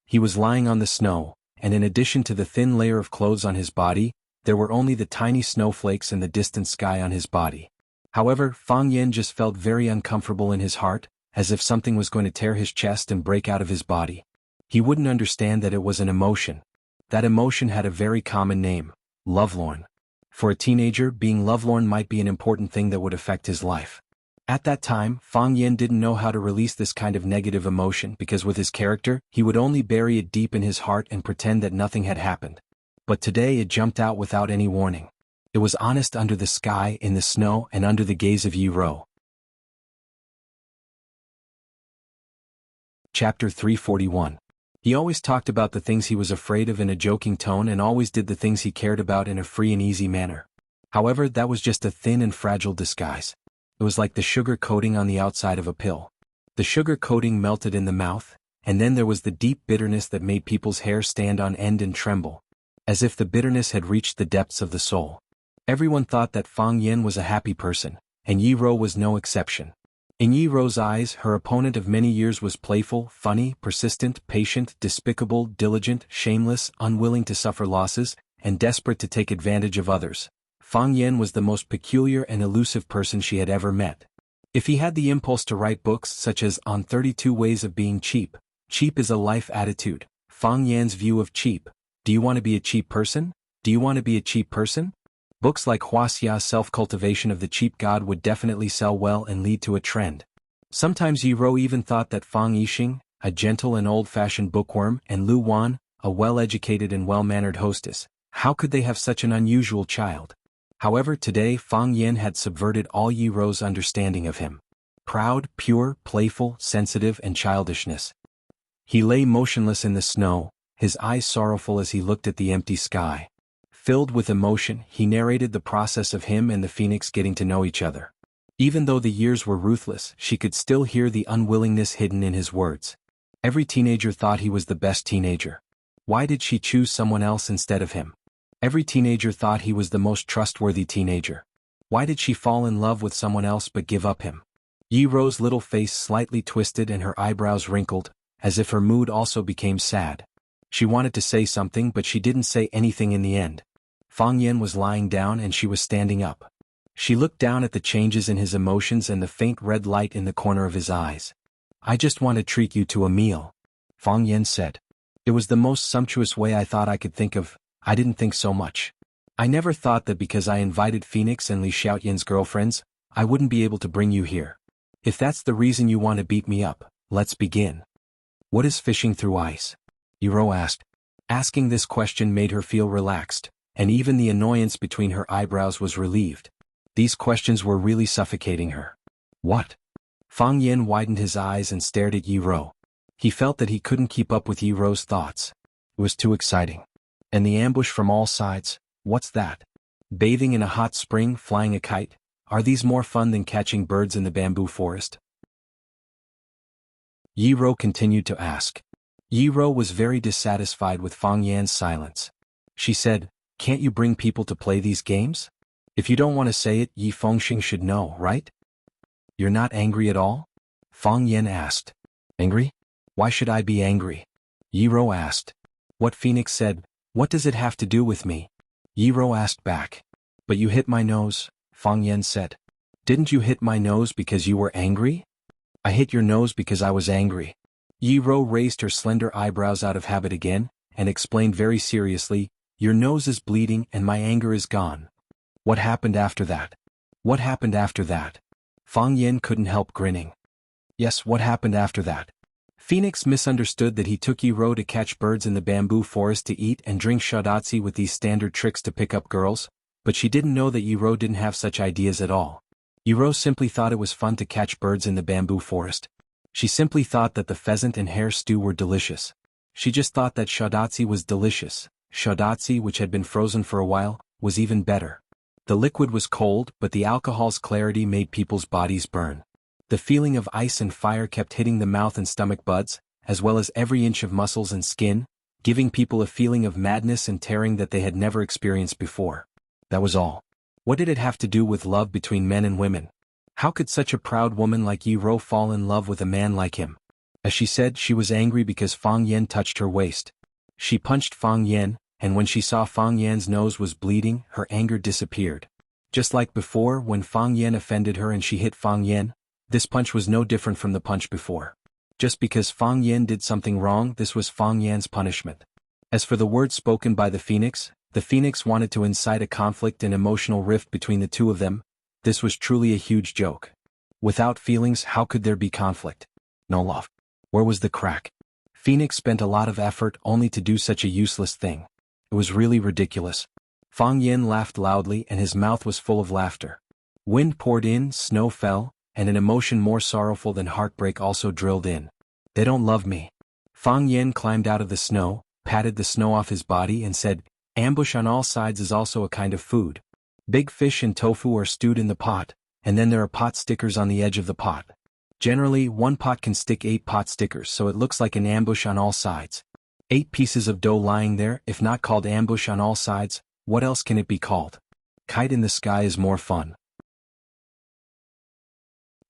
He was lying on the snow, and in addition to the thin layer of clothes on his body, there were only the tiny snowflakes and the distant sky on his body. However, Fang Yen just felt very uncomfortable in his heart, as if something was going to tear his chest and break out of his body. He wouldn't understand that it was an emotion. That emotion had a very common name: lovelorn. For a teenager, being lovelorn might be an important thing that would affect his life. At that time, Fang Yen didn't know how to release this kind of negative emotion because with his character, he would only bury it deep in his heart and pretend that nothing had happened. But today it jumped out without any warning. It was honest under the sky, in the snow, and under the gaze of Yi Ro. Chapter 341. He always talked about the things he was afraid of in a joking tone and always did the things he cared about in a free and easy manner. However, that was just a thin and fragile disguise. It was like the sugar coating on the outside of a pill. The sugar coating melted in the mouth, and then there was the deep bitterness that made people's hair stand on end and tremble, as if the bitterness had reached the depths of the soul. Everyone thought that Fang Yen was a happy person, and Yi Ro was no exception. In Yi Ro's eyes, her opponent of many years was playful, funny, persistent, patient, despicable, diligent, shameless, unwilling to suffer losses, and desperate to take advantage of others. Fang Yan was the most peculiar and elusive person she had ever met. If he had the impulse to write books such as On 32 Ways of Being Cheap, cheap is a life attitude, Fang Yan's view of cheap, do you want to be a cheap person? Do you want to be a cheap person? Books like Wuxia Self-Cultivation of the Cheap God would definitely sell well and lead to a trend. Sometimes Yi Ro even thought that Fang Yixing, a gentle and old-fashioned bookworm, and Lu Wan, a well-educated and well-mannered hostess, how could they have such an unusual child? However, today Fang Yan had subverted all Yi Ro's understanding of him. Proud, pure, playful, sensitive, and childishness. He lay motionless in the snow, his eyes sorrowful as he looked at the empty sky. Filled with emotion, he narrated the process of him and the phoenix getting to know each other. Even though the years were ruthless, she could still hear the unwillingness hidden in his words. Every teenager thought he was the best teenager. Why did she choose someone else instead of him? Every teenager thought he was the most trustworthy teenager. Why did she fall in love with someone else but give up him? Yi Ro's little face slightly twisted and her eyebrows wrinkled, as if her mood also became sad. She wanted to say something but she didn't say anything in the end. Fang Yan was lying down and she was standing up. She looked down at the changes in his emotions and the faint red light in the corner of his eyes. I just want to treat you to a meal, Fang Yan said. It was the most sumptuous way I thought I could think of. I didn't think so much. I never thought that because I invited Phoenix and Li Xiaoyan's girlfriends, I wouldn't be able to bring you here. If that's the reason you want to beat me up, let's begin. What is fishing through ice? Yi Ro asked. Asking this question made her feel relaxed, and even the annoyance between her eyebrows was relieved. These questions were really suffocating her. What? Fang Yan widened his eyes and stared at Yi Ro. He felt that he couldn't keep up with Yi Ro's thoughts. It was too exciting. And the ambush from all sides, what's that? Bathing in a hot spring, flying a kite, are these more fun than catching birds in the bamboo forest? Yi Ro continued to ask. Yi Ro was very dissatisfied with Fang Yan's silence. She said, can't you bring people to play these games? If you don't want to say it, Yi Fengxing should know, right? You're not angry at all? Fang Yan asked. Angry? Why should I be angry? Yi Ro asked. What Phoenix said, what does it have to do with me? Yi Ro asked back. But you hit my nose, Fang Yan said. Didn't you hit my nose because you were angry? I hit your nose because I was angry. Yi Ro raised her slender eyebrows out of habit again, and explained very seriously, your nose is bleeding and my anger is gone. What happened after that? What happened after that? Fang Yan couldn't help grinning. Yes, what happened after that? Phoenix misunderstood that he took Yi Ro to catch birds in the bamboo forest to eat and drink shadatsi with these standard tricks to pick up girls, but she didn't know that Yi Ro didn't have such ideas at all. Yi Ro simply thought it was fun to catch birds in the bamboo forest. She simply thought that the pheasant and hare stew were delicious. She just thought that shadatsi was delicious. Shadatsi, which had been frozen for a while, was even better. The liquid was cold, but the alcohol's clarity made people's bodies burn. The feeling of ice and fire kept hitting the mouth and stomach buds, as well as every inch of muscles and skin, giving people a feeling of madness and tearing that they had never experienced before. That was all. What did it have to do with love between men and women? How could such a proud woman like Yi Ro fall in love with a man like him? As she said, she was angry because Fang Yan touched her waist. She punched Fang Yan, and when she saw Fang Yan's nose was bleeding, her anger disappeared. Just like before, when Fang Yan offended her and she hit Fang Yan, this punch was no different from the punch before. Just because Fang Yan did something wrong, this was Fang Yan's punishment. As for the words spoken by the phoenix wanted to incite a conflict and emotional rift between the two of them. This was truly a huge joke. Without feelings, how could there be conflict? No love. Where was the crack? Phoenix spent a lot of effort only to do such a useless thing. It was really ridiculous. Fang Yan laughed loudly and his mouth was full of laughter. Wind poured in, snow fell, and an emotion more sorrowful than heartbreak also drilled in. They don't love me. Fang Yan climbed out of the snow, patted the snow off his body and said, ambush on all sides is also a kind of food. Big fish and tofu are stewed in the pot, and then there are pot stickers on the edge of the pot. Generally, one pot can stick 8 pot stickers, so it looks like an ambush on all sides. 8 pieces of dough lying there, if not called ambush on all sides, what else can it be called? Kite in the sky is more fun.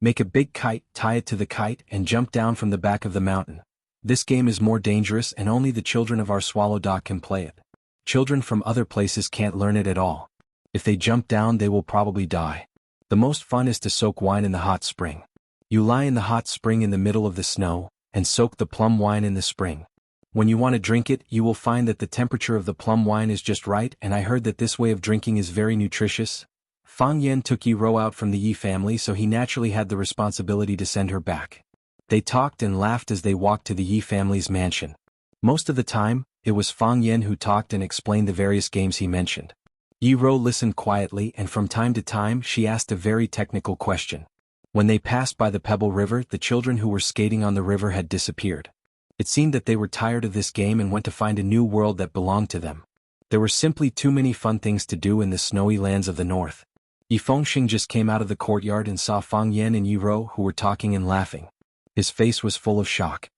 Make a big kite, tie it to the kite, and jump down from the back of the mountain. This game is more dangerous and only the children of our swallow dock can play it. Children from other places can't learn it at all. If they jump down they will probably die. The most fun is to soak wine in the hot spring. You lie in the hot spring in the middle of the snow, and soak the plum wine in the spring. When you want to drink it, you will find that the temperature of the plum wine is just right, and I heard that this way of drinking is very nutritious. Fang Yan took Yi Ro out from the Yi family, so he naturally had the responsibility to send her back. They talked and laughed as they walked to the Yi family's mansion. Most of the time, it was Fang Yan who talked and explained the various games he mentioned. Yi Ro listened quietly, and from time to time she asked a very technical question. When they passed by the Pebble River, the children who were skating on the river had disappeared. It seemed that they were tired of this game and went to find a new world that belonged to them. There were simply too many fun things to do in the snowy lands of the north. Yi Fengxing just came out of the courtyard and saw Fang Yan and Yi Ro, who were talking and laughing. His face was full of shock.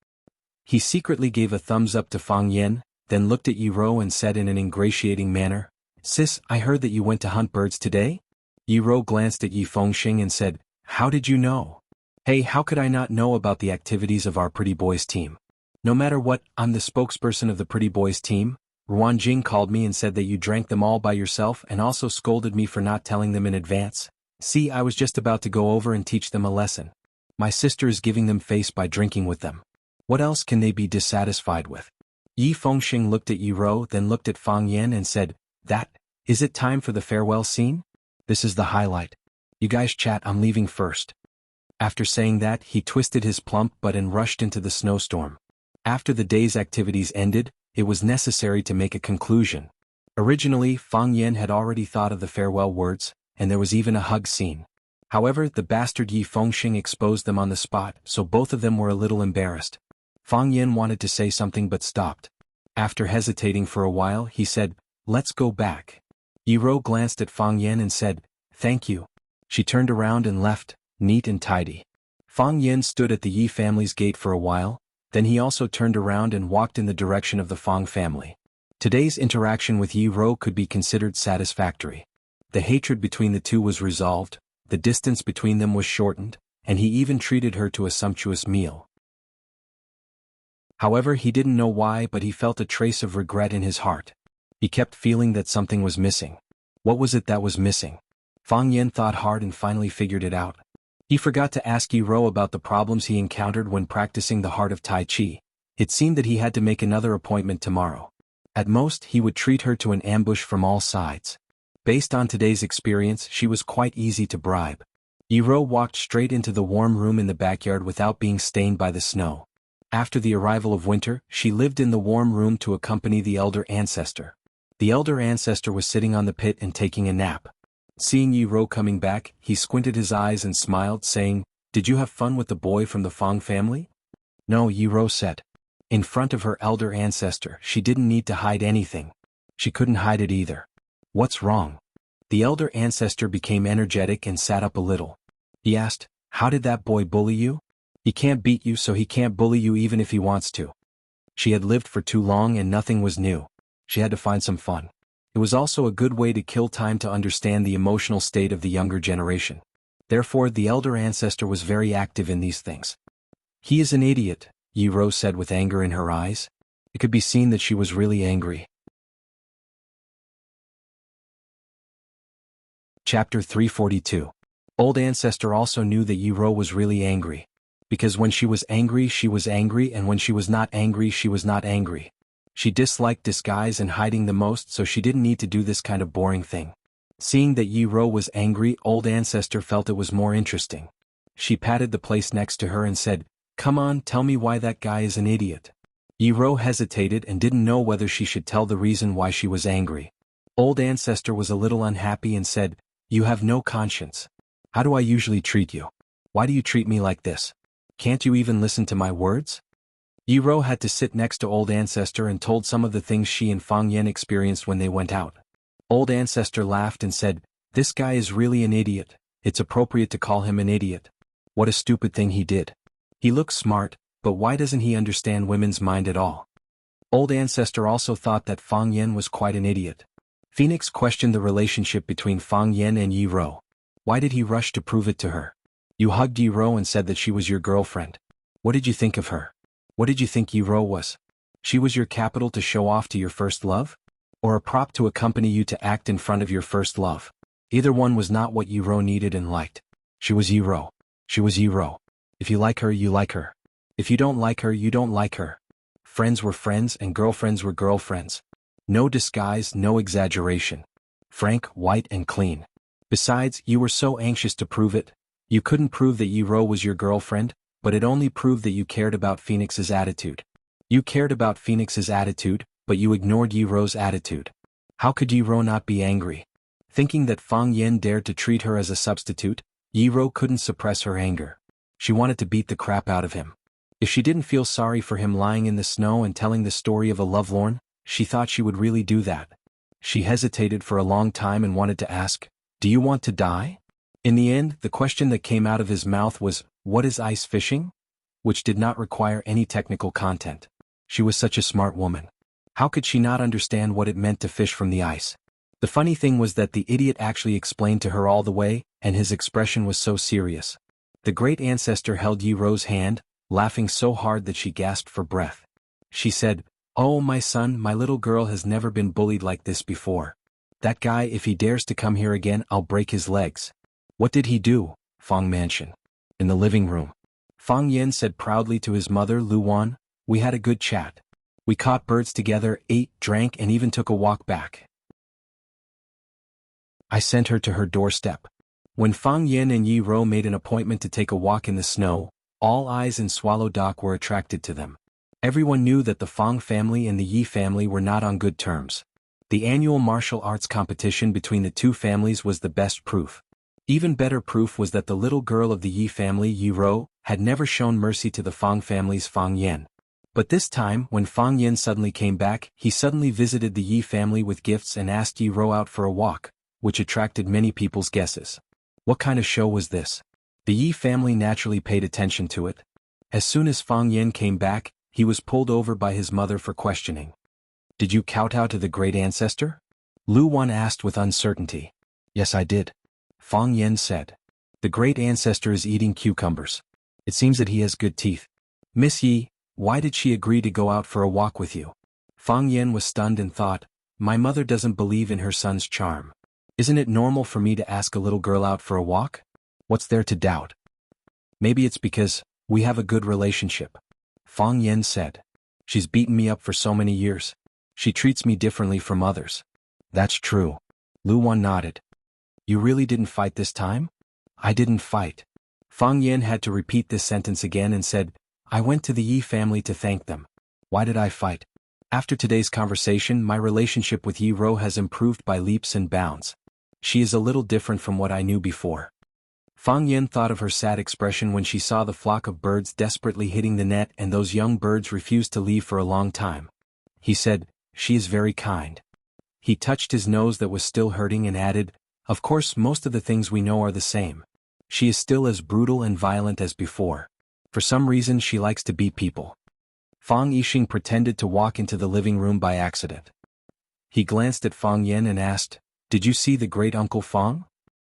He secretly gave a thumbs up to Fang Yan, then looked at Yi Ro and said in an ingratiating manner, "Sis, I heard that you went to hunt birds today?" Yi Ro glanced at Yi Fengxing and said, "How did you know?" "Hey, how could I not know about the activities of our Pretty Boys team? No matter what, I'm the spokesperson of the Pretty Boys team. Ruan Jing called me and said that you drank them all by yourself and also scolded me for not telling them in advance. See, I was just about to go over and teach them a lesson. My sister is giving them face by drinking with them. What else can they be dissatisfied with?" Yi Fengxing looked at Yi Ro, then looked at Fang Yan and said, Is it time for the farewell scene? This is the highlight. You guys chat, I'm leaving first." After saying that, he twisted his plump butt and rushed into the snowstorm. After the day's activities ended, it was necessary to make a conclusion. Originally, Fang Yan had already thought of the farewell words, and there was even a hug scene. However, the bastard Yi Fengxing exposed them on the spot, so both of them were a little embarrassed. Fang Yan wanted to say something but stopped. After hesitating for a while, he said, "Let's go back." Yi Ro glanced at Fang Yan and said, "Thank you." She turned around and left, neat and tidy. Fang Yan stood at the Yi family's gate for a while, then he also turned around and walked in the direction of the Fang family. Today's interaction with Yi Ro could be considered satisfactory. The hatred between the two was resolved, the distance between them was shortened, and he even treated her to a sumptuous meal. However, he didn't know why, but he felt a trace of regret in his heart. He kept feeling that something was missing. What was it that was missing? Fang Yan thought hard and finally figured it out. He forgot to ask Yi Ro about the problems he encountered when practicing the art of Tai Chi. It seemed that he had to make another appointment tomorrow. At most, he would treat her to an ambush from all sides. Based on today's experience, she was quite easy to bribe. Yi Ro walked straight into the warm room in the backyard without being stained by the snow. After the arrival of winter, she lived in the warm room to accompany the elder ancestor. The elder ancestor was sitting on the pit and taking a nap. Seeing Yi Ro coming back, he squinted his eyes and smiled, saying, "Did you have fun with the boy from the Fang family?" "No," Yi Ro said. In front of her elder ancestor, she didn't need to hide anything. She couldn't hide it either. "What's wrong?" The elder ancestor became energetic and sat up a little. He asked, "How did that boy bully you?" "He can't beat you, so he can't bully you even if he wants to." She had lived for too long and nothing was new. She had to find some fun. It was also a good way to kill time to understand the emotional state of the younger generation. Therefore, the elder ancestor was very active in these things. "He is an idiot," Yi Ro said with anger in her eyes. It could be seen that she was really angry. Chapter 342. Old Ancestor also knew that Yi Ro was really angry. Because when she was angry, and when she was not angry, she was not angry. She disliked disguise and hiding the most, so she didn't need to do this kind of boring thing. Seeing that Yi Ro was angry, Old Ancestor felt it was more interesting. She patted the place next to her and said, "Come on, tell me why that guy is an idiot." Yi Ro hesitated and didn't know whether she should tell the reason why she was angry. Old Ancestor was a little unhappy and said, "You have no conscience. How do I usually treat you? Why do you treat me like this? Can't you even listen to my words?" Yi Ro had to sit next to Old Ancestor and told some of the things she and Fang Yan experienced when they went out. Old Ancestor laughed and said, "This guy is really an idiot. It's appropriate to call him an idiot. What a stupid thing he did. He looks smart, but why doesn't he understand women's mind at all?" Old Ancestor also thought that Fang Yan was quite an idiot. Phoenix questioned the relationship between Fang Yan and Yi Ro. Why did he rush to prove it to her? You hugged Yi Ro and said that she was your girlfriend. What did you think of her? What did you think Yi Ro was? She was your capital to show off to your first love? or a prop to accompany you to act in front of your first love. Either one was not what Yiro needed and liked. She was Yiro. She was Yiro. If you like her, you like her. If you don't like her, you don't like her. Friends were friends and girlfriends were girlfriends. No disguise, no exaggeration. Frank, white and clean. Besides, you were so anxious to prove it. You couldn't prove that Yiro was your girlfriend, but it only proved that you cared about Phoenix's attitude. You cared about Phoenix's attitude, but you ignored Yiro's attitude. How could Yiro not be angry? Thinking that Fang Yen dared to treat her as a substitute, Yiro couldn't suppress her anger. She wanted to beat the crap out of him. If she didn't feel sorry for him lying in the snow and telling the story of a lovelorn, she thought she would really do that. She hesitated for a long time and wanted to ask, "Do you want to die?" In the end, the question that came out of his mouth was, "What is ice fishing?" which did not require any technical content. She was such a smart woman. How could she not understand what it meant to fish from the ice? The funny thing was that the idiot actually explained to her all the way, and his expression was so serious. The great ancestor held Yiro's hand, laughing so hard that she gasped for breath. She said, "Oh, my son, my little girl has never been bullied like this before. That guy, if he dares to come here again, I'll break his legs." What did he do? Fang Mansion. In the living room. Fang Yen said proudly to his mother, Lu Wan, "We had a good chat. We caught birds together, ate, drank, and even took a walk back. I sent her to her doorstep." When Fang Yen and Yi Ro made an appointment to take a walk in the snow, all eyes in Swallow Dock were attracted to them. Everyone knew that the Fang family and the Yi family were not on good terms. The annual martial arts competition between the two families was the best proof. Even better proof was that the little girl of the Yi family, Yi Ro, had never shown mercy to the Fang family's Fang Yen. But this time, when Fang Yen suddenly came back, he suddenly visited the Yi family with gifts and asked Yi Ro out for a walk, which attracted many people's guesses. What kind of show was this? The Yi family naturally paid attention to it. As soon as Fang Yen came back, he was pulled over by his mother for questioning. "Did you kowtow to the great ancestor?" Lu Wan asked with uncertainty. "Yes, I did," Fang Yen said. "The great ancestor is eating cucumbers. It seems that he has good teeth." "Miss Yi, why did she agree to go out for a walk with you?" Fang Yen was stunned and thought, "My mother doesn't believe in her son's charm. Isn't it normal for me to ask a little girl out for a walk? What's there to doubt? Maybe it's because we have a good relationship," Fang Yen said. "She's beaten me up for so many years. She treats me differently from others." "That's true." Lu Wan nodded. "You really didn't fight this time?" "I didn't fight." Fang Yen had to repeat this sentence again and said, "I went to the Yi family to thank them. Why did I fight? After today's conversation, my relationship with Yi Ro has improved by leaps and bounds. She is a little different from what I knew before." Fang Yen thought of her sad expression when she saw the flock of birds desperately hitting the net and those young birds refused to leave for a long time. He said, "She is very kind." He touched his nose that was still hurting and added, "Of course, most of the things we know are the same. She is still as brutal and violent as before. For some reason she likes to beat people." Fang Yixing pretended to walk into the living room by accident. He glanced at Fang Yen and asked, "Did you see the great-uncle Fang?"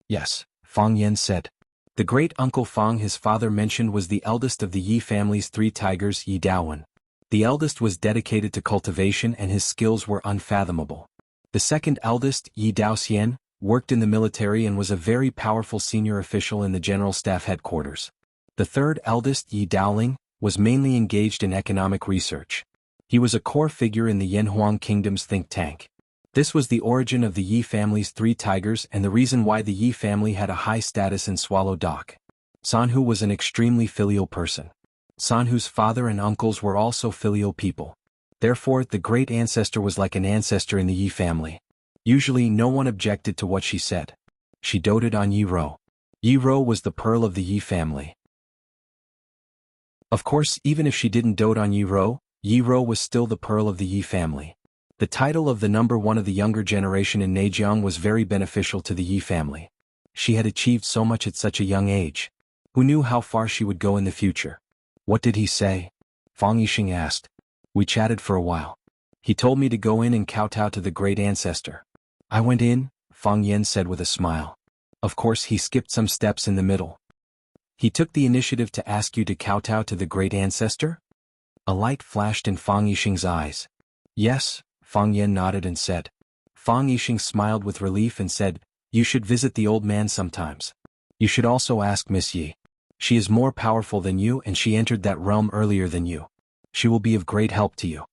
"Yes," Fang Yen said. The great-uncle Fang his father mentioned was the eldest of the Yi family's 3 tigers, Yi Daowen. The eldest was dedicated to cultivation and his skills were unfathomable. The second eldest, Yi Daoxian, worked in the military and was a very powerful senior official in the General Staff headquarters. The third eldest, Yi Daoling, was mainly engaged in economic research. He was a core figure in the Yanhuang Kingdom's think tank. This was the origin of the Yi family's 3 tigers and the reason why the Yi family had a high status in Swallow Dock. Sanhu was an extremely filial person. Sanhu's father and uncles were also filial people. Therefore, the great ancestor was like an ancestor in the Yi family. Usually no one objected to what she said. She doted on Yi Ro. Yi Ro was the pearl of the Yi family. Of course, even if she didn't dote on Yi Ro was still the pearl of the Yi family. The title of the number 1 of the younger generation in Neijiang was very beneficial to the Yi family. She had achieved so much at such a young age. Who knew how far she would go in the future? "What did he say?" Fang Yixing asked. "We chatted for a while. He told me to go in and kowtow to the great ancestor." "I went in," Fang Yen said with a smile. "Of course he skipped some steps in the middle." "He took the initiative to ask you to kowtow to the great ancestor?" A light flashed in Fang Yixing's eyes. "Yes," Fang Yen nodded and said. Fang Yixing smiled with relief and said, "You should visit the old man sometimes. You should also ask Miss Yi. She is more powerful than you and she entered that realm earlier than you. She will be of great help to you."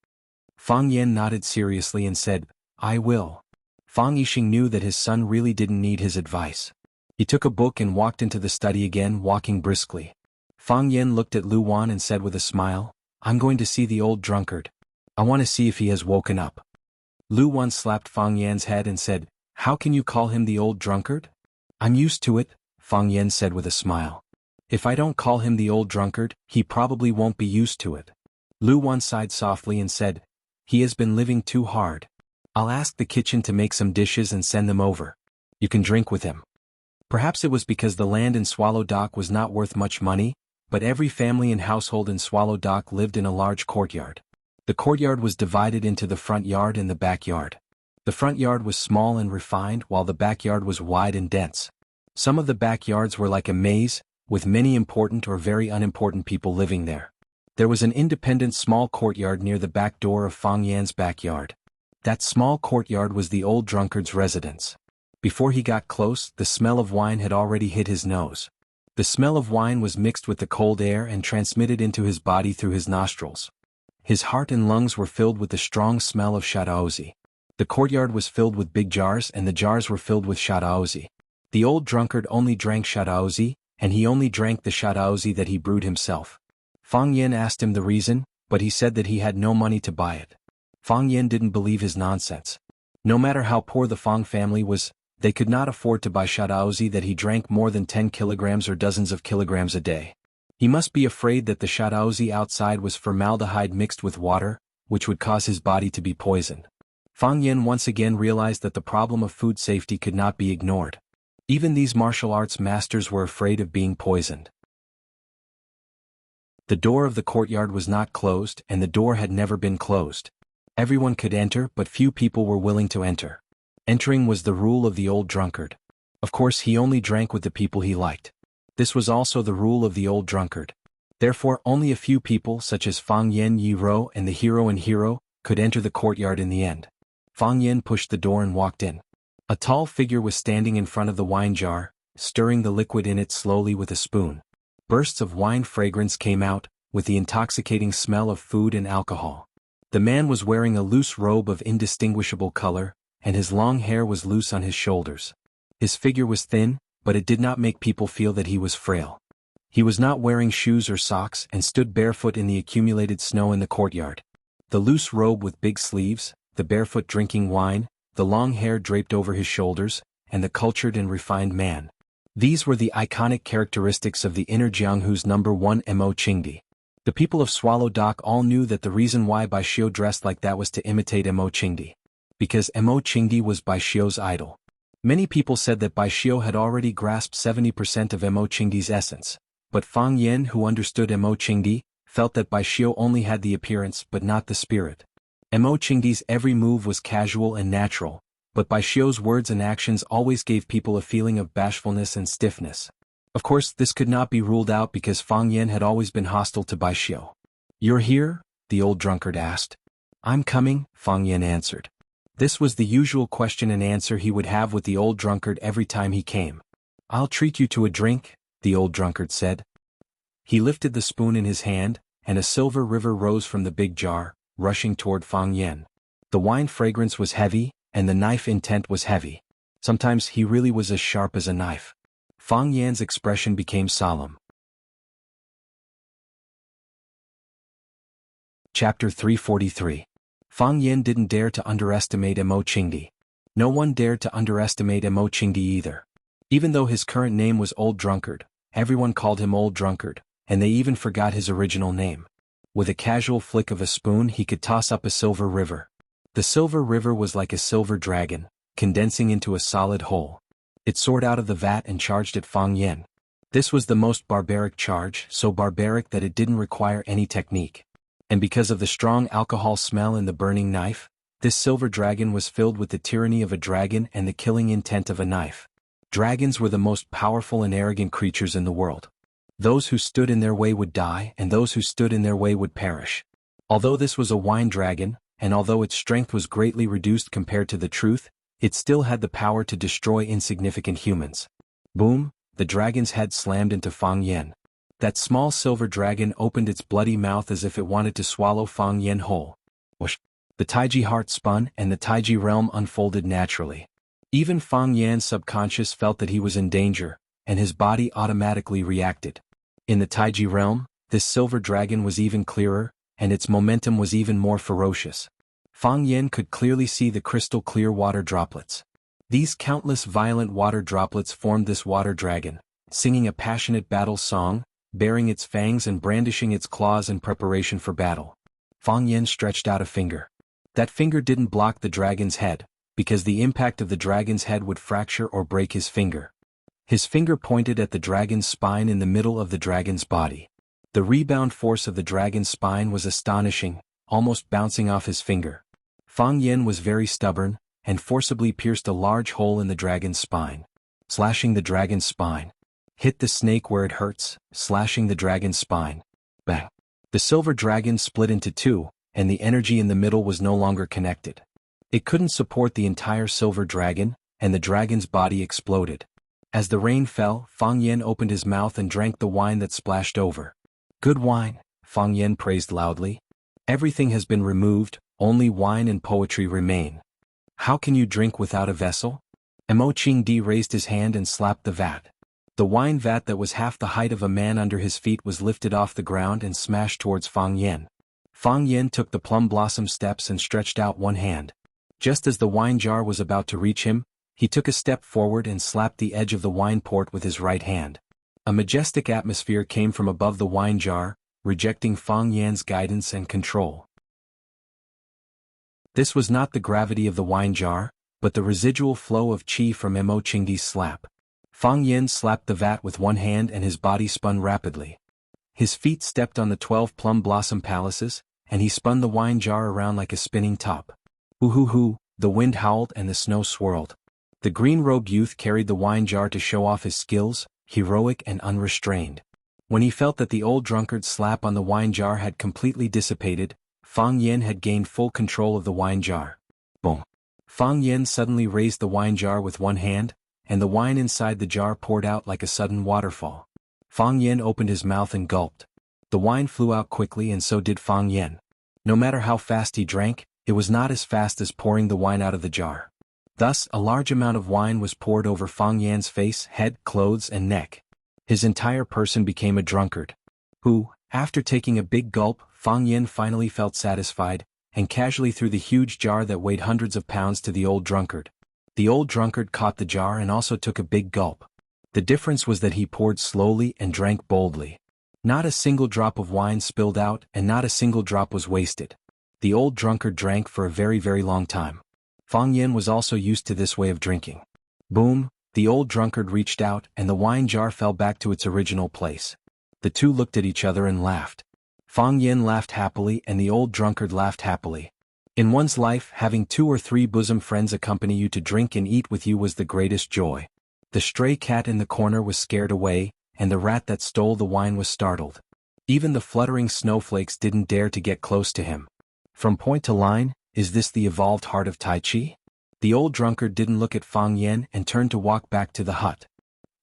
Fang Yan nodded seriously and said, "I will." Fang Yixing knew that his son really didn't need his advice. He took a book and walked into the study again, walking briskly. Fang Yan looked at Lu Wan and said with a smile, "I'm going to see the old drunkard. I want to see if he has woken up." Lu Wan slapped Fang Yan's head and said, "How can you call him the old drunkard?" "I'm used to it," Fang Yan said with a smile. "If I don't call him the old drunkard, he probably won't be used to it." Lu Wan sighed softly and said, "He has been living too hard. I'll ask the kitchen to make some dishes and send them over. You can drink with him." Perhaps it was because the land in Swallow Dock was not worth much money, but every family and household in Swallow Dock lived in a large courtyard. The courtyard was divided into the front yard and the backyard. The front yard was small and refined while the backyard was wide and dense. Some of the backyards were like a maze, with many important or very unimportant people living there. There was an independent small courtyard near the back door of Fang Yan's backyard. That small courtyard was the old drunkard's residence. Before he got close, the smell of wine had already hit his nose. The smell of wine was mixed with the cold air and transmitted into his body through his nostrils. His heart and lungs were filled with the strong smell of shadaozi. The courtyard was filled with big jars and the jars were filled with shadaozi. The old drunkard only drank shadaozi, and he only drank the shadaozi that he brewed himself. Fang Yan asked him the reason, but he said that he had no money to buy it. Fang Yan didn't believe his nonsense. No matter how poor the Fang family was, they could not afford to buy shadaozi that he drank more than 10 kilograms or dozens of kilograms a day. He must be afraid that the shadaozi outside was formaldehyde mixed with water, which would cause his body to be poisoned. Fang Yan once again realized that the problem of food safety could not be ignored. Even these martial arts masters were afraid of being poisoned. The door of the courtyard was not closed and the door had never been closed. Everyone could enter but few people were willing to enter. Entering was the rule of the old drunkard. Of course he only drank with the people he liked. This was also the rule of the old drunkard. Therefore only a few people such as Fang Yan Yi Ro and the hero and hero could enter the courtyard in the end. Fang Yan pushed the door and walked in. A tall figure was standing in front of the wine jar, stirring the liquid in it slowly with a spoon. Bursts of wine fragrance came out, with the intoxicating smell of food and alcohol. The man was wearing a loose robe of indistinguishable color, and his long hair was loose on his shoulders. His figure was thin, but it did not make people feel that he was frail. He was not wearing shoes or socks and stood barefoot in the accumulated snow in the courtyard. The loose robe with big sleeves, the barefoot drinking wine, the long hair draped over his shoulders, and the cultured and refined man. These were the iconic characteristics of the inner Jianghu's number 1 Mo Qingdi. The people of Swallow Dock all knew that the reason why Bai Xiu dressed like that was to imitate Mo Qingdi. Because Mo Qingdi was Bai Xiu's idol. Many people said that Bai Xiu had already grasped 70% of Mo Qingdi's essence, but Fang Yan, who understood Mo Qingdi, felt that Bai Xiu only had the appearance but not the spirit. Mo Qingdi's every move was casual and natural, but Bai Xiu's words and actions always gave people a feeling of bashfulness and stiffness. Of course, this could not be ruled out because Fang Yan had always been hostile to Bai Xiu. "You're here?" the old drunkard asked. "I'm coming," Fang Yan answered. This was the usual question and answer he would have with the old drunkard every time he came. "I'll treat you to a drink," the old drunkard said. He lifted the spoon in his hand, and a silver river rose from the big jar, rushing toward Fang Yan. The wine fragrance was heavy, and the knife intent was heavy. Sometimes he really was as sharp as a knife. Fang Yan's expression became solemn. Chapter 343. Fang Yan didn't dare to underestimate Mo Qingdi. No one dared to underestimate Mo Qingdi either. Even though his current name was Old Drunkard, everyone called him Old Drunkard, and they even forgot his original name. With a casual flick of a spoon he could toss up a silver river. The silver river was like a silver dragon, condensing into a solid whole. It soared out of the vat and charged at Fang Yan. This was the most barbaric charge, so barbaric that it didn't require any technique. And because of the strong alcohol smell and the burning knife, this silver dragon was filled with the tyranny of a dragon and the killing intent of a knife. Dragons were the most powerful and arrogant creatures in the world. Those who stood in their way would die and those who stood in their way would perish. Although this was a wine dragon, and although its strength was greatly reduced compared to the truth, it still had the power to destroy insignificant humans. Boom, the dragon's head slammed into Fang Yan. That small silver dragon opened its bloody mouth as if it wanted to swallow Fang Yan whole. Whoosh! The Taiji heart spun and the Taiji realm unfolded naturally. Even Fang Yan's subconscious felt that he was in danger, and his body automatically reacted. In the Taiji realm, this silver dragon was even clearer, and its momentum was even more ferocious. Fang Yan could clearly see the crystal-clear water droplets. These countless violent water droplets formed this water dragon, singing a passionate battle song, baring its fangs and brandishing its claws in preparation for battle. Fang Yan stretched out a finger. That finger didn't block the dragon's head, because the impact of the dragon's head would fracture or break his finger. His finger pointed at the dragon's spine in the middle of the dragon's body. The rebound force of the dragon's spine was astonishing, almost bouncing off his finger. Fang Yan was very stubborn, and forcibly pierced a large hole in the dragon's spine. Slashing the dragon's spine. Hit the snake where it hurts, slashing the dragon's spine. Bang! The silver dragon split into two, and the energy in the middle was no longer connected. It couldn't support the entire silver dragon, and the dragon's body exploded. As the rain fell, Fang Yan opened his mouth and drank the wine that splashed over. Good wine, Fang Yan praised loudly. Everything has been removed, only wine and poetry remain. How can you drink without a vessel? Mo Qingdi raised his hand and slapped the vat. The wine vat that was half the height of a man under his feet was lifted off the ground and smashed towards Fang Yan. Fang Yan took the plum blossom steps and stretched out one hand. Just as the wine jar was about to reach him, he took a step forward and slapped the edge of the wine port with his right hand. A majestic atmosphere came from above the wine jar, rejecting Fang Yan's guidance and control. This was not the gravity of the wine jar, but the residual flow of qi from Mo Qingdi's slap. Fang Yan slapped the vat with one hand and his body spun rapidly. His feet stepped on the 12 plum blossom palaces, and he spun the wine jar around like a spinning top. Ooh-hoo-hoo, the wind howled and the snow swirled. The green-robed youth carried the wine jar to show off his skills, heroic and unrestrained. When he felt that the old drunkard's slap on the wine jar had completely dissipated, Fang Yan had gained full control of the wine jar. Boom! Fang Yan suddenly raised the wine jar with one hand, and the wine inside the jar poured out like a sudden waterfall. Fang Yan opened his mouth and gulped. The wine flew out quickly and so did Fang Yan. No matter how fast he drank, it was not as fast as pouring the wine out of the jar. Thus, a large amount of wine was poured over Fang Yan's face, head, clothes and neck. His entire person became a drunkard. Who, after taking a big gulp, Fang Yan finally felt satisfied, and casually threw the huge jar that weighed hundreds of pounds to the old drunkard. The old drunkard caught the jar and also took a big gulp. The difference was that he poured slowly and drank boldly. Not a single drop of wine spilled out and not a single drop was wasted. The old drunkard drank for a very, very long time. Fang Yan was also used to this way of drinking. Boom, the old drunkard reached out and the wine jar fell back to its original place. The two looked at each other and laughed. Fang Yan laughed happily and the old drunkard laughed happily. In one's life, having 2 or 3 bosom friends accompany you to drink and eat with you was the greatest joy. The stray cat in the corner was scared away, and the rat that stole the wine was startled. Even the fluttering snowflakes didn't dare to get close to him. From point to line, is this the evolved heart of Tai Chi? The old drunkard didn't look at Fang Yan and turned to walk back to the hut.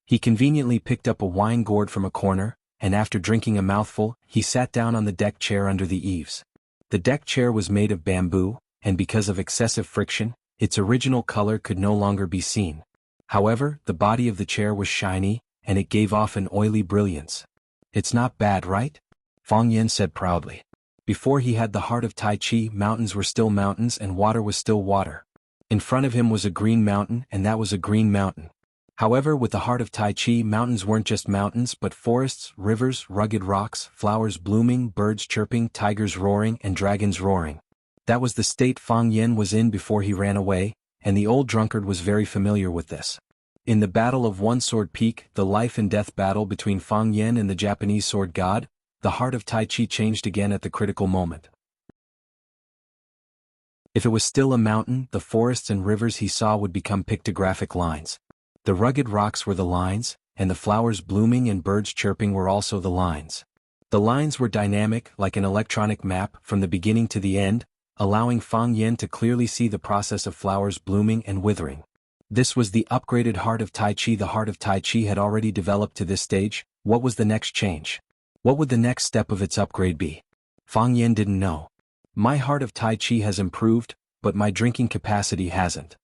He conveniently picked up a wine gourd from a corner, and after drinking a mouthful, he sat down on the deck chair under the eaves. The deck chair was made of bamboo, and because of excessive friction, its original color could no longer be seen. However, the body of the chair was shiny, and it gave off an oily brilliance. It's not bad, right? Fang Yan said proudly. Before he had the heart of Tai Chi, mountains were still mountains and water was still water. In front of him was a green mountain and that was a green mountain. However, with the heart of Tai Chi, mountains weren't just mountains but forests, rivers, rugged rocks, flowers blooming, birds chirping, tigers roaring, and dragons roaring. That was the state Fang Yan was in before he ran away, and the old drunkard was very familiar with this. In the Battle of One Sword Peak, the life and death battle between Fang Yan and the Japanese sword god, the heart of Tai Chi changed again at the critical moment. If it was still a mountain, the forests and rivers he saw would become pictographic lines. The rugged rocks were the lines, and the flowers blooming and birds chirping were also the lines. The lines were dynamic, like an electronic map, from the beginning to the end, allowing Fang Yan to clearly see the process of flowers blooming and withering. This was the upgraded heart of Tai Chi. The heart of Tai Chi had already developed to this stage. What was the next change? What would the next step of its upgrade be? Fang Yan didn't know. My heart of Tai Chi has improved, but my drinking capacity hasn't.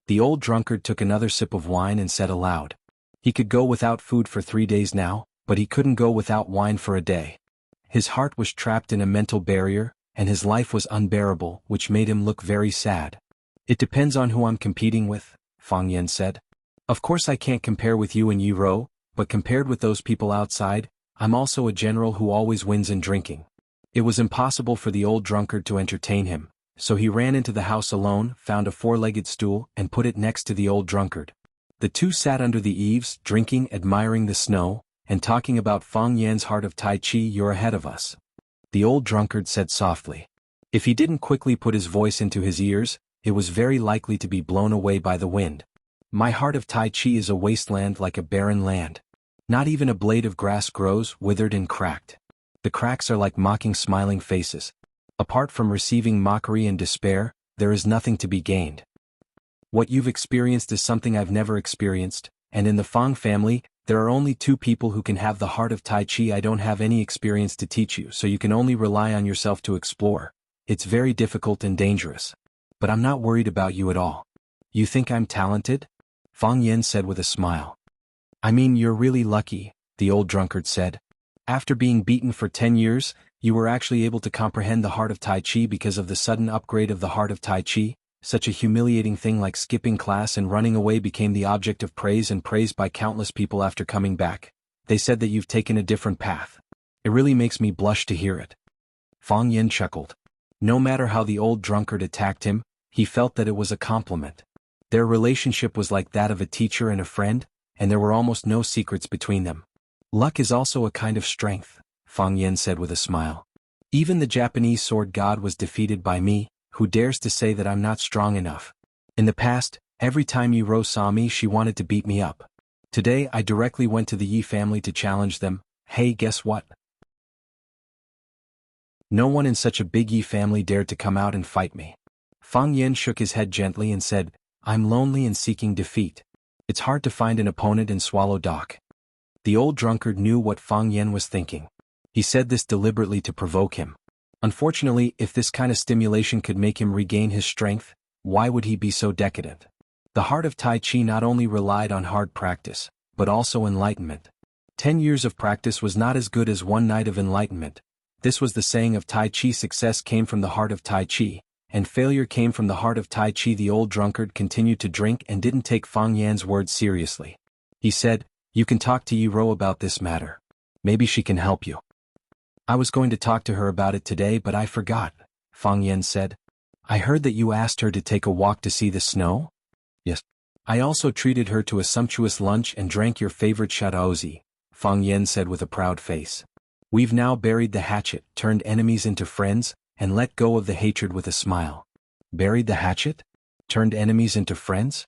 The old drunkard took another sip of wine and said aloud. He could go without food for 3 days now, but he couldn't go without wine for a day. His heart was trapped in a mental barrier, and his life was unbearable, which made him look very sad. It depends on who I'm competing with, Fang Yan said. Of course I can't compare with you and Yi Ro, but compared with those people outside, I'm also a general who always wins in drinking. It was impossible for the old drunkard to entertain him, so he ran into the house alone, found a 4-legged stool, and put it next to the old drunkard. The two sat under the eaves, drinking, admiring the snow, and talking about Fang Yan's heart of Tai Chi. You're ahead of us, the old drunkard said softly. If he didn't quickly put his voice into his ears, it was very likely to be blown away by the wind. My heart of Tai Chi is a wasteland, like a barren land. Not even a blade of grass grows, withered and cracked. The cracks are like mocking smiling faces. Apart from receiving mockery and despair, there is nothing to be gained. What you've experienced is something I've never experienced, and in the Fang family, there are only 2 people who can have the heart of Tai Chi. I don't have any experience to teach you, so you can only rely on yourself to explore. It's very difficult and dangerous. But I'm not worried about you at all. You think I'm talented? Fang Yan said with a smile. I mean, you're really lucky, the old drunkard said. After being beaten for 10 years, you were actually able to comprehend the heart of Tai Chi because of the sudden upgrade of the heart of Tai Chi. Such a humiliating thing like skipping class and running away became the object of praise and praised by countless people after coming back. They said that you've taken a different path. It really makes me blush to hear it. Fang Yan chuckled. No matter how the old drunkard attacked him, he felt that it was a compliment. Their relationship was like that of a teacher and a friend, and there were almost no secrets between them. Luck is also a kind of strength, Fang Yan said with a smile. Even the Japanese sword god was defeated by me. Who dares to say that I'm not strong enough? In the past, every time Yi Ro saw me, she wanted to beat me up. Today I directly went to the Yi family to challenge them. Hey, guess what? No one in such a big Yi family dared to come out and fight me. Fang Yan shook his head gently and said, I'm lonely and seeking defeat. It's hard to find an opponent and swallow dock. The old drunkard knew what Fang Yan was thinking. He said this deliberately to provoke him. Unfortunately, if this kind of stimulation could make him regain his strength, why would he be so decadent? The heart of Tai Chi not only relied on hard practice, but also enlightenment. 10 years of practice was not as good as 1 night of enlightenment. This was the saying of Tai Chi. Success came from the heart of Tai Chi, and failure came from the heart of Tai Chi. The old drunkard continued to drink and didn't take Fang Yan's words seriously. He said, You can talk to Yi Ro about this matter. Maybe she can help you. I was going to talk to her about it today, but I forgot, Fang Yan said. I heard that you asked her to take a walk to see the snow? Yes. I also treated her to a sumptuous lunch and drank your favorite shaozi, Fang Yan said with a proud face. We've now buried the hatchet, turned enemies into friends, and let go of the hatred with a smile. Buried the hatchet? Turned enemies into friends?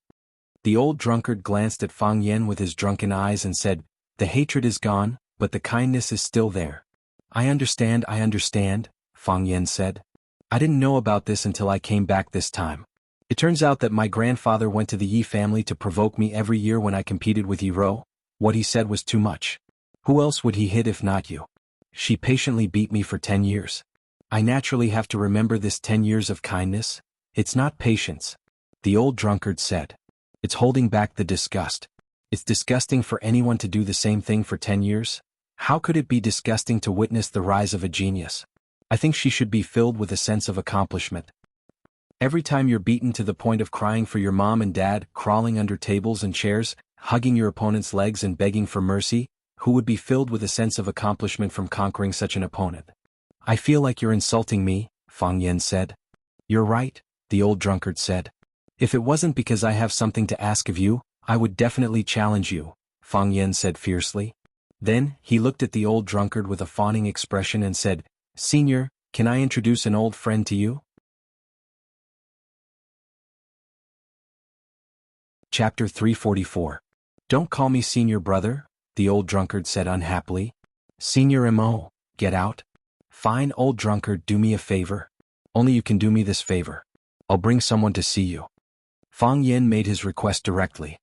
The old drunkard glanced at Fang Yan with his drunken eyes and said, The hatred is gone, but the kindness is still there. I understand, Fang Yan said. I didn't know about this until I came back this time. It turns out that my grandfather went to the Yi family to provoke me every year when I competed with Yi Ro. What he said was too much. Who else would he hit if not you? She patiently beat me for 10 years. I naturally have to remember this 10 years of kindness. It's not patience, the old drunkard said. It's holding back the disgust. It's disgusting for anyone to do the same thing for 10 years. How could it be disgusting to witness the rise of a genius? I think she should be filled with a sense of accomplishment. Every time you're beaten to the point of crying for your mom and dad, crawling under tables and chairs, hugging your opponent's legs and begging for mercy, who would be filled with a sense of accomplishment from conquering such an opponent? I feel like you're insulting me, Fang Yan said. You're right, the old drunkard said. If it wasn't because I have something to ask of you, I would definitely challenge you, Fang Yan said fiercely. Then, he looked at the old drunkard with a fawning expression and said, Senior, can I introduce an old friend to you? Chapter 344. Don't call me senior brother, the old drunkard said unhappily. Senior M.O., get out. Fine old drunkard, do me a favor. Only you can do me this favor. I'll bring someone to see you. Fang Yen made his request directly.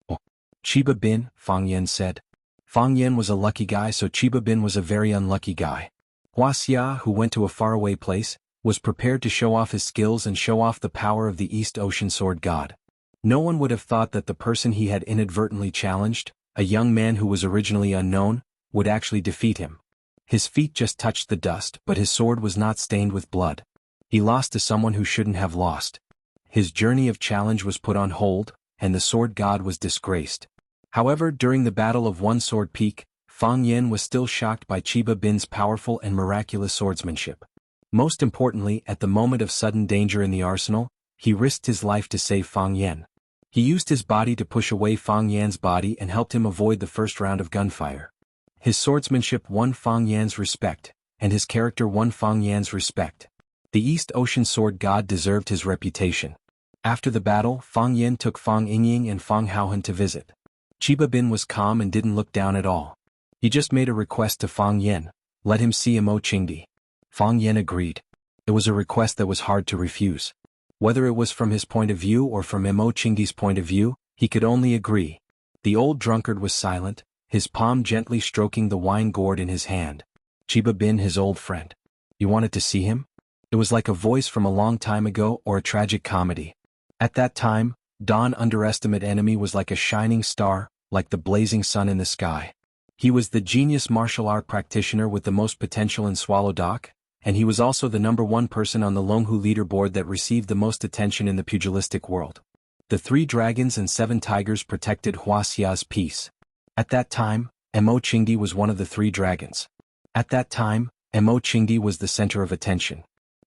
Oh, Chiba Bin, Fang Yen said. Fang Yen was a lucky guy, so Chiba Bin was a very unlucky guy. Wuxia, who went to a faraway place, was prepared to show off his skills and show off the power of the East Ocean Sword God. No one would have thought that the person he had inadvertently challenged, a young man who was originally unknown, would actually defeat him. His feet just touched the dust, but his sword was not stained with blood. He lost to someone who shouldn't have lost. His journey of challenge was put on hold, and the sword god was disgraced. However, during the Battle of One Sword Peak, Fang Yen was still shocked by Chiba Bin's powerful and miraculous swordsmanship. Most importantly, at the moment of sudden danger in the arsenal, he risked his life to save Fang Yen. He used his body to push away Fang Yan's body and helped him avoid the first round of gunfire. His swordsmanship won Fang Yan's respect, and his character won Fang Yan's respect. The East Ocean Sword God deserved his reputation. After the battle, Fang Yen took Fang Yingying and Fang Haohan to visit. Chiba Bin was calm and didn't look down at all. He just made a request to Fang Yen, let him see Mo Qingdi. Fang Yen agreed. It was a request that was hard to refuse. Whether it was from his point of view or from Mo Qingdi's point of view, he could only agree. The old drunkard was silent, his palm gently stroking the wine gourd in his hand. Chiba Bin, his old friend. You wanted to see him? It was like a voice from a long time ago or a tragic comedy. At that time, Don underestimate enemy was like a shining star, like the blazing sun in the sky. He was the genius martial art practitioner with the most potential in Swallow Dock, and he was also the #1 person on the Longhu leaderboard that received the most attention in the pugilistic world. The 3 dragons and 7 tigers protected Huaxia's peace. At that time, Mo Qingdi was one of the 3 dragons. At that time, Mo Qingdi was the center of attention.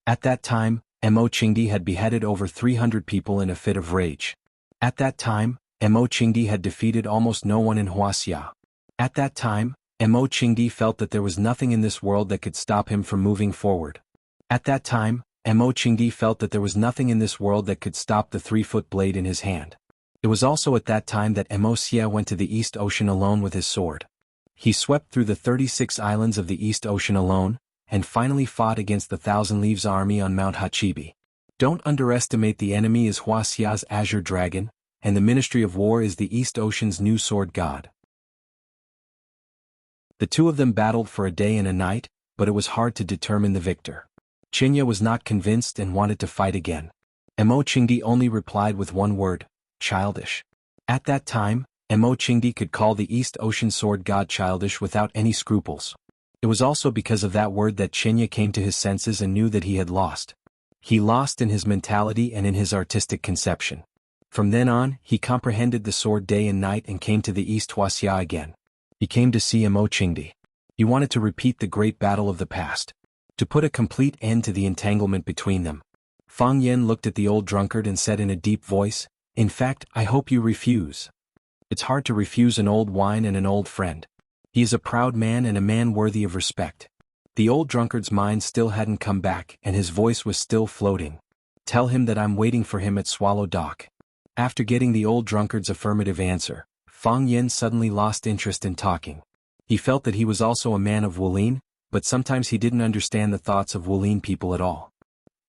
At that time, Mo Qingdi had beheaded over 300 people in a fit of rage. At that time, Mo Qingdi had defeated almost no one in Huaxia. At that time, Mo Qingdi felt that there was nothing in this world that could stop him from moving forward. At that time, Mo Qingdi felt that there was nothing in this world that could stop the 3-foot blade in his hand. It was also at that time that Mo Xia went to the East Ocean alone with his sword. He swept through the 36 islands of the East Ocean alone, and finally fought against the Thousand Leaves army on Mount Hachibi. Don't underestimate the enemy is Huaxia's Azure Dragon, and the Ministry of War is the East Ocean's new sword god. The 2 of them battled for a day and a night, but it was hard to determine the victor. Qinya was not convinced and wanted to fight again. Mo Qingdi only replied with one word, childish. At that time, Mo Qingdi could call the East Ocean Sword God childish without any scruples. It was also because of that word that Qinya came to his senses and knew that he had lost. He lost in his mentality and in his artistic conception. From then on, he comprehended the sword day and night and came to the East Huaxia again. He came to see Mo Qingdi. He wanted to repeat the great battle of the past. To put a complete end to the entanglement between them. Fang Yen looked at the old drunkard and said in a deep voice, "In fact, I hope you refuse. It's hard to refuse an old wine and an old friend. He is a proud man and a man worthy of respect." The old drunkard's mind still hadn't come back and his voice was still floating. "Tell him that I'm waiting for him at Swallow Dock." After getting the old drunkard's affirmative answer, Fang Yen suddenly lost interest in talking. He felt that he was also a man of Wulin, but sometimes he didn't understand the thoughts of Wulin people at all.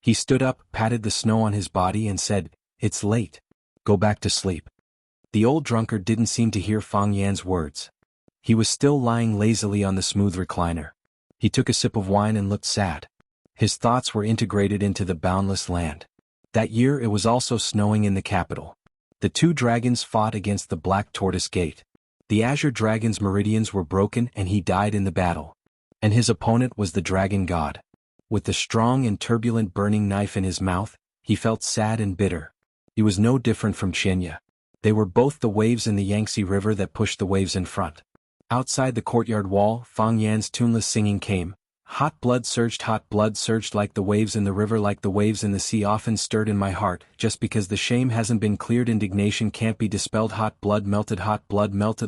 He stood up, patted the snow on his body and said, "It's late. Go back to sleep." The old drunkard didn't seem to hear Fang Yan's words. He was still lying lazily on the smooth recliner. He took a sip of wine and looked sad. His thoughts were integrated into the boundless land. That year it was also snowing in the capital. The 2 dragons fought against the Black Tortoise Gate. The Azure Dragon's meridians were broken and he died in the battle. And his opponent was the Dragon God. With the strong and turbulent burning knife in his mouth, he felt sad and bitter. He was no different from Qinya. They were both the waves in the Yangtze River that pushed the waves in front. Outside the courtyard wall, Fang Yan's tuneless singing came. Hot blood surged like the waves in the river, like the waves in the sea, often stirred in my heart. Just because the shame hasn't been cleared, indignation can't be dispelled. Hot blood melted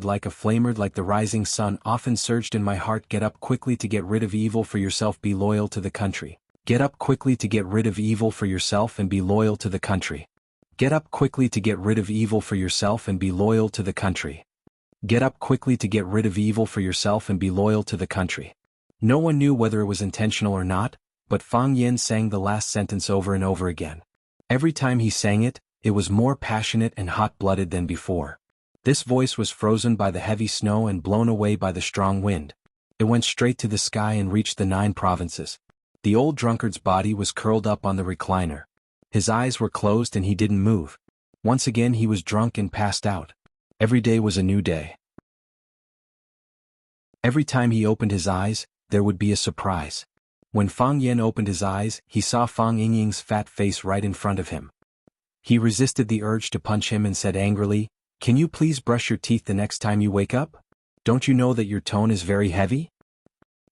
like a flamer, like the rising sun, often surged in my heart. Get up quickly to get rid of evil for yourself, be loyal to the country. Get up quickly to get rid of evil for yourself and be loyal to the country. Get up quickly to get rid of evil for yourself and be loyal to the country. Get up quickly to get rid of evil for yourself and be loyal to the country. No one knew whether it was intentional or not, but Fang Yin sang the last sentence over and over again. Every time he sang it, it was more passionate and hot-blooded than before. This voice was frozen by the heavy snow and blown away by the strong wind. It went straight to the sky and reached the 9 provinces. The old drunkard's body was curled up on the recliner. His eyes were closed and he didn't move. Once again he was drunk and passed out. Every day was a new day. Every time he opened his eyes, there would be a surprise. When Fang Yin opened his eyes, he saw Fang Yingying's fat face right in front of him. He resisted the urge to punch him and said angrily, "Can you please brush your teeth the next time you wake up? Don't you know that your tone is very heavy?"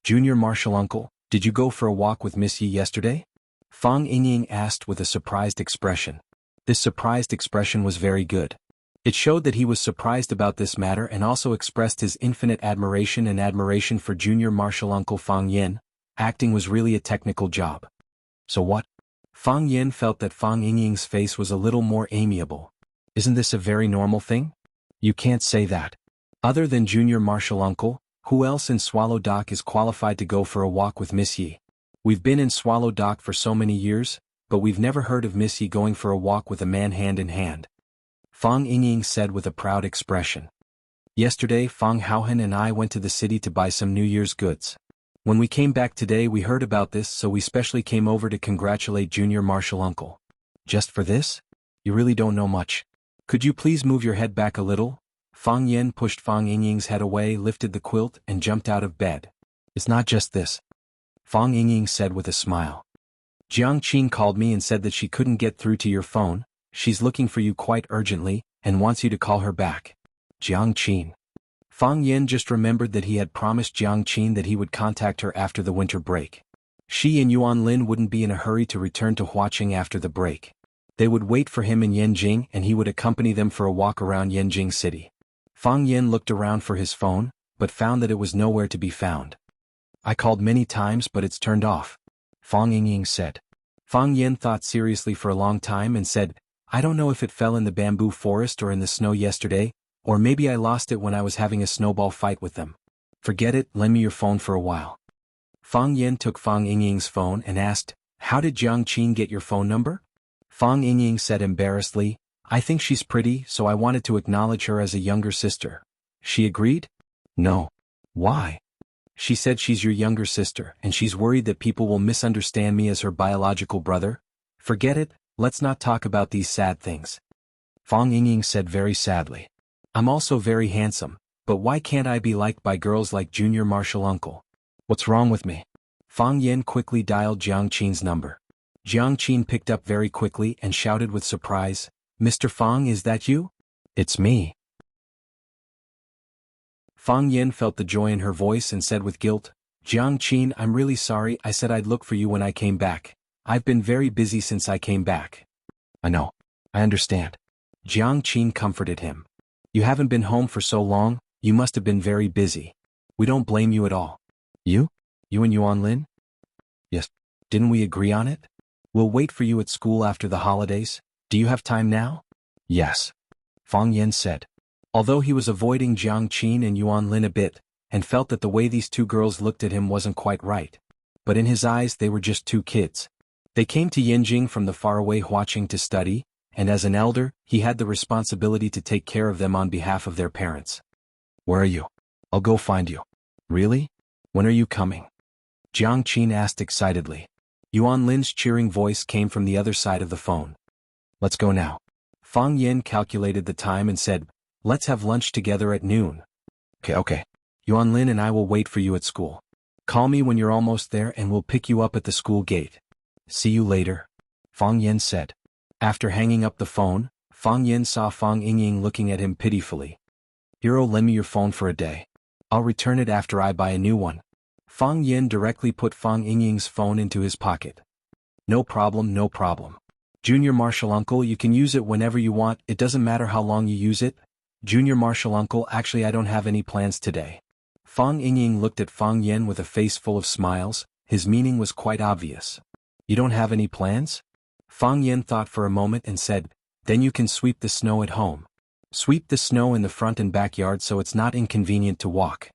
"Junior Marshal Uncle, did you go for a walk with Miss Yi yesterday?" Fang Yingying asked with a surprised expression. This surprised expression was very good. It showed that he was surprised about this matter and also expressed his infinite admiration for Junior Marshal Uncle Fang Yin. Acting was really a technical job. So what? Fang Yin felt that Fang Yingying's face was a little more amiable. Isn't this a very normal thing? You can't say that. Other than Junior Marshal Uncle, who else in Swallow Dock is qualified to go for a walk with Miss Yi? We've been in Swallow Dock for so many years, but we've never heard of Miss Yi going for a walk with a man hand in hand. Fang Yingying said with a proud expression. Yesterday Fang Haohan and I went to the city to buy some New Year's goods. When we came back today we heard about this, so we specially came over to congratulate Junior Marshal Uncle. Just for this? You really don't know much. Could you please move your head back a little? Fang Yin pushed Fang Yingying's head away, lifted the quilt, and jumped out of bed. It's not just this. Fang Yingying said with a smile. Jiang Qin called me and said that she couldn't get through to your phone. She's looking for you quite urgently, and wants you to call her back. Jiang Qin. Fang Yin just remembered that he had promised Jiang Qin that he would contact her after the winter break. She and Yuan Lin wouldn't be in a hurry to return to Huaqing after the break. They would wait for him in Yanjing and he would accompany them for a walk around Yanjing City. Fang Yin looked around for his phone, but found that it was nowhere to be found. I called many times but it's turned off. Fang Yingying said. Fang Yin thought seriously for a long time and said, I don't know if it fell in the bamboo forest or in the snow yesterday, or maybe I lost it when I was having a snowball fight with them. Forget it, lend me your phone for a while. Fang Yin took Fang Yingying's phone and asked, How did Jiang Qin get your phone number? Fang Yingying said embarrassedly, I think she's pretty, so I wanted to acknowledge her as a younger sister. She agreed? No. Why? She said she's your younger sister and she's worried that people will misunderstand me as her biological brother. Forget it, let's not talk about these sad things. Fang Yingying said very sadly. I'm also very handsome, but why can't I be liked by girls like Junior Marshal Uncle? What's wrong with me? Fang Yin quickly dialed Jiang Qin's number. Jiang Qin picked up very quickly and shouted with surprise, Mr. Fang, is that you? It's me. Fang Yin felt the joy in her voice and said with guilt, Jiang Qin, I'm really sorry, I said I'd look for you when I came back. I've been very busy since I came back. I know. I understand. Jiang Qin comforted him. You haven't been home for so long, you must have been very busy. We don't blame you at all. You? You and Yuan Lin? Yes. Didn't we agree on it? We'll wait for you at school after the holidays. Do you have time now? Yes. Fang Yin said. Although he was avoiding Jiang Qin and Yuan Lin a bit, and felt that the way these two girls looked at him wasn't quite right. But in his eyes they were just two kids. They came to Yanjing from the faraway Huaqing to study, and as an elder, he had the responsibility to take care of them on behalf of their parents. Where are you? I'll go find you. Really? When are you coming? Jiang Qin asked excitedly. Yuan Lin's cheering voice came from the other side of the phone. Let's go now. Fang Yin calculated the time and said, Let's have lunch together at noon. Okay. Yuan Lin and I will wait for you at school. Call me when you're almost there and we'll pick you up at the school gate. See you later. Fang Yin said. After hanging up the phone, Fang Yin saw Fang Yingying looking at him pitifully. Hero, lend me your phone for a day. I'll return it after I buy a new one. Fang Yin directly put Fang Yingying's phone into his pocket. No problem, no problem. Junior Marshal Uncle, you can use it whenever you want, it doesn't matter how long you use it. Junior Marshal Uncle, actually I don't have any plans today. Fang Yingying looked at Fang Yin with a face full of smiles, his meaning was quite obvious. You don't have any plans? Fang Yin thought for a moment and said, Then you can sweep the snow at home. Sweep the snow in the front and backyard so it's not inconvenient to walk.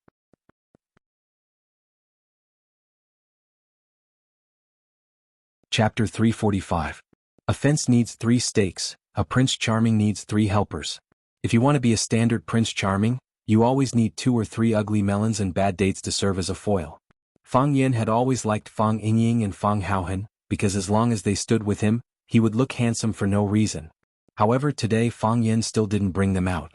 Chapter 345. A fence needs 3 stakes, a Prince Charming needs 3 helpers. If you want to be a standard Prince Charming, you always need 2 or 3 ugly melons and bad dates to serve as a foil. Fang Yin had always liked Fang Yingying and Fang Haohen, because as long as they stood with him, he would look handsome for no reason. However, today Fang Yin still didn't bring them out.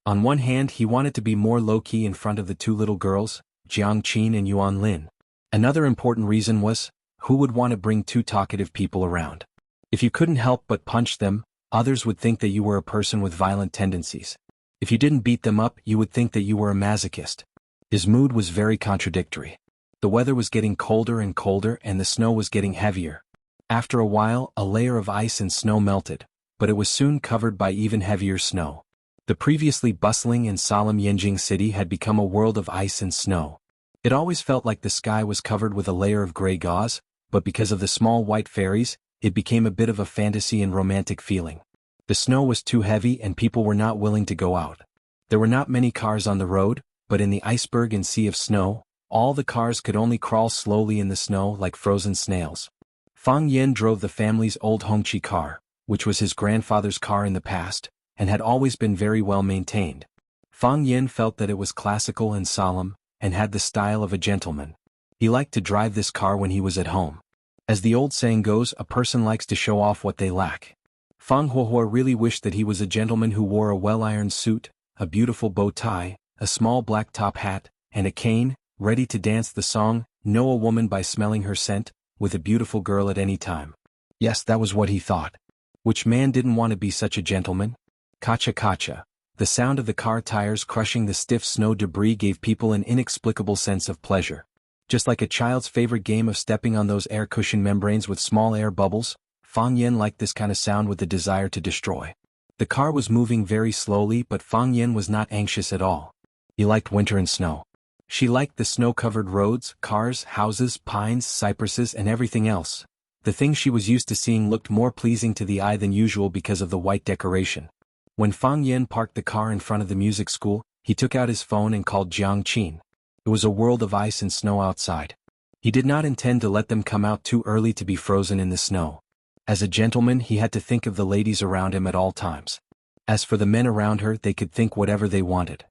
On one hand, he wanted to be more low-key in front of the 2 little girls, Jiang Qin and Yuan Lin. Another important reason was, who would want to bring 2 talkative people around? If you couldn't help but punch them, others would think that you were a person with violent tendencies. If you didn't beat them up, you would think that you were a masochist. His mood was very contradictory. The weather was getting colder and colder and the snow was getting heavier. After a while, a layer of ice and snow melted, but it was soon covered by even heavier snow. The previously bustling and solemn Yanjing city had become a world of ice and snow. It always felt like the sky was covered with a layer of gray gauze, but because of the small white fairies, it became a bit of a fantasy and romantic feeling. The snow was too heavy and people were not willing to go out. There were not many cars on the road, but in the iceberg and sea of snow, all the cars could only crawl slowly in the snow like frozen snails. Fang Yin drove the family's old Hongqi car, which was his grandfather's car in the past, and had always been very well maintained. Fang Yin felt that it was classical and solemn, and had the style of a gentleman. He liked to drive this car when he was at home. As the old saying goes, a person likes to show off what they lack. Fang Huohuo really wished that he was a gentleman who wore a well-ironed suit, a beautiful bow tie, a small black top hat, and a cane, ready to dance the song, Know a Woman by Smelling Her Scent, with a beautiful girl at any time. Yes, that was what he thought. Which man didn't want to be such a gentleman? Kacha kacha. The sound of the car tires crushing the stiff snow debris gave people an inexplicable sense of pleasure. Just like a child's favorite game of stepping on those air cushion membranes with small air bubbles, Fang Yin liked this kind of sound with the desire to destroy. The car was moving very slowly, but Fang Yin was not anxious at all. He liked winter and snow. She liked the snow-covered roads, cars, houses, pines, cypresses, and everything else. The things she was used to seeing looked more pleasing to the eye than usual because of the white decoration. When Fang Yin parked the car in front of the music school, he took out his phone and called Jiang Qin. It was a world of ice and snow outside. He did not intend to let them come out too early to be frozen in the snow. As a gentleman, he had to think of the ladies around him at all times. As for the men around her, they could think whatever they wanted.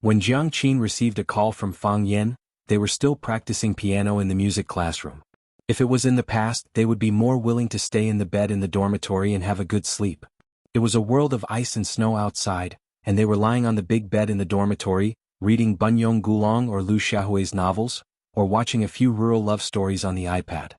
When Jiang Qin received a call from Fang Yin, they were still practicing piano in the music classroom. If it was in the past, they would be more willing to stay in the bed in the dormitory and have a good sleep. It was a world of ice and snow outside, and they were lying on the big bed in the dormitory, reading Bunyong Gulong or Lu Xiaohui's novels, or watching a few rural love stories on the iPad.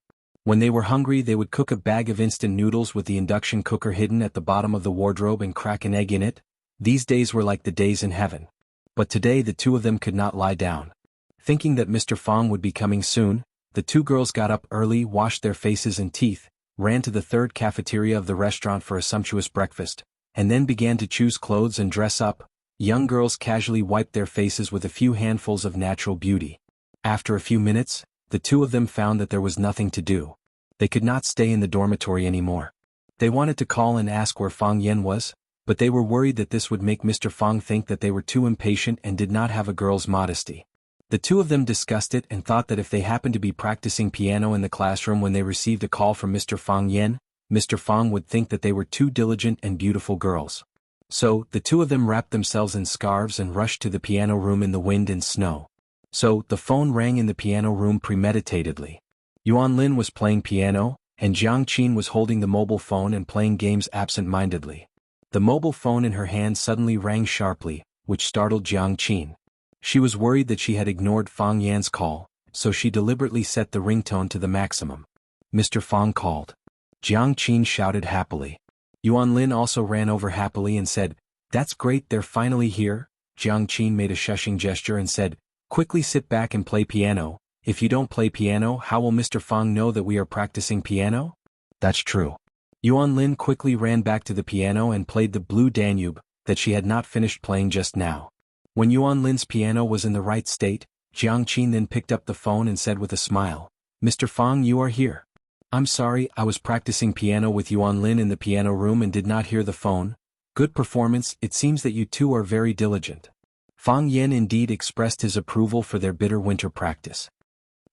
When they were hungry, they would cook a bag of instant noodles with the induction cooker hidden at the bottom of the wardrobe and crack an egg in it. These days were like the days in heaven. But today the 2 of them could not lie down. Thinking that Mr. Fang would be coming soon, the 2 girls got up early, washed their faces and teeth, ran to the 3rd cafeteria of the restaurant for a sumptuous breakfast, and then began to choose clothes and dress up. Young girls casually wiped their faces with a few handfuls of natural beauty. After a few minutes, the 2 of them found that there was nothing to do. They could not stay in the dormitory anymore. They wanted to call and ask where Fang Yin was, but they were worried that this would make Mr. Fang think that they were too impatient and did not have a girl's modesty. The 2 of them discussed it and thought that if they happened to be practicing piano in the classroom when they received a call from Mr. Fang Yin, Mr. Fang would think that they were 2 diligent and beautiful girls. So, the 2 of them wrapped themselves in scarves and rushed to the piano room in the wind and snow. So, the phone rang in the piano room premeditatedly. Yuan Lin was playing piano, and Jiang Qin was holding the mobile phone and playing games absent-mindedly. The mobile phone in her hand suddenly rang sharply, which startled Jiang Qin. She was worried that she had ignored Fang Yan's call, so she deliberately set the ringtone to the maximum. Mr. Fang called. Jiang Qin shouted happily. Yuan Lin also ran over happily and said, "That's great, they're finally here." Jiang Qin made a shushing gesture and said, "Quickly sit back and play piano. If you don't play piano, how will Mr. Fang know that we are practicing piano?" "That's true." Yuan Lin quickly ran back to the piano and played the Blue Danube, that she had not finished playing just now. When Yuan Lin's piano was in the right state, Jiang Qin then picked up the phone and said with a smile, "Mr. Fang, you are here. I'm sorry, I was practicing piano with Yuan Lin in the piano room and did not hear the phone. Good performance, it seems that you 2 are very diligent." Fang Yin indeed expressed his approval for their bitter winter practice.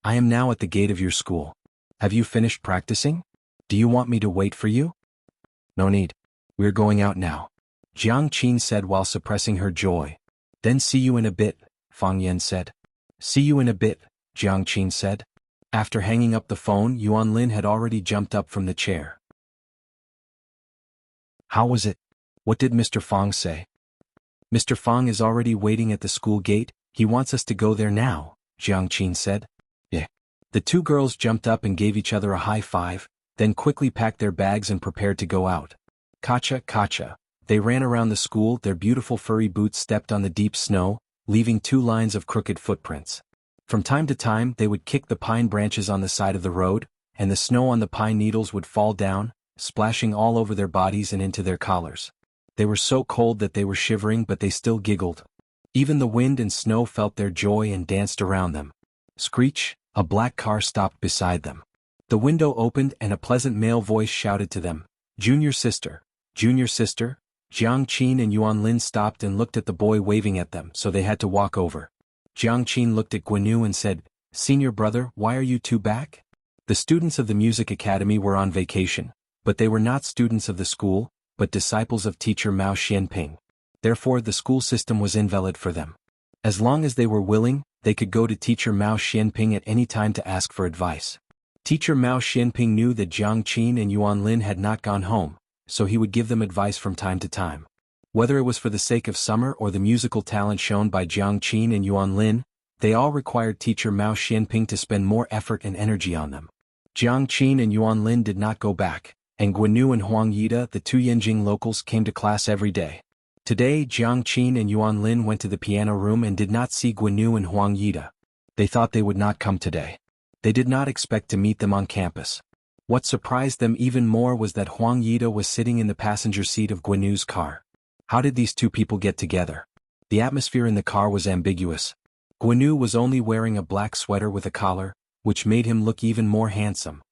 "I am now at the gate of your school. Have you finished practicing? Do you want me to wait for you? No need. We're going out now, Jiang Qin said while suppressing her joy. Then see you in a bit, Fang Yan said. See you in a bit, Jiang Qin said. After hanging up the phone, Yuan Lin had already jumped up from the chair. How was it? What did Mr. Fang say? Mr. Fang is already waiting at the school gate. He wants us to go there now, Jiang Qin said. Yeah. The two girls jumped up and gave each other a high five, then quickly packed their bags and prepared to go out. Kacha, kacha. They ran around the school, their beautiful furry boots stepped on the deep snow, leaving 2 lines of crooked footprints. From time to time they would kick the pine branches on the side of the road, and the snow on the pine needles would fall down, splashing all over their bodies and into their collars. They were so cold that they were shivering, but they still giggled. Even the wind and snow felt their joy and danced around them. Screech, a black car stopped beside them. The window opened and a pleasant male voice shouted to them, Junior sister, Junior sister. Jiang Qin and Yuan Lin stopped and looked at the boy waving at them, so they had to walk over. Jiang Qin looked at Guanyu and said, Senior brother, why are you two back? The students of the music academy were on vacation, but they were not students of the school, but disciples of teacher Mao Xianping. Therefore the school system was invalid for them. As long as they were willing, they could go to teacher Mao Xianping at any time to ask for advice. Teacher Mao Xianping knew that Jiang Qin and Yuan Lin had not gone home, so he would give them advice from time to time. Whether it was for the sake of summer or the musical talent shown by Jiang Qin and Yuan Lin, they all required teacher Mao Xianping to spend more effort and energy on them. Jiang Qin and Yuan Lin did not go back, and Guanyu and Huang Yida, the 2 Yanjing locals, came to class every day. Today Jiang Qin and Yuan Lin went to the piano room and did not see Guanyu and Huang Yida. They thought they would not come today. They did not expect to meet them on campus. What surprised them even more was that Huang Yida was sitting in the passenger seat of Guanyu's car. How did these two people get together? The atmosphere in the car was ambiguous. Guanyu was only wearing a black sweater with a collar, which made him look even more handsome.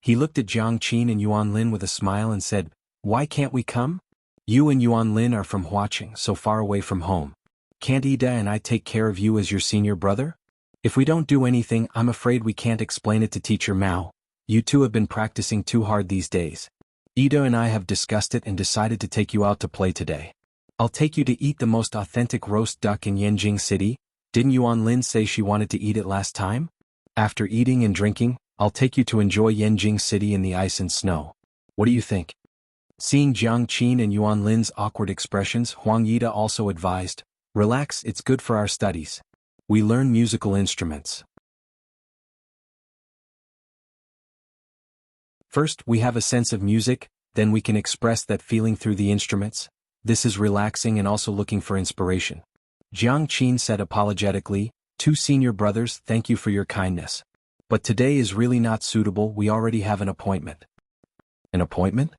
He looked at Jiang Qin and Yuan Lin with a smile and said, Why can't we come? You and Yuan Lin are from Huaqing, so far away from home. Can't Ida and I take care of you as your senior brother? If we don't do anything, I'm afraid we can't explain it to teacher Mao. You two have been practicing too hard these days. Ida and I have discussed it and decided to take you out to play today. I'll take you to eat the most authentic roast duck in Yanjing City. Didn't Yuan Lin say she wanted to eat it last time? After eating and drinking, I'll take you to enjoy Yanjing City in the ice and snow. What do you think? Seeing Jiang Qin and Yuan Lin's awkward expressions, Huang Yida also advised, Relax, it's good for our studies. We learn musical instruments. First, we have a sense of music, then we can express that feeling through the instruments. This is relaxing and also looking for inspiration. Jiang Qin said apologetically, 2 senior brothers, thank you for your kindness. But today is really not suitable, we already have an appointment. An appointment?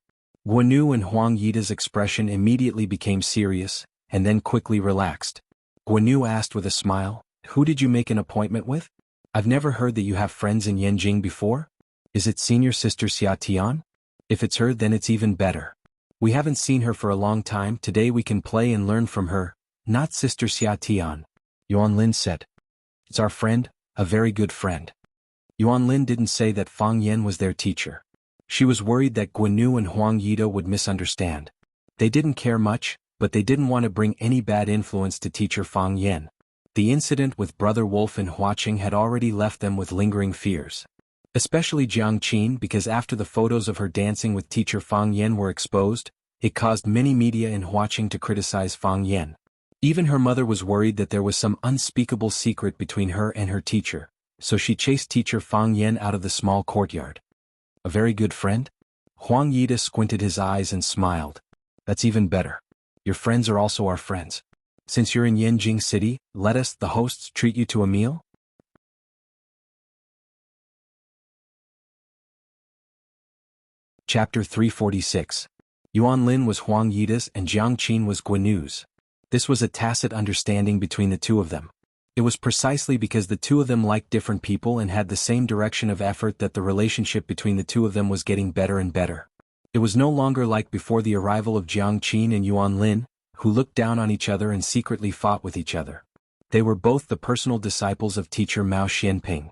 Guanyu and Huang Yida's expression immediately became serious, and then quickly relaxed. Guanyu asked with a smile, Who did you make an appointment with? I've never heard that you have friends in Yanjing before. Is it senior sister Xia Tian? If it's her, then it's even better. We haven't seen her for a long time, today we can play and learn from her, not sister Xia Tian. Yuan Lin said. It's our friend, a very good friend. Yuan Lin didn't say that Fang Yan was their teacher. She was worried that Guanyu and Huang Yida would misunderstand. They didn't care much, but they didn't want to bring any bad influence to teacher Fang Yan. The incident with Brother Wolf in Huaqing had already left them with lingering fears. Especially Jiang Qin, because after the photos of her dancing with teacher Fang Yan were exposed, it caused many media in Huaqing to criticize Fang Yan. Even her mother was worried that there was some unspeakable secret between her and her teacher, so she chased teacher Fang Yan out of the small courtyard. A very good friend? Huang Yida squinted his eyes and smiled. That's even better. Your friends are also our friends. Since you're in Yanjing City, let us, the hosts, treat you to a meal? Chapter 346. Yuan Lin was Huang Yida's and Jiang Qin was Guanyu's. This was a tacit understanding between the two of them. It was precisely because the two of them liked different people and had the same direction of effort that the relationship between the two of them was getting better and better. It was no longer like before the arrival of Jiang Qin and Yuan Lin, who looked down on each other and secretly fought with each other. They were both the personal disciples of teacher Mao Xianping.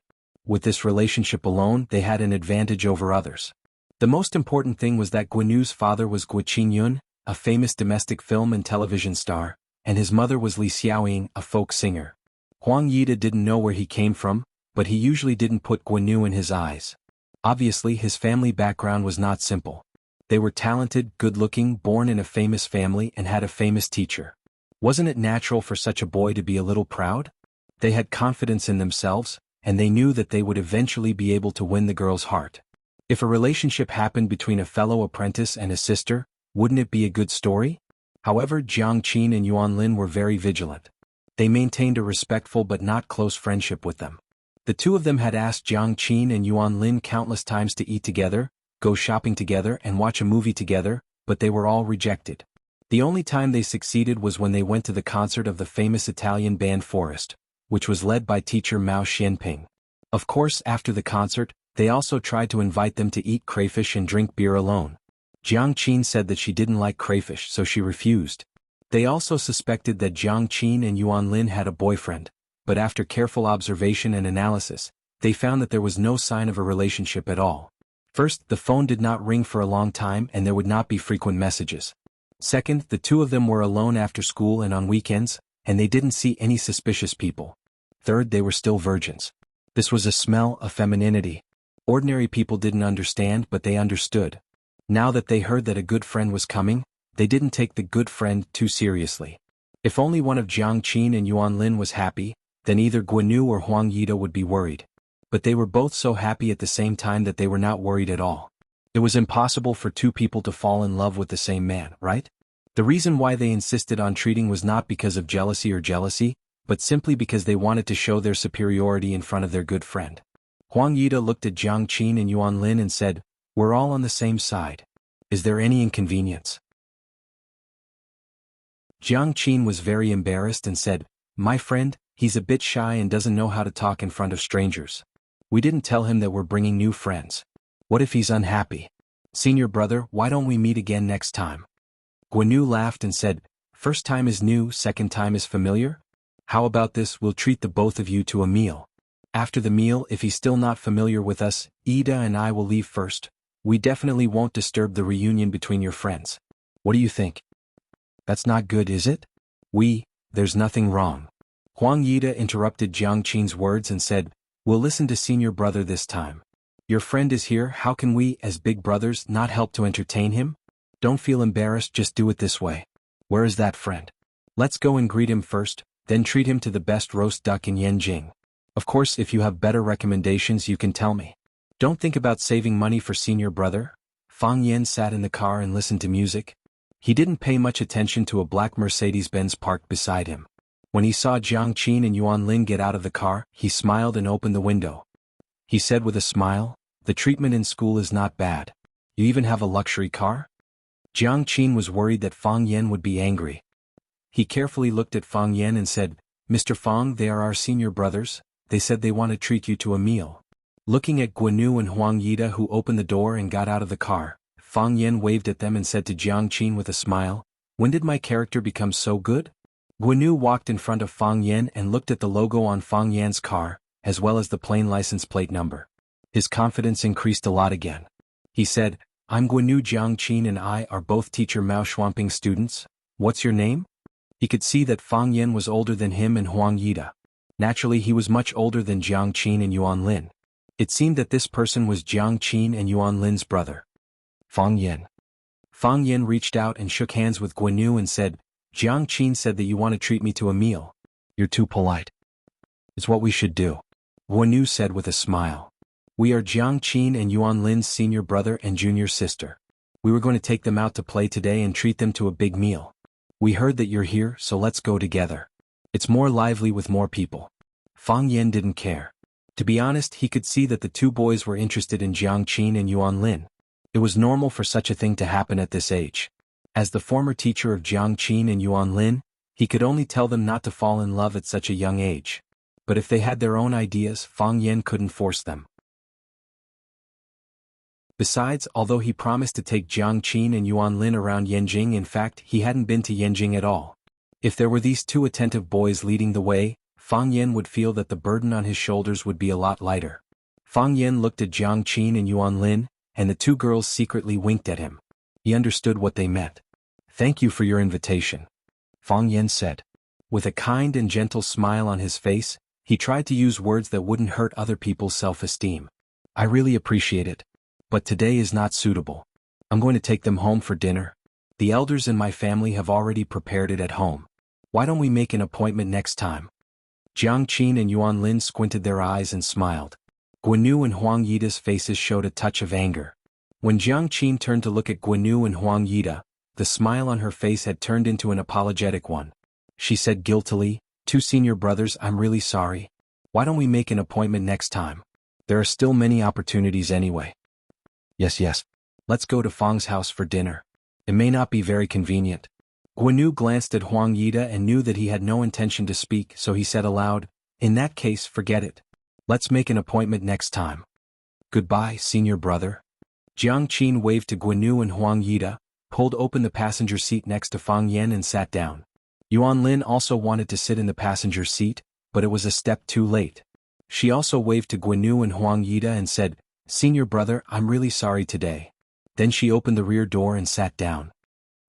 With this relationship alone, they had an advantage over others. The most important thing was that Guanu's father was Guo Qingyun, a famous domestic film and television star, and his mother was Li Xiaoying, a folk singer. Huang Yida didn't know where he came from, but he usually didn't put Guanu in his eyes. Obviously, his family background was not simple. They were talented, good-looking, born in a famous family and had a famous teacher. Wasn't it natural for such a boy to be a little proud? They had confidence in themselves, and they knew that they would eventually be able to win the girl's heart. If a relationship happened between a fellow apprentice and his sister, wouldn't it be a good story? However, Jiang Qin and Yuan Lin were very vigilant. They maintained a respectful but not close friendship with them. The two of them had asked Jiang Qin and Yuan Lin countless times to eat together, go shopping together and watch a movie together, but they were all rejected. The only time they succeeded was when they went to the concert of the famous Italian band Forest, which was led by teacher Mao Xianping. Of course, after the concert, they also tried to invite them to eat crayfish and drink beer alone. Jiang Qin said that she didn't like crayfish, so she refused. They also suspected that Jiang Qin and Yuan Lin had a boyfriend, but after careful observation and analysis, they found that there was no sign of a relationship at all. First, the phone did not ring for a long time and there would not be frequent messages. Second, the two of them were alone after school and on weekends, and they didn't see any suspicious people. Third, they were still virgins. This was a smell of femininity. Ordinary people didn't understand, but they understood. Now that they heard that a good friend was coming, they didn't take the good friend too seriously. If only one of Jiang Qin and Yuan Lin was happy, then either Guanu or Huang Yida would be worried. But they were both so happy at the same time that they were not worried at all. It was impossible for two people to fall in love with the same man, right? The reason why they insisted on treating was not because of jealousy, but simply because they wanted to show their superiority in front of their good friend. Huang Yida looked at Jiang Qin and Yuan Lin and said, "We're all on the same side. Is there any inconvenience?" Jiang Qin was very embarrassed and said, "My friend, he's a bit shy and doesn't know how to talk in front of strangers. We didn't tell him that we're bringing new friends. What if he's unhappy? Senior brother, why don't we meet again next time?" Guanu laughed and said, "First time is new, second time is familiar? How about this, we'll treat the both of you to a meal. After the meal, if he's still not familiar with us, Ida and I will leave first. We definitely won't disturb the reunion between your friends. What do you think?" "That's not good, is it?" There's nothing wrong." Huang Yida interrupted Jiang Qin's words and said, "We'll listen to senior brother this time. Your friend is here, how can we, as big brothers, not help to entertain him? Don't feel embarrassed, just do it this way. Where is that friend? Let's go and greet him first, then treat him to the best roast duck in Yanjing. Of course, if you have better recommendations you can tell me. Don't think about saving money for senior brother." Fang Yan sat in the car and listened to music. He didn't pay much attention to a black Mercedes-Benz parked beside him. When he saw Jiang Qin and Yuan Lin get out of the car, he smiled and opened the window. He said with a smile, "The treatment in school is not bad. You even have a luxury car?" Jiang Qin was worried that Fang Yan would be angry. He carefully looked at Fang Yan and said, "Mr. Fang, they are our senior brothers. They said they want to treat you to a meal." Looking at Guanu and Huang Yida, who opened the door and got out of the car, Fang Yan waved at them and said to Jiang Qin with a smile, "When did my character become so good?" Guanu walked in front of Fang Yan and looked at the logo on Fang Yan's car, as well as the plain license plate number. His confidence increased a lot again. He said, "I'm Guanu. Jiang Qin and I are both teacher Mao Xuanping students. What's your name?" He could see that Fang Yan was older than him and Huang Yida. Naturally, he was much older than Jiang Qin and Yuan Lin. It seemed that this person was Jiang Qin and Yuan Lin's brother. Fang Yan. Fang Yan reached out and shook hands with Guanu and said, "Jiang Qin said that you want to treat me to a meal. You're too polite. It's what we should do." Guanu said with a smile. "We are Jiang Qin and Yuan Lin's senior brother and junior sister. We were going to take them out to play today and treat them to a big meal. We heard that you're here, so let's go together. It's more lively with more people." Fang Yan didn't care. To be honest, he could see that the two boys were interested in Jiang Qin and Yuan Lin. It was normal for such a thing to happen at this age. As the former teacher of Jiang Qin and Yuan Lin, he could only tell them not to fall in love at such a young age. But if they had their own ideas, Fang Yan couldn't force them. Besides, although he promised to take Jiang Qin and Yuan Lin around Yanjing, in fact, he hadn't been to Yanjing at all. If there were these two attentive boys leading the way, Fang Yan would feel that the burden on his shoulders would be a lot lighter. Fang Yen looked at Jiang Qin and Yuan Lin, and the two girls secretly winked at him. He understood what they meant. "Thank you for your invitation," Fang Yen said. With a kind and gentle smile on his face, he tried to use words that wouldn't hurt other people's self-esteem. "I really appreciate it. But today is not suitable. I'm going to take them home for dinner. The elders in my family have already prepared it at home. Why don't we make an appointment next time?" Jiang Qin and Yuan Lin squinted their eyes and smiled. Guanu and Huang Yida's faces showed a touch of anger. When Jiang Qin turned to look at Guanu and Huang Yida, the smile on her face had turned into an apologetic one. She said guiltily, "Two senior brothers, I'm really sorry. Why don't we make an appointment next time? There are still many opportunities anyway." Yes. Let's go to Fang's house for dinner. It may not be very convenient." Guanu glanced at Huang Yida and knew that he had no intention to speak, so he said aloud, "In that case, forget it. Let's make an appointment next time." "Goodbye, senior brother." Jiang Qin waved to Guanu and Huang Yida, pulled open the passenger seat next to Fang Yen and sat down. Yuan Lin also wanted to sit in the passenger seat, but it was a step too late. She also waved to Guanu and Huang Yida and said, "Senior brother, I'm really sorry today." Then she opened the rear door and sat down.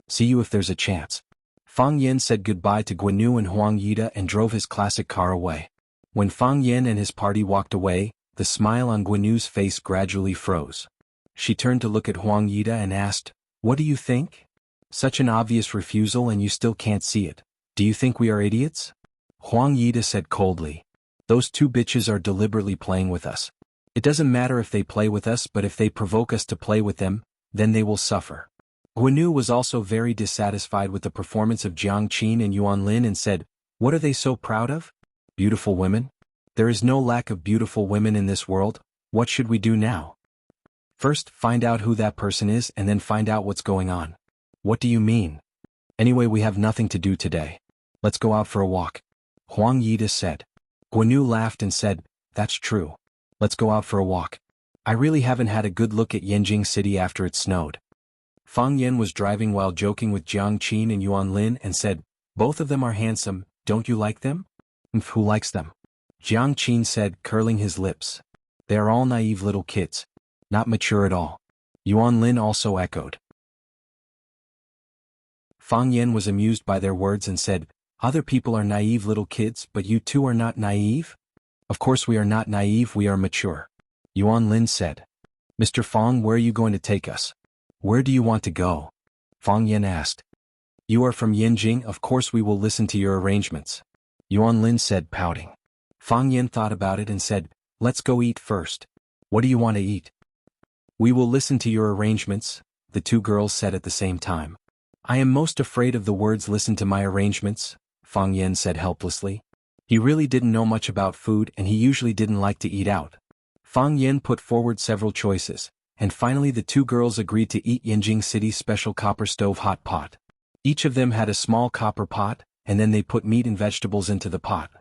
"See you if there's a chance." Fang Yen said goodbye to Guanu and Huang Yida and drove his classic car away. When Fang Yen and his party walked away, the smile on Guanu's face gradually froze. She turned to look at Huang Yida and asked, "What do you think? Such an obvious refusal and you still can't see it. Do you think we are idiots?" Huang Yida said coldly, "Those two bitches are deliberately playing with us. It doesn't matter if they play with us, but if they provoke us to play with them, then they will suffer." Guanu was also very dissatisfied with the performance of Jiang Qin and Yuan Lin and said, "What are they so proud of? Beautiful women? There is no lack of beautiful women in this world. What should we do now? First, find out who that person is and then find out what's going on." "What do you mean?" "Anyway, we have nothing to do today. Let's go out for a walk," Huang Yida said. Guanu laughed and said, "That's true. Let's go out for a walk. I really haven't had a good look at Yanjing City after it snowed." Fang Yen was driving while joking with Jiang Qin and Yuan Lin and said, "Both of them are handsome, don't you like them?" "Who likes them?" Jiang Qin said, curling his lips. "They are all naive little kids. Not mature at all." Yuan Lin also echoed. Fang Yen was amused by their words and said, "Other people are naive little kids, but you two are not naive?" "Of course we are not naive, we are mature," Yuan Lin said. "Mr. Fang, where are you going to take us?" "Where do you want to go?" Fang Yen asked. "You are from Yanjing, of course we will listen to your arrangements," Yuan Lin said, pouting. Fang Yen thought about it and said, "Let's go eat first." "What do you want to eat?" "We will listen to your arrangements," the two girls said at the same time. "I am most afraid of the words 'listen to my arrangements,'" Fang Yen said helplessly. He really didn't know much about food and he usually didn't like to eat out. Fang Yen put forward several choices, and finally the two girls agreed to eat Yanjing City's special copper stove hot pot. Each of them had a small copper pot, and then they put meat and vegetables into the pot.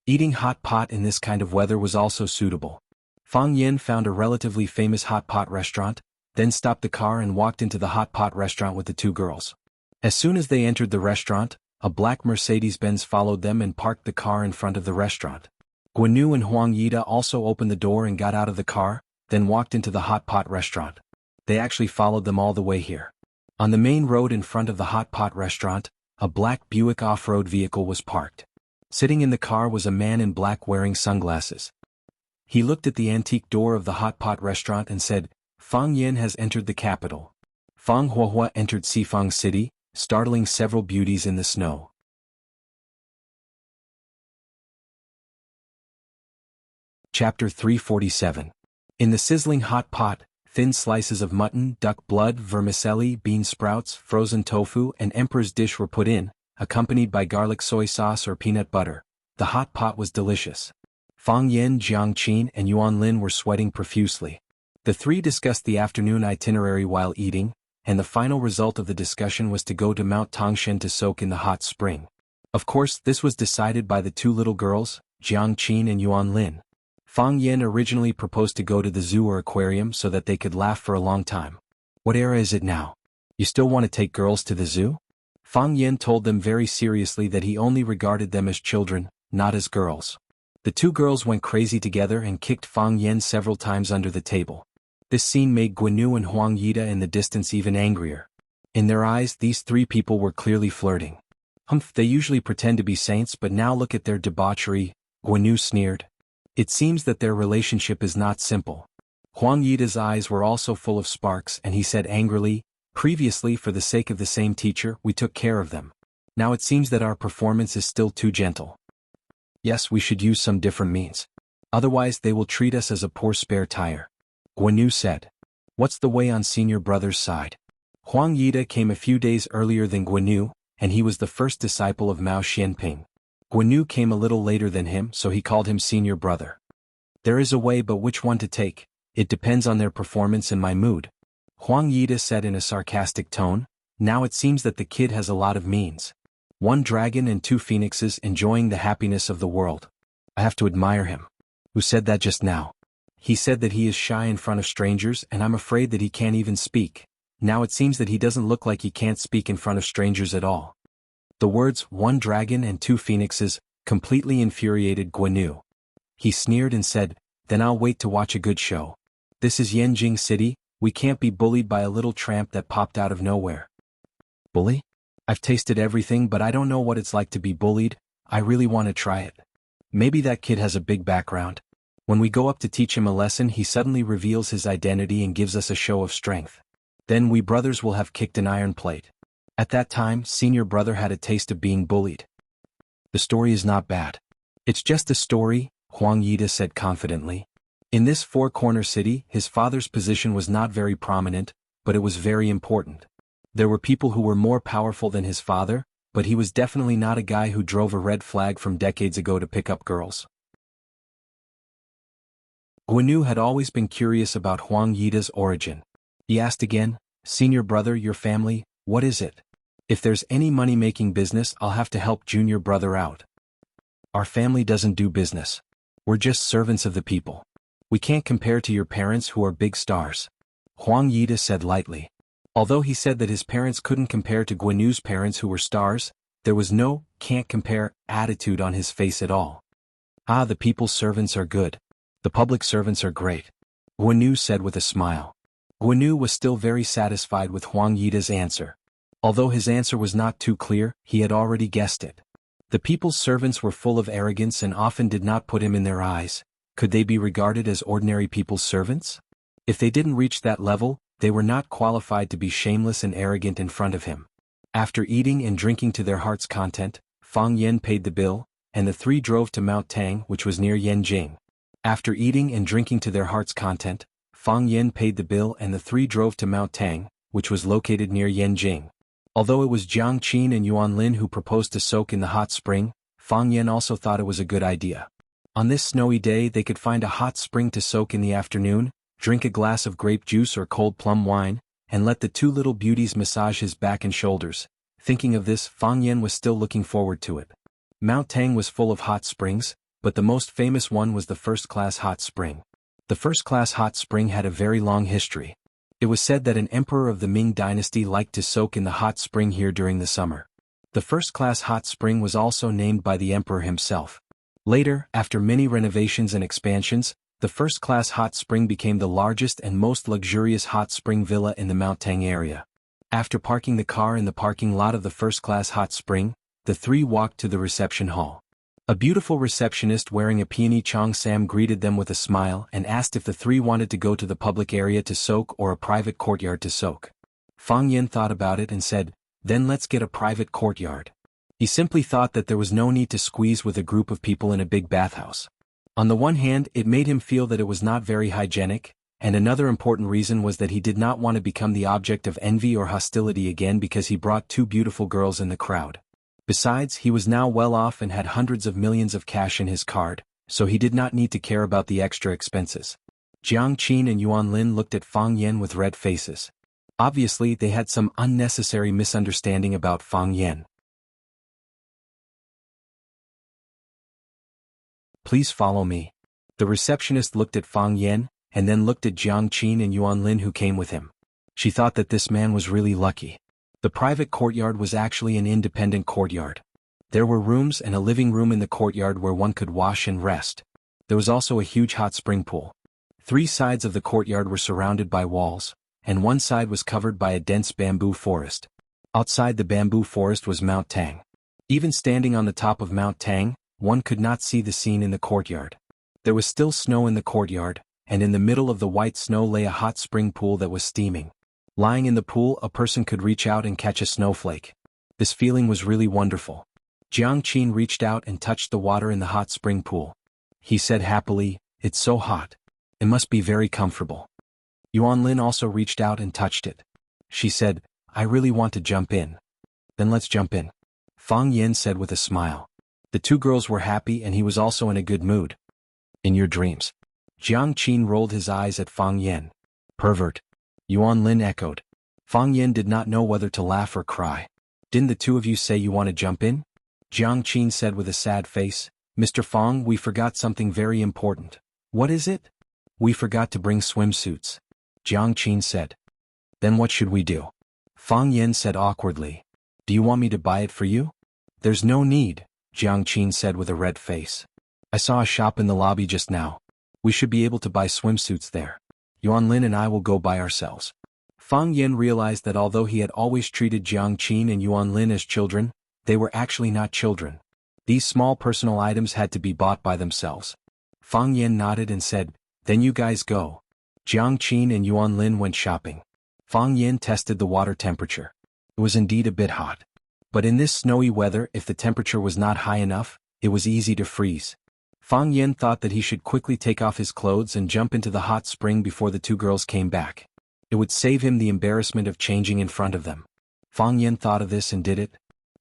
Eating hot pot in this kind of weather was also suitable. Fang Yen found a relatively famous hot pot restaurant, then stopped the car and walked into the hot pot restaurant with the two girls. As soon as they entered the restaurant, a black Mercedes-Benz followed them and parked the car in front of the restaurant. Guanu and Huang Yida also opened the door and got out of the car, then walked into the hot pot restaurant. They actually followed them all the way here. On the main road in front of the hot pot restaurant, a black Buick off-road vehicle was parked. Sitting in the car was a man in black wearing sunglasses. He looked at the antique door of the hot pot restaurant and said, "Fang Yen has entered the capital." Fang Huahua entered Sifang City, startling several beauties in the snow. Chapter 347. In the sizzling hot pot, thin slices of mutton, duck blood, vermicelli, bean sprouts, frozen tofu, and emperor's dish were put in, accompanied by garlic soy sauce or peanut butter. The hot pot was delicious. Fang Yen, Jiang Qin, and Yuan Lin were sweating profusely. The three discussed the afternoon itinerary while eating, and the final result of the discussion was to go to Mount Tangshan to soak in the hot spring. Of course, this was decided by the two little girls, Jiang Qin and Yuan Lin. Fang Yen originally proposed to go to the zoo or aquarium so that they could laugh for a long time. "What era is it now? You still want to take girls to the zoo?" Fang Yen told them very seriously that he only regarded them as children, not as girls. The two girls went crazy together and kicked Fang Yan several times under the table. This scene made Guanu and Huang Yida in the distance even angrier. In their eyes, these three people were clearly flirting. Humph, they usually pretend to be saints, but now look at their debauchery, Guanu sneered. It seems that their relationship is not simple. Huang Yida's eyes were also full of sparks, and he said angrily, previously, for the sake of the same teacher, we took care of them. Now it seems that our performance is still too gentle. Yes, we should use some different means. Otherwise they will treat us as a poor spare tire. Guanu said. What's the way on senior brother's side? Huang Yida came a few days earlier than Guanu, and he was the first disciple of Mao Xianping. Guanu came a little later than him, so he called him senior brother. There is a way, but which one to take? It depends on their performance and my mood. Huang Yida said in a sarcastic tone. Now it seems that the kid has a lot of means. One dragon and two phoenixes enjoying the happiness of the world. I have to admire him. Who said that just now? He said that he is shy in front of strangers, and I'm afraid that he can't even speak. Now it seems that he doesn't look like he can't speak in front of strangers at all. The words, one dragon and two phoenixes, completely infuriated Guanu. He sneered and said, then I'll wait to watch a good show. This is Yanjing City, we can't be bullied by a little tramp that popped out of nowhere. Bully? I've tasted everything, but I don't know what it's like to be bullied. I really want to try it. Maybe that kid has a big background. When we go up to teach him a lesson, he suddenly reveals his identity and gives us a show of strength. Then we brothers will have kicked an iron plate. At that time, senior brother had a taste of being bullied. The story is not bad. It's just a story, Huang Yida said confidently. In this four-corner city, his father's position was not very prominent, but it was very important. There were people who were more powerful than his father, but he was definitely not a guy who drove a red flag from decades ago to pick up girls. Guanu had always been curious about Huang Yida's origin. He asked again, senior brother, your family, what is it? If there's any money-making business, I'll have to help junior brother out. Our family doesn't do business. We're just servants of the people. We can't compare to your parents who are big stars. Huang Yida said lightly. Although he said that his parents couldn't compare to Guanu's parents who were stars, there was no can't compare attitude on his face at all. Ah, the people's servants are good. The public servants are great. Guanu said with a smile. Guanu was still very satisfied with Huang Yida's answer. Although his answer was not too clear, he had already guessed it. The people's servants were full of arrogance and often did not put him in their eyes. Could they be regarded as ordinary people's servants? If they didn't reach that level, they were not qualified to be shameless and arrogant in front of him. After eating and drinking to their heart's content, Fang Yan paid the bill, and the three drove to Mount Tang, which was near Yanjing. After eating and drinking to their heart's content, Fang Yan paid the bill and the three drove to Mount Tang, which was located near Yanjing. Although it was Jiang Qin and Yuan Lin who proposed to soak in the hot spring, Fang Yan also thought it was a good idea. On this snowy day they could find a hot spring to soak in the afternoon, drink a glass of grape juice or cold plum wine, and let the two little beauties massage his back and shoulders. Thinking of this, Fang Yan was still looking forward to it. Mount Tang was full of hot springs, but the most famous one was the first-class hot spring. The first-class hot spring had a very long history. It was said that an emperor of the Ming dynasty liked to soak in the hot spring here during the summer. The first-class hot spring was also named by the emperor himself. Later, after many renovations and expansions, the first-class hot spring became the largest and most luxurious hot spring villa in the Mount Tang area. After parking the car in the parking lot of the first-class hot spring, the three walked to the reception hall. A beautiful receptionist wearing a peony cheongsam greeted them with a smile and asked if the three wanted to go to the public area to soak or a private courtyard to soak. Fang Yan thought about it and said, then let's get a private courtyard. He simply thought that there was no need to squeeze with a group of people in a big bathhouse. On the one hand, it made him feel that it was not very hygienic, and another important reason was that he did not want to become the object of envy or hostility again because he brought two beautiful girls in the crowd. Besides, he was now well off and had hundreds of millions of cash in his card, so he did not need to care about the extra expenses. Jiang Qin and Yuan Lin looked at Fang Yan with red faces. Obviously, they had some unnecessary misunderstanding about Fang Yan. Please follow me. The receptionist looked at Fang Yan, and then looked at Jiang Qin and Yuan Lin who came with him. She thought that this man was really lucky. The private courtyard was actually an independent courtyard. There were rooms and a living room in the courtyard where one could wash and rest. There was also a huge hot spring pool. 3 sides of the courtyard were surrounded by walls, and one side was covered by a dense bamboo forest. Outside the bamboo forest was Mount Tang. Even standing on the top of Mount Tang, one could not see the scene in the courtyard. There was still snow in the courtyard, and in the middle of the white snow lay a hot spring pool that was steaming. Lying in the pool, a person could reach out and catch a snowflake. This feeling was really wonderful. Jiang Qin reached out and touched the water in the hot spring pool. He said happily, "It's so hot. It must be very comfortable." Yuan Lin also reached out and touched it. She said, "I really want to jump in." "Then let's jump in," Fang Yen said with a smile. The 2 girls were happy and he was also in a good mood. "In your dreams?" Jiang Qin rolled his eyes at Fang Yen. "Pervert," Yuan Lin echoed. Fang Yen did not know whether to laugh or cry. "Didn't the 2 of you say you want to jump in?" Jiang Qin said with a sad face. "Mr. Fang, we forgot something very important." "What is it?" "We forgot to bring swimsuits," Jiang Qin said. "Then what should we do?" Fang Yen said awkwardly. "Do you want me to buy it for you?" "There's no need," Jiang Qin said with a red face. "I saw a shop in the lobby just now. We should be able to buy swimsuits there. Yuan Lin and I will go by ourselves." Fang Yen realized that although he had always treated Jiang Qin and Yuan Lin as children, they were actually not children. These small personal items had to be bought by themselves. Fang Yen nodded and said, "Then you guys go." Jiang Qin and Yuan Lin went shopping. Fang Yen tested the water temperature. It was indeed a bit hot. But in this snowy weather, if the temperature was not high enough, it was easy to freeze. Fang Yen thought that he should quickly take off his clothes and jump into the hot spring before the 2 girls came back. It would save him the embarrassment of changing in front of them. Fang Yen thought of this and did it.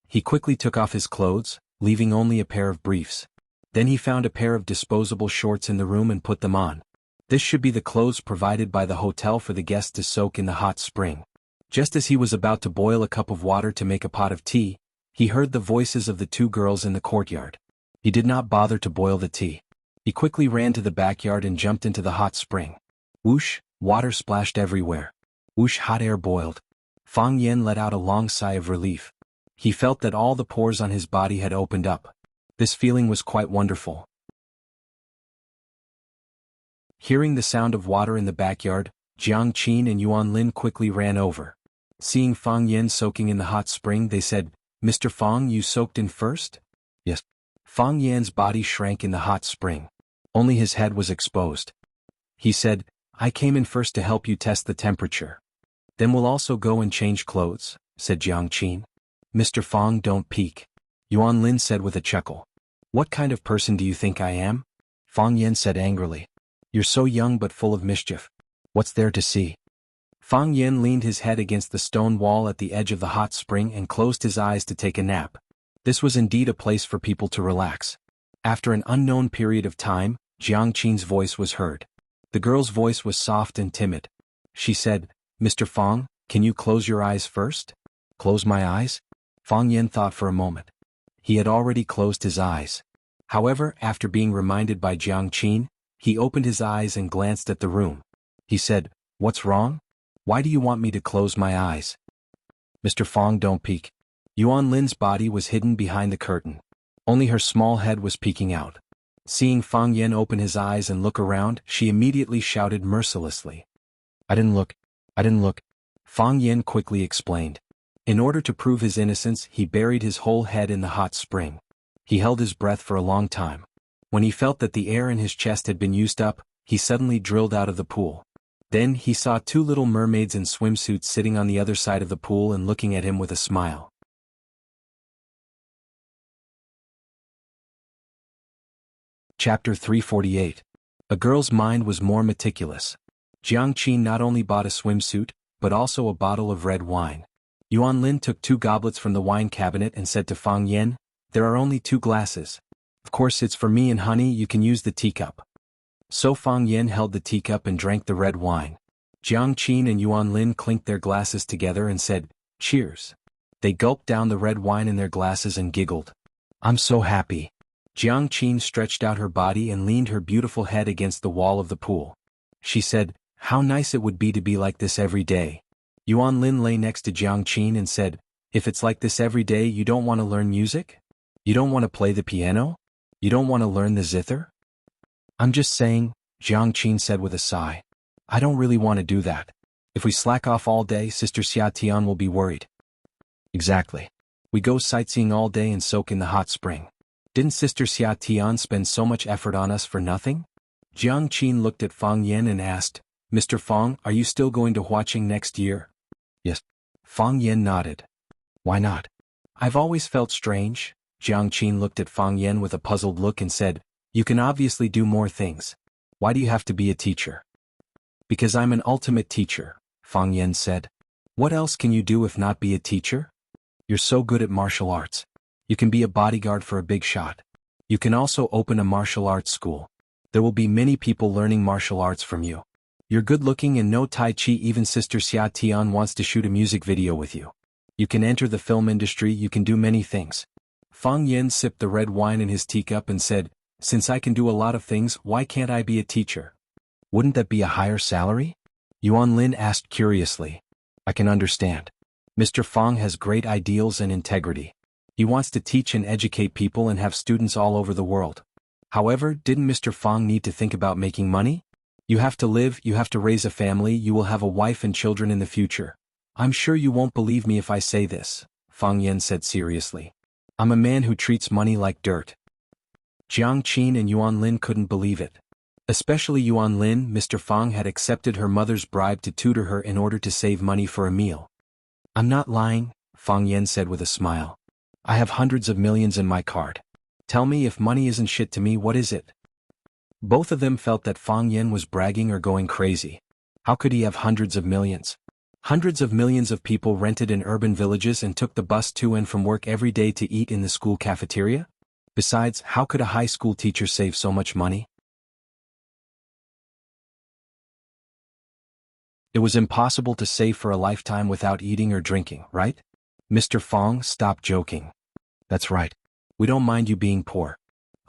He quickly took off his clothes, leaving only a pair of briefs. Then he found a pair of disposable shorts in the room and put them on. This should be the clothes provided by the hotel for the guests to soak in the hot spring. Just as he was about to boil a cup of water to make a pot of tea, he heard the voices of the 2 girls in the courtyard. He did not bother to boil the tea. He quickly ran to the backyard and jumped into the hot spring. Whoosh, water splashed everywhere. Whoosh, hot air boiled. Fang Yen let out a long sigh of relief. He felt that all the pores on his body had opened up. This feeling was quite wonderful. Hearing the sound of water in the backyard, Jiang Qin and Yuan Lin quickly ran over. Seeing Fang Yen soaking in the hot spring, they said, "Mr. Fang, you soaked in first?" "Yes." Fang Yan's body shrank in the hot spring. Only his head was exposed. He said, "I came in first to help you test the temperature." "Then we'll also go and change clothes," said Jiang Qin. "Mr. Fang, don't peek," Yuan Lin said with a chuckle. "What kind of person do you think I am?" Fang Yen said angrily. "You're so young but full of mischief. What's there to see?" Fang Yen leaned his head against the stone wall at the edge of the hot spring and closed his eyes to take a nap. This was indeed a place for people to relax. After an unknown period of time, Jiang Qin's voice was heard. The girl's voice was soft and timid. She said, "Mr. Fang, can you close your eyes first?" "Close my eyes?" Fang Yen thought for a moment. He had already closed his eyes. However, after being reminded by Jiang Qin, he opened his eyes and glanced at the room. He said, "What's wrong? Why do you want me to close my eyes?" "Mr. Fang, don't peek." Yuan Lin's body was hidden behind the curtain. Only her small head was peeking out. Seeing Fang Yen open his eyes and look around, she immediately shouted mercilessly. I didn't look. Fang Yen quickly explained. In order to prove his innocence, he buried his whole head in the hot spring. He held his breath for a long time. When he felt that the air in his chest had been used up, he suddenly drilled out of the pool. Then he saw 2 little mermaids in swimsuits sitting on the other side of the pool and looking at him with a smile. Chapter 348. A girl's mind was more meticulous. Jiang Qin not only bought a swimsuit, but also a bottle of red wine. Yuan Lin took 2 goblets from the wine cabinet and said to Fang Yen, "There are only 2 glasses. Of course it's for me and honey, you can use the teacup." So Fang Yen held the teacup and drank the red wine. Jiang Qin and Yuan Lin clinked their glasses together and said, "Cheers." They gulped down the red wine in their glasses and giggled. "I'm so happy." Jiang Qin stretched out her body and leaned her beautiful head against the wall of the pool. She said, "How nice it would be to be like this every day." Yuan Lin lay next to Jiang Qin and said, "If it's like this every day, you don't want to learn music?" You don't want to play the piano? You don't want to learn the zither? I'm just saying, Jiang Qin said with a sigh. I don't really want to do that. If we slack off all day, Sister Xia Tian will be worried. Exactly. We go sightseeing all day and soak in the hot spring. Didn't Sister Xia Tian spend so much effort on us for nothing? Jiang Qin looked at Fang Yan and asked, Mr. Fang, are you still going to Huaqing next year? Yes. Fang Yan nodded. Why not? I've always felt strange. Jiang Qin looked at Fang Yan with a puzzled look and said, You can obviously do more things. Why do you have to be a teacher? Because I'm an ultimate teacher, Fang Yan said. What else can you do if not be a teacher? You're so good at martial arts. You can be a bodyguard for a big shot. You can also open a martial arts school. There will be many people learning martial arts from you. You're good looking and know Tai Chi. Even Sister Xia Tian wants to shoot a music video with you. You can enter the film industry. You can do many things. Fang Yan sipped the red wine in his teacup and said, Since I can do a lot of things, why can't I be a teacher? Wouldn't that be a higher salary? Yuan Lin asked curiously. I can understand. Mr. Fang has great ideals and integrity. He wants to teach and educate people and have students all over the world. However, didn't Mr. Fang need to think about making money? You have to live, you have to raise a family, you will have a wife and children in the future. I'm sure you won't believe me if I say this, Fang Yan said seriously. I'm a man who treats money like dirt. Jiang Qin and Yuan Lin couldn't believe it. Especially Yuan Lin. Mr. Fang had accepted her mother's bribe to tutor her in order to save money for a meal. I'm not lying, Fang Yan said with a smile. I have hundreds of millions in my card. Tell me, if money isn't shit to me, what is it? Both of them felt that Fang Yan was bragging or going crazy. How could he have hundreds of millions? Hundreds of millions of people rented in urban villages and took the bus to and from work every day to eat in the school cafeteria? Besides, how could a high school teacher save so much money? It was impossible to save for a lifetime without eating or drinking, right? Mr. Fang, stop joking. That's right. We don't mind you being poor.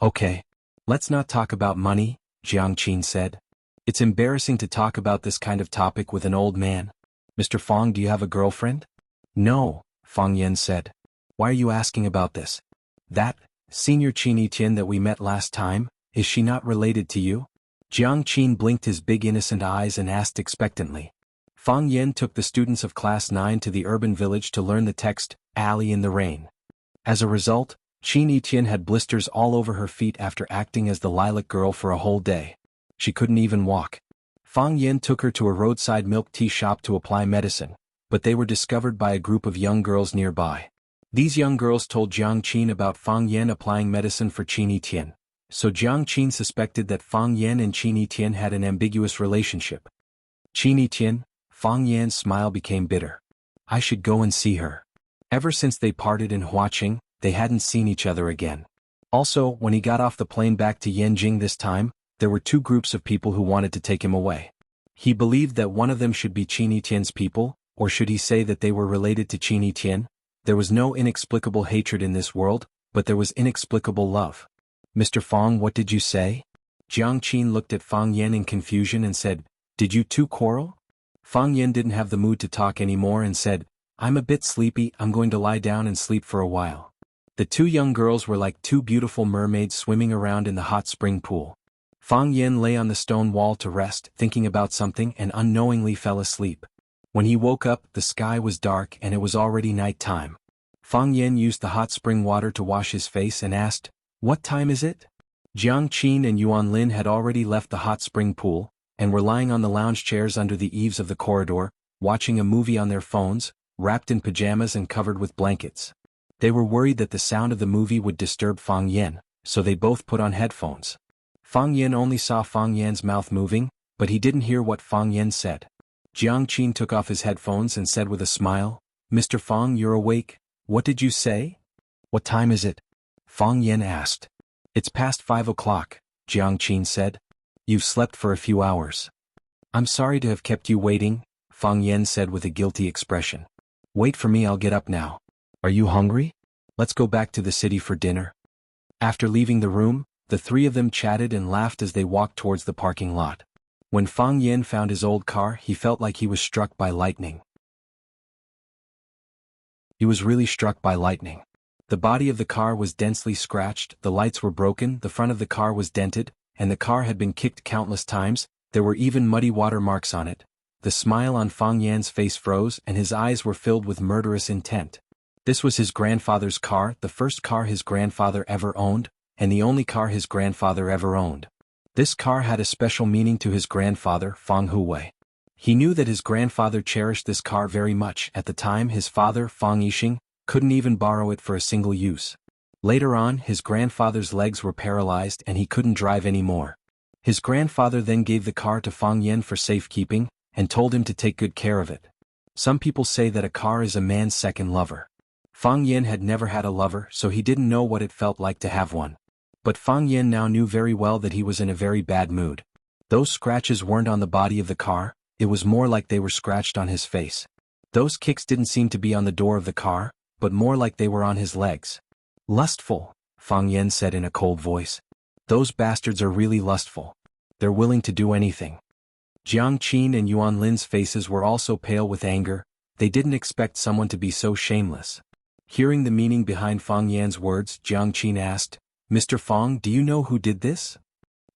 Okay. Let's not talk about money, Jiang Qin said. It's embarrassing to talk about this kind of topic with an old man. Mr. Fang, do you have a girlfriend? No, Fang Yan said. Why are you asking about this? That, Senior Qin Tian that we met last time, is she not related to you? Jiang Qin blinked his big innocent eyes and asked expectantly. Fang Yan took the students of Class 9 to the urban village to learn the text, Alley in the Rain. As a result, Qin Tian had blisters all over her feet after acting as the lilac girl for a whole day. She couldn't even walk. Fang Yan took her to a roadside milk tea shop to apply medicine, but they were discovered by a group of young girls nearby. These young girls told Jiang Qin about Fang Yan applying medicine for Qin Tian, so Jiang Qin suspected that Fang Yan and Qin Tian had an ambiguous relationship. Qin Tian, Fang Yan's smile became bitter. I should go and see her. Ever since they parted in Huaqing, they hadn't seen each other again. Also, when he got off the plane back to Yanjing this time, there were two groups of people who wanted to take him away. He believed that one of them should be Qin Tian's people, or should he say that they were related to Qin Tian? There was no inexplicable hatred in this world, but there was inexplicable love. Mr. Fang, what did you say? Jiang Qin looked at Fang Yan in confusion and said, Did you two quarrel? Fang Yan didn't have the mood to talk anymore and said, I'm a bit sleepy, I'm going to lie down and sleep for a while. The two young girls were like two beautiful mermaids swimming around in the hot spring pool. Fang Yan lay on the stone wall to rest, thinking about something, and unknowingly fell asleep. When he woke up, the sky was dark and it was already night time. Fang Yan used the hot spring water to wash his face and asked, What time is it? Jiang Qin and Yuan Lin had already left the hot spring pool, and were lying on the lounge chairs under the eaves of the corridor, watching a movie on their phones, wrapped in pajamas and covered with blankets. They were worried that the sound of the movie would disturb Fang Yan, so they both put on headphones. Fang Yan only saw Fang Yan's mouth moving, but he didn't hear what Fang Yan said. Jiang Qin took off his headphones and said with a smile, Mr. Fang, you're awake? What did you say? What time is it? Fang Yan asked. It's past 5 o'clock, Jiang Qin said. You've slept for a few hours. I'm sorry to have kept you waiting, Fang Yan said with a guilty expression. Wait for me, I'll get up now. Are you hungry? Let's go back to the city for dinner. After leaving the room, the three of them chatted and laughed as they walked towards the parking lot. When Fang Yan found his old car, he felt like he was struck by lightning. He was really struck by lightning. The body of the car was densely scratched, the lights were broken, the front of the car was dented, and the car had been kicked countless times. There were even muddy water marks on it. The smile on Fang Yan's face froze and his eyes were filled with murderous intent. This was his grandfather's car, the first car his grandfather ever owned, and the only car his grandfather ever owned. This car had a special meaning to his grandfather, Fang Huwei. He knew that his grandfather cherished this car very much. At the time, his father, Fang Yixing, couldn't even borrow it for a single use. Later on, his grandfather's legs were paralyzed and he couldn't drive anymore. His grandfather then gave the car to Fang Yan for safekeeping, and told him to take good care of it. Some people say that a car is a man's second lover. Fang Yan had never had a lover, so he didn't know what it felt like to have one. But Fang Yan now knew very well that he was in a very bad mood. Those scratches weren't on the body of the car, it was more like they were scratched on his face. Those kicks didn't seem to be on the door of the car, but more like they were on his legs. Lustful, Fang Yan said in a cold voice. Those bastards are really lustful. They're willing to do anything. Jiang Qin and Yuan Lin's faces were also pale with anger. They didn't expect someone to be so shameless. Hearing the meaning behind Fang Yan's words, Jiang Qin asked, "Mr. Fang, do you know who did this?"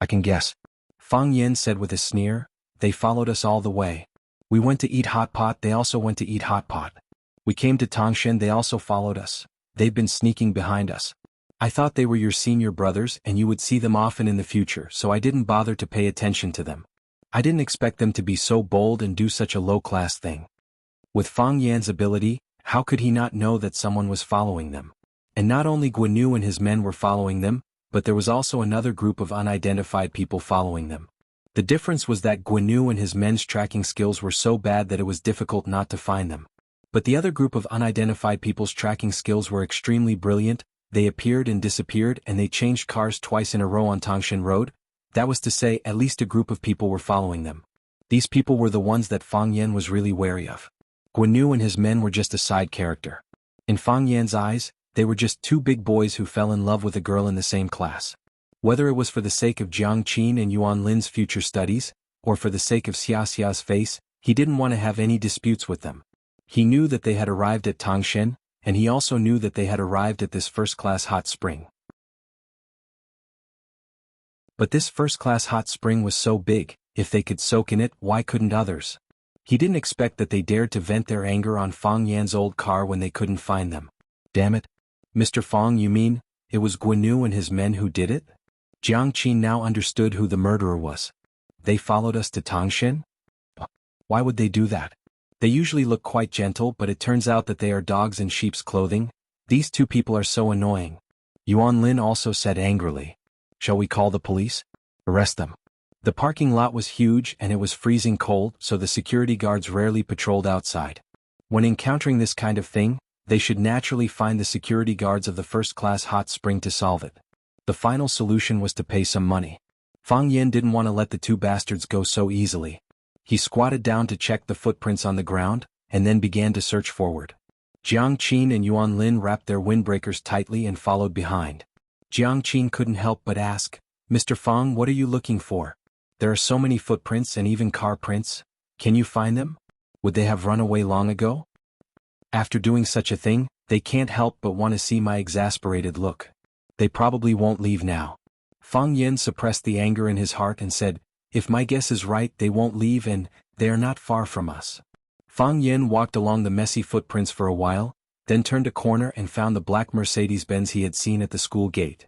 "I can guess," Fang Yan said with a sneer. "They followed us all the way. We went to eat hot pot, they also went to eat hot pot. We came to Tangshan, they also followed us. They've been sneaking behind us. I thought they were your senior brothers and you would see them often in the future, so I didn't bother to pay attention to them. I didn't expect them to be so bold and do such a low-class thing." With Fang Yan's ability, how could he not know that someone was following them? And not only Guan and his men were following them, but there was also another group of unidentified people following them. The difference was that Guan and his men's tracking skills were so bad that it was difficult not to find them. But the other group of unidentified people's tracking skills were extremely brilliant. They appeared and disappeared and they changed cars twice in a row on Tangshan Road. That was to say, at least a group of people were following them. These people were the ones that Fang Yan was really wary of. Guan and his men were just a side character. In Fang Yan's eyes, they were just two big boys who fell in love with a girl in the same class. Whether it was for the sake of Jiang Qin and Yuan Lin's future studies, or for the sake of Xia Xia's face, he didn't want to have any disputes with them. He knew that they had arrived at Tangshan, and he also knew that they had arrived at this first-class hot spring. But this first-class hot spring was so big, if they could soak in it, why couldn't others? He didn't expect that they dared to vent their anger on Fang Yan's old car when they couldn't find them. Damn it. Mr. Fang, you mean, it was Guan and his men who did it? Jiang Qin now understood who the murderer was. They followed us to Tangshan? Why would they do that? They usually look quite gentle, but it turns out that they are dogs in sheep's clothing. These two people are so annoying. Yuan Lin also said angrily. Shall we call the police? Arrest them. The parking lot was huge and it was freezing cold, so the security guards rarely patrolled outside. When encountering this kind of thing, they should naturally find the security guards of the first-class hot spring to solve it. The final solution was to pay some money. Fang Yan didn't want to let the two bastards go so easily. He squatted down to check the footprints on the ground, and then began to search forward. Jiang Qin and Yuan Lin wrapped their windbreakers tightly and followed behind. Jiang Qin couldn't help but ask, "Mr. Fang, what are you looking for? There are so many footprints and even car prints. Can you find them? Would they have run away long ago? After doing such a thing, they can't help but want to see my exasperated look. They probably won't leave now." Fang Yan suppressed the anger in his heart and said, "If my guess is right, they won't leave and they are not far from us." Fang Yan walked along the messy footprints for a while, then turned a corner and found the black Mercedes-Benz he had seen at the school gate.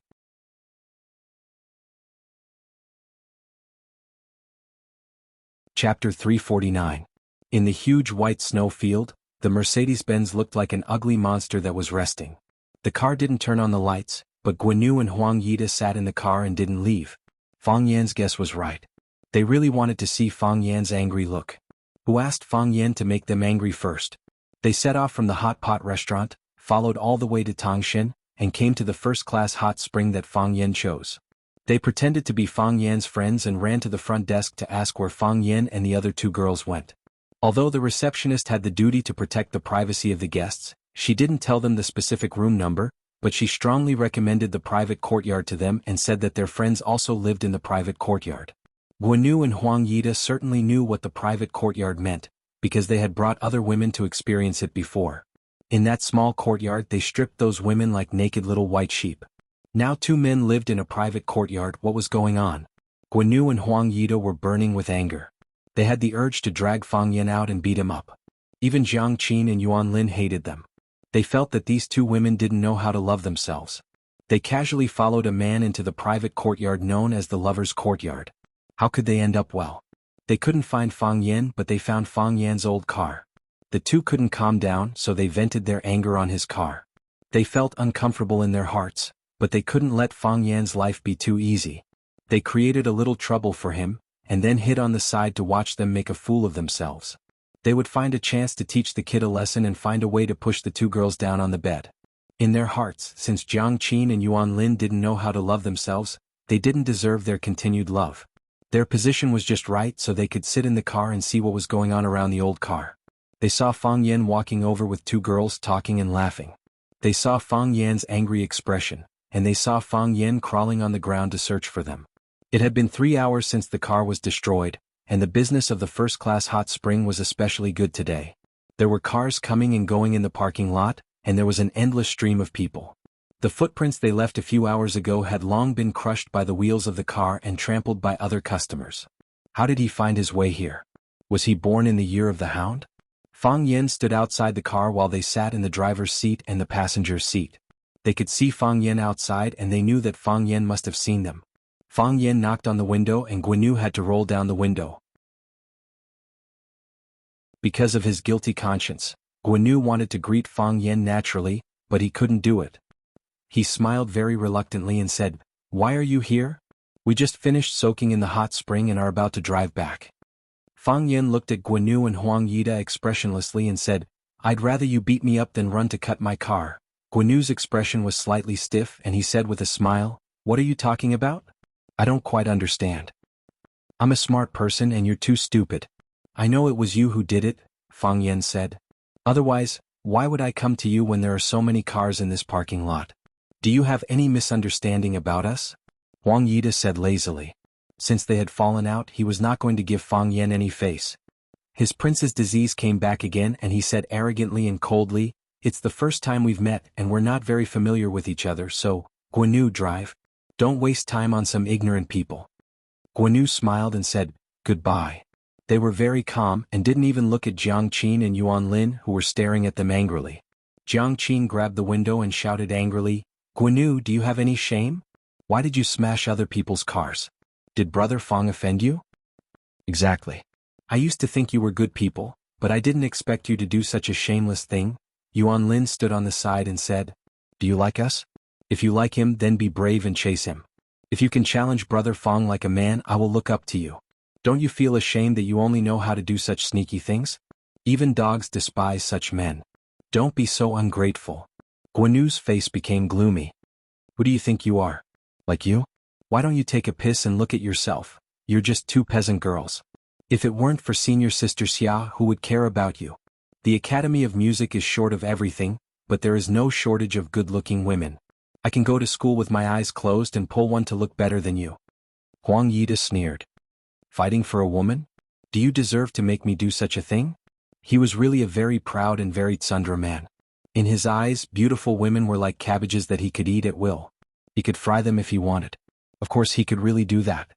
Chapter 349. In the huge white snow field, the Mercedes-Benz looked like an ugly monster that was resting. The car didn't turn on the lights, but Guan and Huang Yida sat in the car and didn't leave. Fang Yan's guess was right. They really wanted to see Fang Yan's angry look. Who asked Fang Yan to make them angry first? They set off from the hot pot restaurant, followed all the way to Tangshan, and came to the first-class hot spring that Fang Yan chose. They pretended to be Fang Yan's friends and ran to the front desk to ask where Fang Yan and the other two girls went. Although the receptionist had the duty to protect the privacy of the guests, she didn't tell them the specific room number, but she strongly recommended the private courtyard to them and said that their friends also lived in the private courtyard. Guan and Huang Yida certainly knew what the private courtyard meant, because they had brought other women to experience it before. In that small courtyard they stripped those women like naked little white sheep. Now 2 men lived in a private courtyard. What was going on? Guanyu and Huang Yida were burning with anger. They had the urge to drag Fang Yan out and beat him up. Even Jiang Qin and Yuan Lin hated them. They felt that these 2 women didn't know how to love themselves. They casually followed a man into the private courtyard known as the Lover's Courtyard. How could they end up well? They couldn't find Fang Yan, but they found Fang Yan's old car. The 2 couldn't calm down, so they vented their anger on his car. They felt uncomfortable in their hearts, but they couldn't let Fang Yan's life be too easy. They created a little trouble for him, and then hid on the side to watch them make a fool of themselves. They would find a chance to teach the kid a lesson and find a way to push the 2 girls down on the bed. In their hearts, since Jiang Qin and Yuan Lin didn't know how to love themselves, they didn't deserve their continued love. Their position was just right so they could sit in the car and see what was going on around the old car. They saw Fang Yan walking over with 2 girls talking and laughing. They saw Fang Yan's angry expression, and they saw Fang Yan crawling on the ground to search for them. It had been 3 hours since the car was destroyed, and the business of the first-class hot spring was especially good today. There were cars coming and going in the parking lot, and there was an endless stream of people. The footprints they left a few hours ago had long been crushed by the wheels of the car and trampled by other customers. How did he find his way here? Was he born in the year of the hound? Fang Yan stood outside the car while they sat in the driver's seat and the passenger's seat. They could see Fang Yan outside and they knew that Fang Yan must have seen them. Fang Yan knocked on the window and Guanyu had to roll down the window. Because of his guilty conscience, Guanyu wanted to greet Fang Yan naturally, but he couldn't do it. He smiled very reluctantly and said, "Why are you here? We just finished soaking in the hot spring and are about to drive back." Fang Yan looked at Guanyu and Huang Yida expressionlessly and said, "I'd rather you beat me up than run to cut my car." Guanyu's expression was slightly stiff and he said with a smile, "What are you talking about? I don't quite understand." "I'm a smart person and you're too stupid. I know it was you who did it," Fang Yan said. "Otherwise, why would I come to you when there are so many cars in this parking lot? Do you have any misunderstanding about us?" Huang Yida said lazily. Since they had fallen out, he was not going to give Fang Yan any face. His prince's disease came back again and he said arrogantly and coldly, "It's the first time we've met and we're not very familiar with each other, so, Guanyu, drive. Don't waste time on some ignorant people." Guanyu smiled and said, "Goodbye." They were very calm and didn't even look at Jiang Qin and Yuan Lin who were staring at them angrily. Jiang Qin grabbed the window and shouted angrily, "Guanyu, do you have any shame? Why did you smash other people's cars? Did Brother Fang offend you?" "Exactly. I used to think you were good people, but I didn't expect you to do such a shameless thing." Yuan Lin stood on the side and said, "Do you like us? If you like him, then be brave and chase him. If you can challenge Brother Fang like a man, I will look up to you. Don't you feel ashamed that you only know how to do such sneaky things? Even dogs despise such men. Don't be so ungrateful." Guanyu's face became gloomy. "Who do you think you are? Like you? Why don't you take a piss and look at yourself? You're just 2 peasant girls. If it weren't for senior sister Xia, who would care about you? The Academy of Music is short of everything, but there is no shortage of good-looking women. I can go to school with my eyes closed and pull one to look better than you." Huang Yida sneered. "Fighting for a woman? Do you deserve to make me do such a thing?" He was really a very proud and very tsundere man. In his eyes, beautiful women were like cabbages that he could eat at will. He could fry them if he wanted. Of course he could really do that.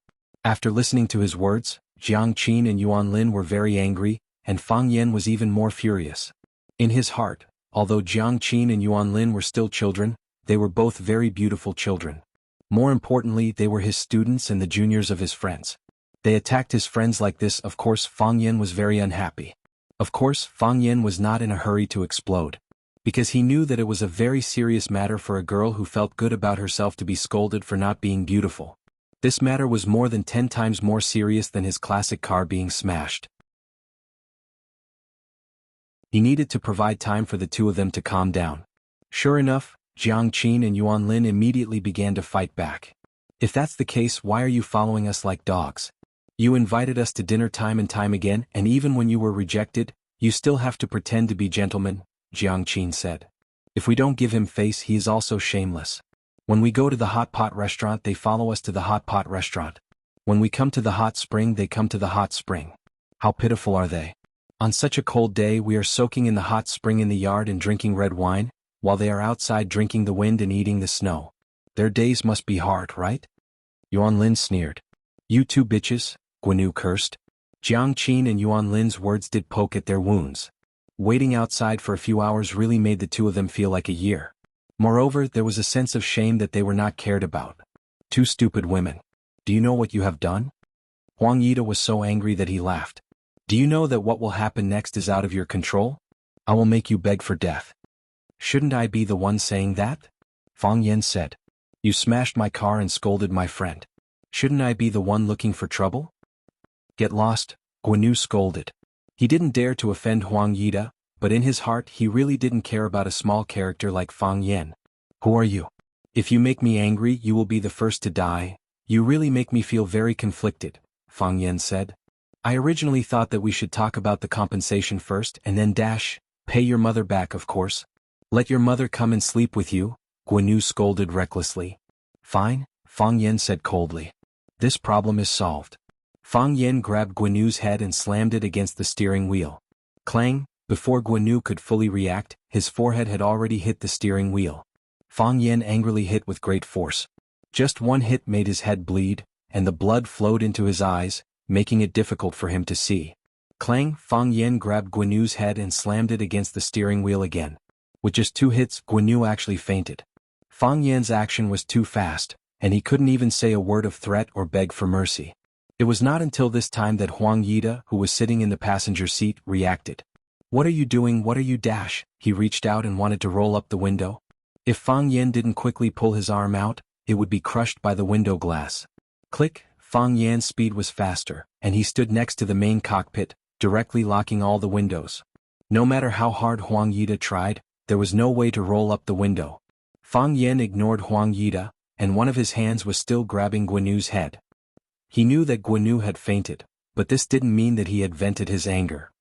After listening to his words, Jiang Qin and Yuan Lin were very angry, and Fang Yan was even more furious. In his heart, although Jiang Qin and Yuan Lin were still children, they were both very beautiful children. More importantly, they were his students and the juniors of his friends. They attacked his friends like this. Of course Fang Yan was very unhappy. Of course Fang Yan was not in a hurry to explode. Because he knew that it was a very serious matter for a girl who felt good about herself to be scolded for not being beautiful. This matter was more than 10 times more serious than his classic car being smashed. He needed to provide time for the 2 of them to calm down. Sure enough, Jiang Qin and Yuan Lin immediately began to fight back. "If that's the case, why are you following us like dogs? You invited us to dinner time and time again, and even when you were rejected, you still have to pretend to be gentlemen," Jiang Qin said. "If we don't give him face, he is also shameless. When we go to the hot pot restaurant, they follow us to the hot pot restaurant. When we come to the hot spring, they come to the hot spring. How pitiful are they? On such a cold day we are soaking in the hot spring in the yard and drinking red wine, while they are outside drinking the wind and eating the snow. Their days must be hard, right? Yuan Lin sneered. You two bitches, Guan Yu cursed. Jiang Qin and Yuan Lin's words did poke at their wounds. Waiting outside for a few hours really made the two of them feel like a year. Moreover, there was a sense of shame that they were not cared about. Two stupid women. Do you know what you have done? Huang Yida was so angry that he laughed. Do you know that what will happen next is out of your control? I will make you beg for death. Shouldn't I be the one saying that? Fang Yan said. You smashed my car and scolded my friend. Shouldn't I be the one looking for trouble? Get lost, Guan Yu scolded. He didn't dare to offend Huang Yida, but in his heart he really didn't care about a small character like Fang Yan. Who are you? If you make me angry you will be the first to die. You really make me feel very conflicted, Fang Yan said. I originally thought that we should talk about the compensation first and then pay your mother back of course. Let your mother come and sleep with you, Guan Yu scolded recklessly. Fine, Fang Yan said coldly. This problem is solved. Fang Yan grabbed Guan Yu's head and slammed it against the steering wheel. Clang, before Guan Yu could fully react, his forehead had already hit the steering wheel. Fang Yan angrily hit with great force. Just one hit made his head bleed, and the blood flowed into his eyes, making it difficult for him to see. Clang, Fang Yan grabbed Guan Yu's head and slammed it against the steering wheel again. With just 2 hits, Guan Yu actually fainted. Fang Yan's action was too fast, and he couldn't even say a word of threat or beg for mercy. It was not until this time that Huang Yida, who was sitting in the passenger seat, reacted. What are you doing? What are you? He reached out and wanted to roll up the window. If Fang Yan didn't quickly pull his arm out, it would be crushed by the window glass. Click, Fang Yan's speed was faster, and he stood next to the main cockpit, directly locking all the windows. No matter how hard Huang Yida tried, there was no way to roll up the window. Fang Yan ignored Huang Yida, and one of his hands was still grabbing Guan Yu's head. He knew that Guan Yu had fainted, but this didn't mean that he had vented his anger.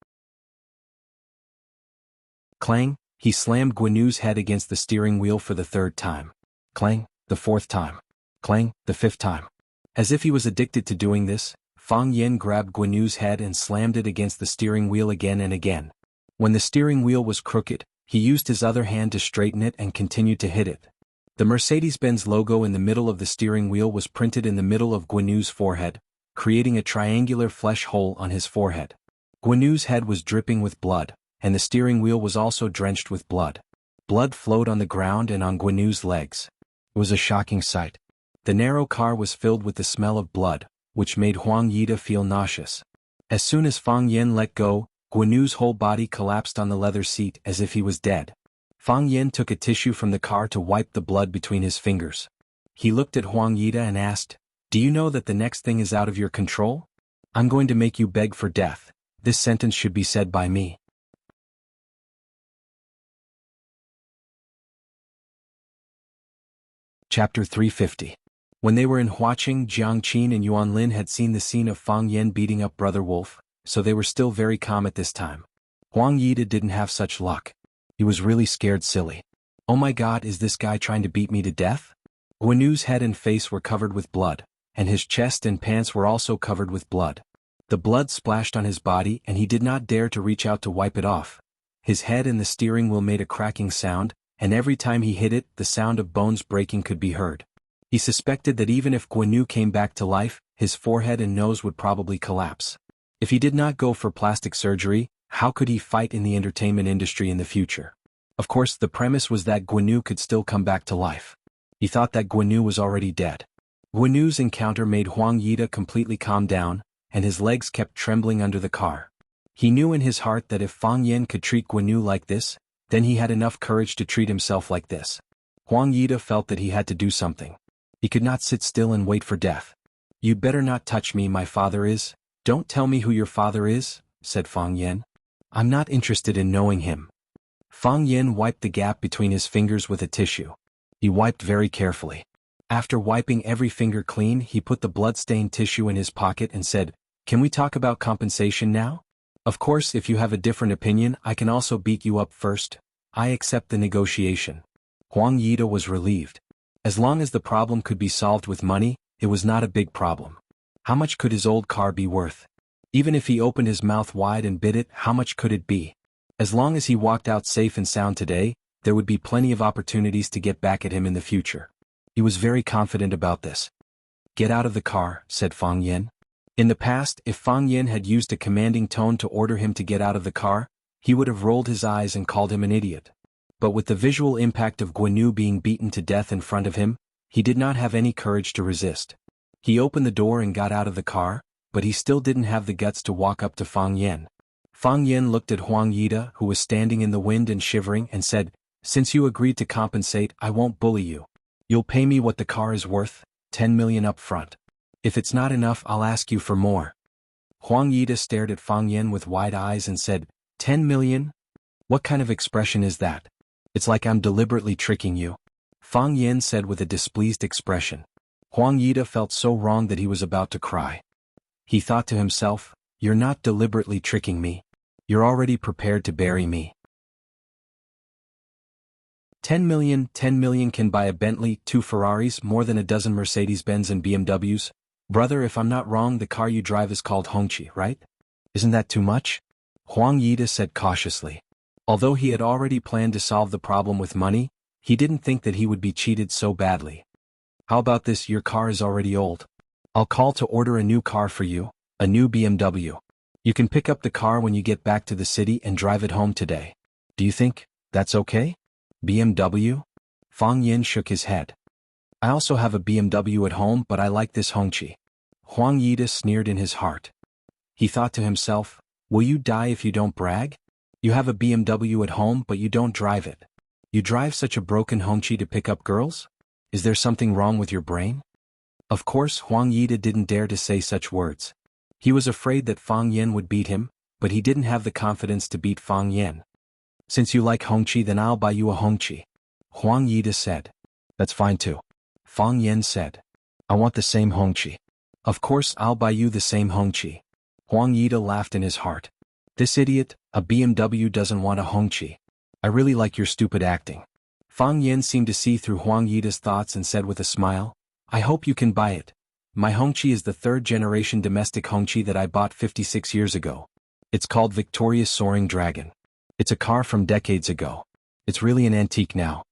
Clang, he slammed Guan Yu's head against the steering wheel for the 3rd time. Clang, the 4th time. Clang, the 5th time. As if he was addicted to doing this, Fang Yan grabbed Guan Yu's head and slammed it against the steering wheel again and again. When the steering wheel was crooked, he used his other hand to straighten it and continued to hit it. The Mercedes-Benz logo in the middle of the steering wheel was printed in the middle of Guan Yu's forehead, creating a triangular flesh hole on his forehead. Guan Yu's head was dripping with blood, and the steering wheel was also drenched with blood. Blood flowed on the ground and on Guan Yu's legs. It was a shocking sight. The narrow car was filled with the smell of blood, which made Huang Yida feel nauseous. As soon as Fang Yan let go, Guan Yu's whole body collapsed on the leather seat as if he was dead. Fang Yan took a tissue from the car to wipe the blood between his fingers. He looked at Huang Yida and asked, Do you know that the next thing is out of your control? I'm going to make you beg for death. This sentence should be said by me. Chapter 350. When they were in Huaqing, Jiang Qin and Yuan Lin had seen the scene of Fang Yan beating up Brother Wolf, so they were still very calm at this time. Huang Yida didn't have such luck. He was really scared silly. Oh my god, is this guy trying to beat me to death? Guan Yu's head and face were covered with blood, and his chest and pants were also covered with blood. The blood splashed on his body and he did not dare to reach out to wipe it off. His head and the steering wheel made a cracking sound, and every time he hit it, the sound of bones breaking could be heard. He suspected that even if Guan Yu came back to life, his forehead and nose would probably collapse. If he did not go for plastic surgery, how could he fight in the entertainment industry in the future? Of course, the premise was that Guan Yu could still come back to life. He thought that Guan Yu was already dead. Guan Yu's encounter made Huang Yida completely calm down, and his legs kept trembling under the car. He knew in his heart that if Fang Yan could treat Guan Yu like this, then he had enough courage to treat himself like this. Huang Yida felt that he had to do something. He could not sit still and wait for death. "You'd better not touch me, my father is." "Don't tell me who your father is," said Fang Yan. "I'm not interested in knowing him." Fang Yan wiped the gap between his fingers with a tissue. He wiped very carefully. After wiping every finger clean, he put the blood-stained tissue in his pocket and said, "Can we talk about compensation now? Of course, if you have a different opinion, I can also beat you up first. I accept the negotiation." Huang Yida was relieved. As long as the problem could be solved with money, it was not a big problem. How much could his old car be worth? Even if he opened his mouth wide and bit it, how much could it be? As long as he walked out safe and sound today, there would be plenty of opportunities to get back at him in the future. He was very confident about this. "Get out of the car," said Fang Yen. In the past, if Fang Yen had used a commanding tone to order him to get out of the car, he would have rolled his eyes and called him an idiot. But with the visual impact of Guanyu being beaten to death in front of him, he did not have any courage to resist. He opened the door and got out of the car, but he still didn't have the guts to walk up to Fang Yen. Fang Yen looked at Huang Yida, who was standing in the wind and shivering, and said, "Since you agreed to compensate, I won't bully you. You'll pay me what the car is worth, 10 million up front. If it's not enough, I'll ask you for more." Huang Yida stared at Fang Yen with wide eyes and said, 10 million? What kind of expression is that? It's like I'm deliberately tricking you. Fang Yen said with a displeased expression. Huang Yida felt so wrong that he was about to cry. He thought to himself, "You're not deliberately tricking me. You're already prepared to bury me." 10 million can buy a Bentley, 2 Ferraris, more than a dozen Mercedes-Benz and BMWs. Brother, if I'm not wrong, the car you drive is called Hongqi, right? Isn't that too much? Huang Yida said cautiously. Although he had already planned to solve the problem with money, he didn't think that he would be cheated so badly. "How about this? Your car is already old. I'll call to order a new car for you, a new BMW. You can pick up the car when you get back to the city and drive it home today. Do you think that's okay?" "BMW?" Fang Yen shook his head. "I also have a BMW at home, but I like this Hongqi." Huang Yida sneered in his heart. He thought to himself, "Will you die if you don't brag? You have a BMW at home, but you don't drive it. You drive such a broken Hongqi to pick up girls? Is there something wrong with your brain?" Of course, Huang Yida didn't dare to say such words. He was afraid that Fang Yen would beat him, but he didn't have the confidence to beat Fang Yen. "Since you like Hongqi, then I'll buy you a Hongqi," Huang Yida said. "That's fine too," Fang Yen said. "I want the same Hongqi." "Of course I'll buy you the same Hongqi." Huang Yida laughed in his heart. "This idiot, a BMW doesn't want a Hongqi. I really like your stupid acting." Fang Yen seemed to see through Huang Yida's thoughts and said with a smile, "I hope you can buy it. My Hongqi is the third-generation domestic Hongqi that I bought 56 years ago. It's called Victoria's Soaring Dragon. It's a car from decades ago. It's really an antique now."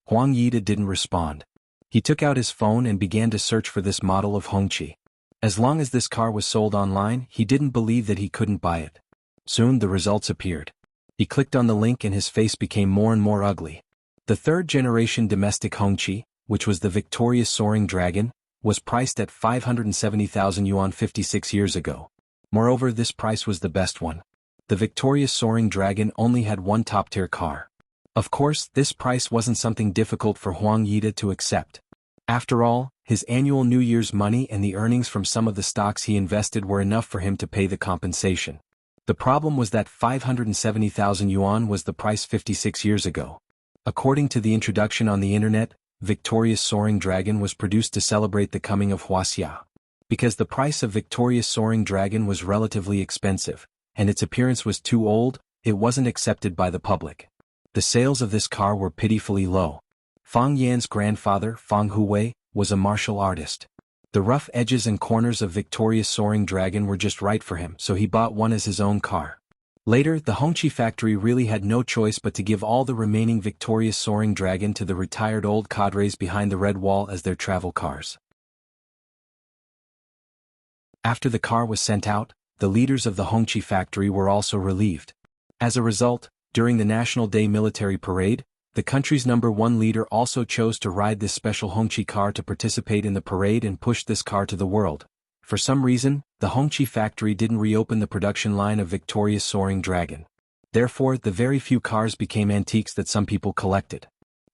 Huang Yida didn't respond. He took out his phone and began to search for this model of Hongqi. As long as this car was sold online, he didn't believe that he couldn't buy it. Soon the results appeared. He clicked on the link and his face became more and more ugly. The third-generation domestic Hongqi, which was the Victoria's Soaring Dragon, was priced at 570,000 yuan 56 years ago. Moreover, this price was the best one. The Victoria's Soaring Dragon only had one top-tier car. Of course, this price wasn't something difficult for Huang Yida to accept. After all, his annual New Year's money and the earnings from some of the stocks he invested were enough for him to pay the compensation. The problem was that 570,000 yuan was the price 56 years ago. According to the introduction on the internet, Victoria's Soaring Dragon was produced to celebrate the coming of Wuxia. Because the price of Victoria's Soaring Dragon was relatively expensive, and its appearance was too old, it wasn't accepted by the public. The sales of this car were pitifully low. Fang Yan's grandfather, Fang Huwei, was a martial artist. The rough edges and corners of Victoria's Soaring Dragon were just right for him, so he bought one as his own car. Later, the Hongqi factory really had no choice but to give all the remaining Victoria's Soaring Dragon to the retired old cadres behind the red wall as their travel cars. After the car was sent out, the leaders of the Hongqi factory were also relieved. As a result, during the National Day military parade, the country's #1 leader also chose to ride this special Hongqi car to participate in the parade and push this car to the world. For some reason, the Hongqi factory didn't reopen the production line of Victoria's Soaring Dragon. Therefore, the very few cars became antiques that some people collected.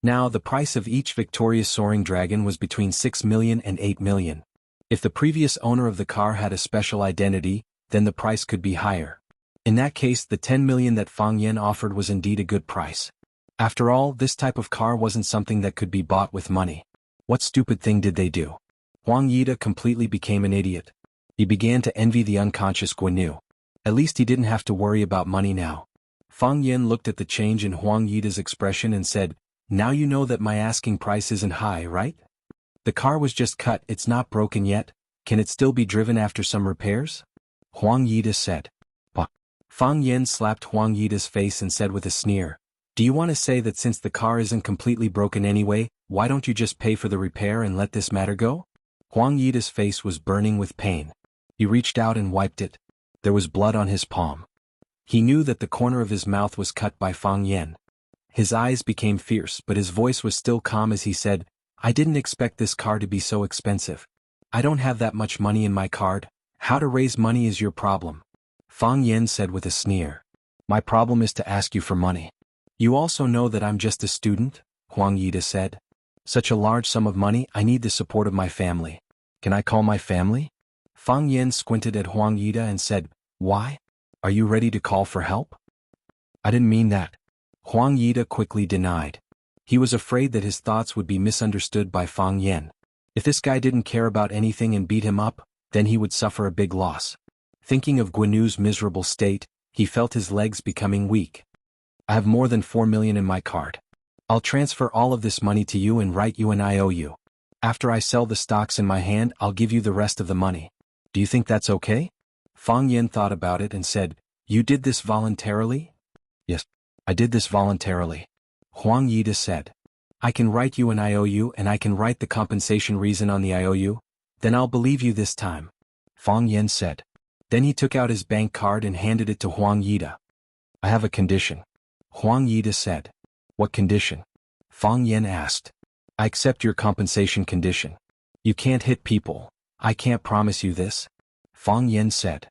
Now, the price of each Victoria's Soaring Dragon was between 6 million and 8 million. If the previous owner of the car had a special identity, then the price could be higher. In that case, the 10 million that Fang Yen offered was indeed a good price. After all, this type of car wasn't something that could be bought with money. What stupid thing did they do? Huang Yida completely became an idiot. He began to envy the unconscious Guanyu. At least he didn't have to worry about money now. Fang Yen looked at the change in Huang Yida's expression and said, "Now you know that my asking price isn't high, right? The car was just cut, it's not broken yet, can it still be driven after some repairs?" Huang Yida said. Bah. Fang Yen slapped Huang Yida's face and said with a sneer, "Do you want to say that since the car isn't completely broken anyway, why don't you just pay for the repair and let this matter go?" Huang Yida's face was burning with pain. He reached out and wiped it. There was blood on his palm. He knew that the corner of his mouth was cut by Fang Yen. His eyes became fierce, but his voice was still calm as he said, "I didn't expect this car to be so expensive. I don't have that much money in my card. How to raise money is your problem." Fang Yen said with a sneer. "My problem is to ask you for money. You also know that I'm just a student," Huang Yida said. "Such a large sum of money, I need the support of my family. Can I call my family?" Fang Yen squinted at Huang Yida and said, "Why? Are you ready to call for help?" "I didn't mean that," Huang Yida quickly denied. He was afraid that his thoughts would be misunderstood by Fang Yen. If this guy didn't care about anything and beat him up, then he would suffer a big loss. Thinking of Guinu's miserable state, he felt his legs becoming weak. "I have more than 4 million in my card. I'll transfer all of this money to you and write you an IOU. After I sell the stocks in my hand, I'll give you the rest of the money. Do you think that's okay?" Fang Yen thought about it and said, "You did this voluntarily?" "Yes, I did this voluntarily," Huang Yida said. "I can write you an IOU and I can write the compensation reason on the IOU. Then I'll believe you this time," Fang Yen said. Then he took out his bank card and handed it to Huang Yida. "I have a condition," Huang Yida said. "What condition?" Fang Yen asked. "I accept your compensation condition. You can't hit people. I can't promise you this," Fang Yen said.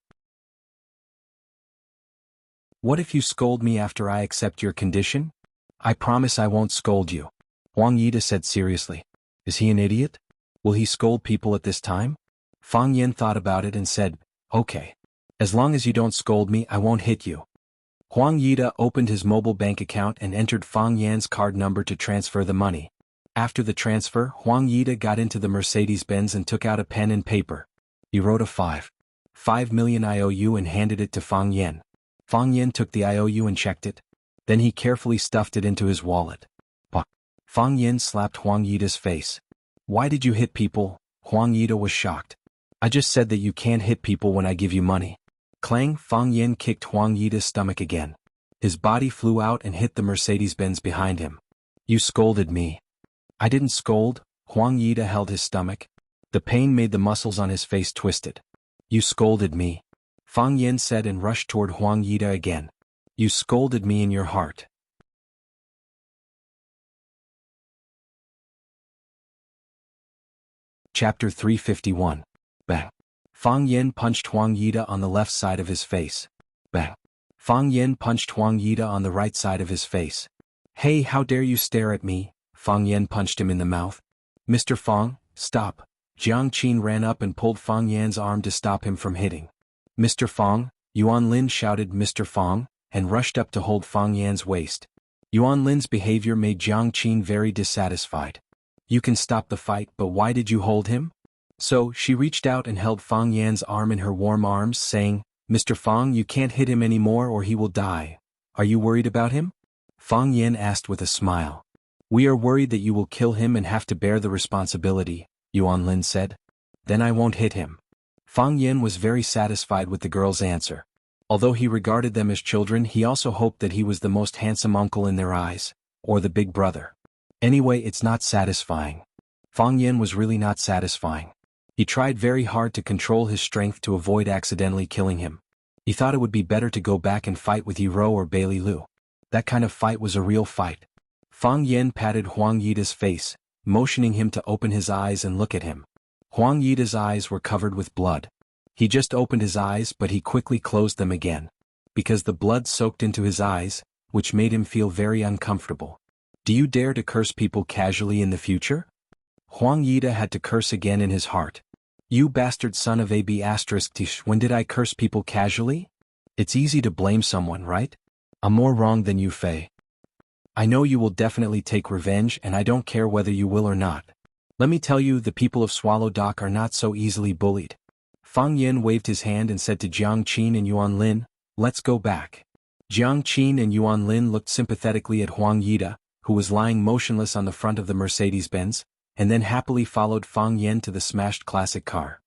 "What if you scold me after I accept your condition?" "I promise I won't scold you," Huang Yida said seriously. Is he an idiot? Will he scold people at this time? Fang Yen thought about it and said, "Okay. As long as you don't scold me, I won't hit you." Huang Yida opened his mobile bank account and entered Fang Yan's card number to transfer the money. After the transfer, Huang Yida got into the Mercedes-Benz and took out a pen and paper. He wrote a 5 million IOU and handed it to Fang Yen. Fang Yen took the IOU and checked it. Then he carefully stuffed it into his wallet. Fang Yen slapped Huang Yida's face. "Why did you hit people?" Huang Yida was shocked. "I just said that you can't hit people when I give you money." Clang! Fang Yen kicked Huang Yida's stomach again. His body flew out and hit the Mercedes-Benz behind him. "You scolded me." "I didn't scold," Huang Yida held his stomach. The pain made the muscles on his face twisted. "You scolded me," Fang Yen said and rushed toward Huang Yida again. "You scolded me in your heart." Chapter 351. Bang. Fang Yen punched Huang Yida on the left side of his face. Bang. Fang Yen punched Huang Yida on the right side of his face. "Hey, how dare you stare at me?" Fang Yen punched him in the mouth. "Mr. Fang, stop." Jiang Qin ran up and pulled Fang Yan's arm to stop him from hitting. "Mr. Fang," Yuan Lin shouted Mr. Fang, and rushed up to hold Fang Yan's waist. Yuan Lin's behavior made Jiang Qin very dissatisfied. "You can stop the fight, but why did you hold him?" So, she reached out and held Fang Yan's arm in her warm arms, saying, "Mr. Fang, you can't hit him anymore or he will die. Are you worried about him?" Fang Yan asked with a smile. "We are worried that you will kill him and have to bear the responsibility," Yuan Lin said. "Then I won't hit him." Fang Yan was very satisfied with the girl's answer. Although he regarded them as children, he also hoped that he was the most handsome uncle in their eyes, or the big brother. Anyway, it's not satisfying. Fang Yan was really not satisfying. He tried very hard to control his strength to avoid accidentally killing him. He thought it would be better to go back and fight with Yiro or Bailey Lu. That kind of fight was a real fight. Fang Yan patted Huang Yida's face, motioning him to open his eyes and look at him. Huang Yida's eyes were covered with blood. He just opened his eyes, but he quickly closed them again, because the blood soaked into his eyes, which made him feel very uncomfortable. "Do you dare to curse people casually in the future?" Huang Yida had to curse again in his heart. "You bastard son of a b****, when did I curse people casually? It's easy to blame someone, right? I'm more wrong than you, Fei. I know you will definitely take revenge and I don't care whether you will or not. Let me tell you, the people of Swallow Dock are not so easily bullied." Fang Yen waved his hand and said to Jiang Qin and Yuan Lin, "Let's go back." Jiang Qin and Yuan Lin looked sympathetically at Huang Yida, who was lying motionless on the front of the Mercedes-Benz, and then happily followed Fang Yen to the smashed classic car.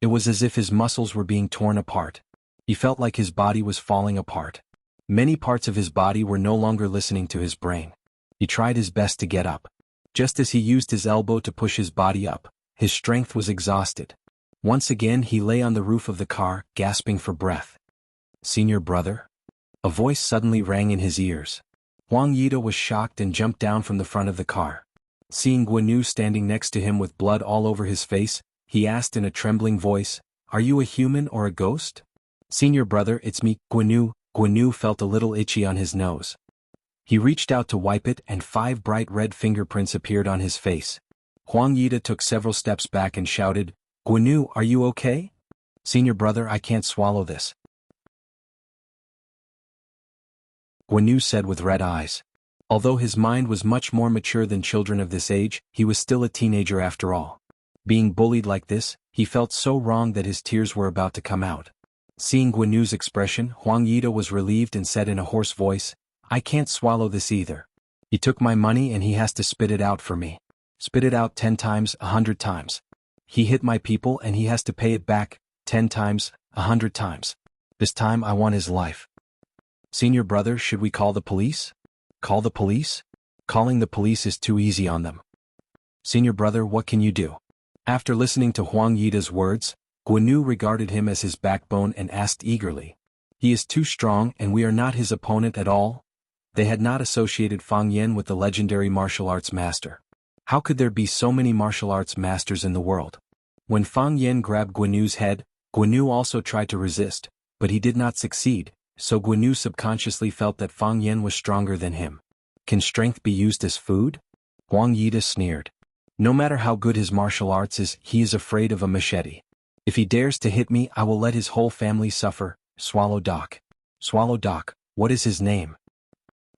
It was as if his muscles were being torn apart. He felt like his body was falling apart. Many parts of his body were no longer listening to his brain. He tried his best to get up. Just as he used his elbow to push his body up, his strength was exhausted. Once again he lay on the roof of the car, gasping for breath. "Senior brother?" A voice suddenly rang in his ears. Huang Yida was shocked and jumped down from the front of the car. Seeing Guanu standing next to him with blood all over his face, he asked in a trembling voice, "Are you a human or a ghost?" "Senior brother, it's me, Guanu." Guanu felt a little itchy on his nose. He reached out to wipe it and 5 bright red fingerprints appeared on his face. Huang Yida took several steps back and shouted, "Guanu, are you okay?" "Senior brother, I can't swallow this," Guanu said with red eyes. Although his mind was much more mature than children of this age, he was still a teenager after all. Being bullied like this, he felt so wrong that his tears were about to come out. Seeing Guanu's expression, Huang Yida was relieved and said in a hoarse voice, "I can't swallow this either. He took my money and he has to spit it out for me. Spit it out 10 times, 100 times. He hit my people and he has to pay it back, 10 times, 100 times. This time I want his life." "Senior brother, should we call the police?" "Call the police? Calling the police is too easy on them." "Senior brother, what can you do?" After listening to Huang Yida's words, Guanu regarded him as his backbone and asked eagerly, "He is too strong and we are not his opponent at all?" They had not associated Fang Yan with the legendary martial arts master. How could there be so many martial arts masters in the world? When Fang Yan grabbed Guanu's head, Guanu also tried to resist, but he did not succeed, so Guanu subconsciously felt that Fang Yan was stronger than him. Can strength be used as food? Huang Yida sneered. No matter how good his martial arts is, he is afraid of a machete. If he dares to hit me, I will let his whole family suffer. Swallow Doc. Swallow Doc, what is his name?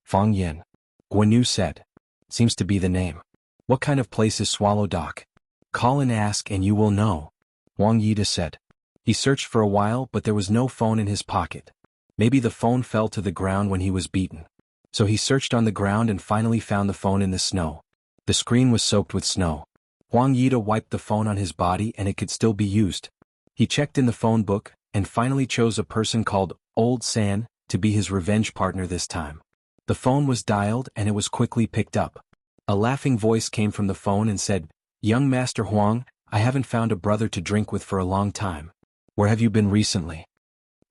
Fang Yan. Guanu said. Seems to be the name. What kind of place is Swallow Doc? Call and ask and you will know. Huang Yida said. He searched for a while but there was no phone in his pocket. Maybe the phone fell to the ground when he was beaten. So he searched on the ground and finally found the phone in the snow. The screen was soaked with snow. Huang Yida wiped the phone on his body and it could still be used. He checked in the phone book, and finally chose a person called Old San to be his revenge partner this time. The phone was dialed and it was quickly picked up. A laughing voice came from the phone and said, "Young Master Huang, I haven't found a brother to drink with for a long time. Where have you been recently?"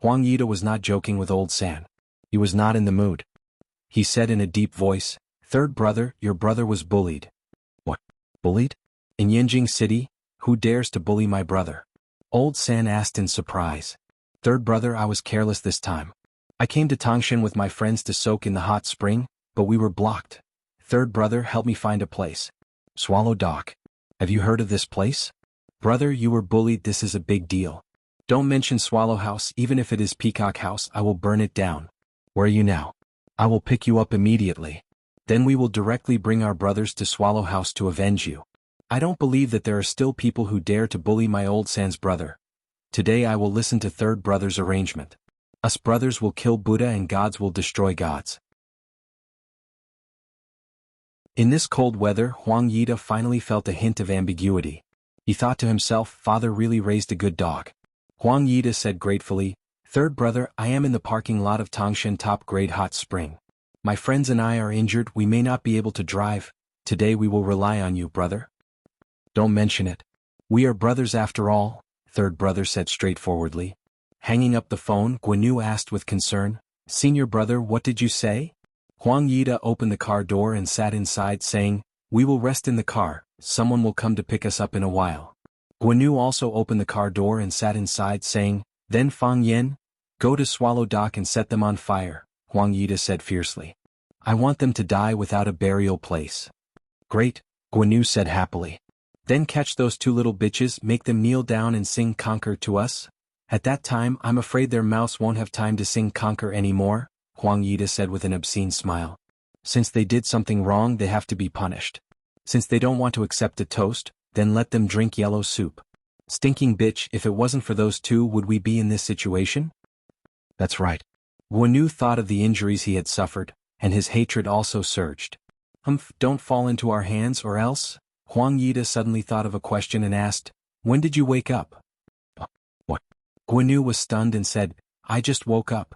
Huang Yida was not joking with Old San. He was not in the mood. He said in a deep voice, "Third brother, your brother was bullied." "What? Bullied? In Yanjing City? Who dares to bully my brother?" Old San asked in surprise. "Third brother, I was careless this time. I came to Tangshan with my friends to soak in the hot spring, but we were blocked. Third brother, help me find a place." Swallow Doc. Have you heard of this place? Brother, you were bullied, this is a big deal. Don't mention Swallow House, even if it is Peacock House, I will burn it down. Where are you now? I will pick you up immediately. Then we will directly bring our brothers to Swallow House to avenge you. I don't believe that there are still people who dare to bully my old Sans brother. Today I will listen to third brother's arrangement. Us brothers will kill Buddha and gods will destroy gods. In this cold weather, Huang Yida finally felt a hint of ambiguity. He thought to himself, father really raised a good dog. Huang Yida said gratefully, "Third brother, I am in the parking lot of Tangshan Top Grade Hot Spring. My friends and I are injured, we may not be able to drive. Today we will rely on you, brother." "Don't mention it. We are brothers after all," third brother said straightforwardly. Hanging up the phone, Guanu asked with concern, "Senior brother, what did you say?" Huang Yida opened the car door and sat inside saying, "We will rest in the car, someone will come to pick us up in a while." Guanu also opened the car door and sat inside saying, "Then Fang Yan, go to Swallow Dock and set them on fire," Huang Yida said fiercely. "I want them to die without a burial place." "Great," Guanu said happily. "Then catch those 2 little bitches, make them kneel down and sing Conquer to us. At that time I'm afraid their mouths won't have time to sing Conquer anymore," Huang Yida said with an obscene smile. "Since they did something wrong they have to be punished. Since they don't want to accept a toast, then let them drink yellow soup. Stinking bitch, if it wasn't for those 2 would we be in this situation?" That's right. Guanu thought of the injuries he had suffered, and his hatred also surged. Don't fall into our hands or else?" Huang Yida suddenly thought of a question and asked, "When did you wake up?" Guanyu was stunned and said, I just woke up.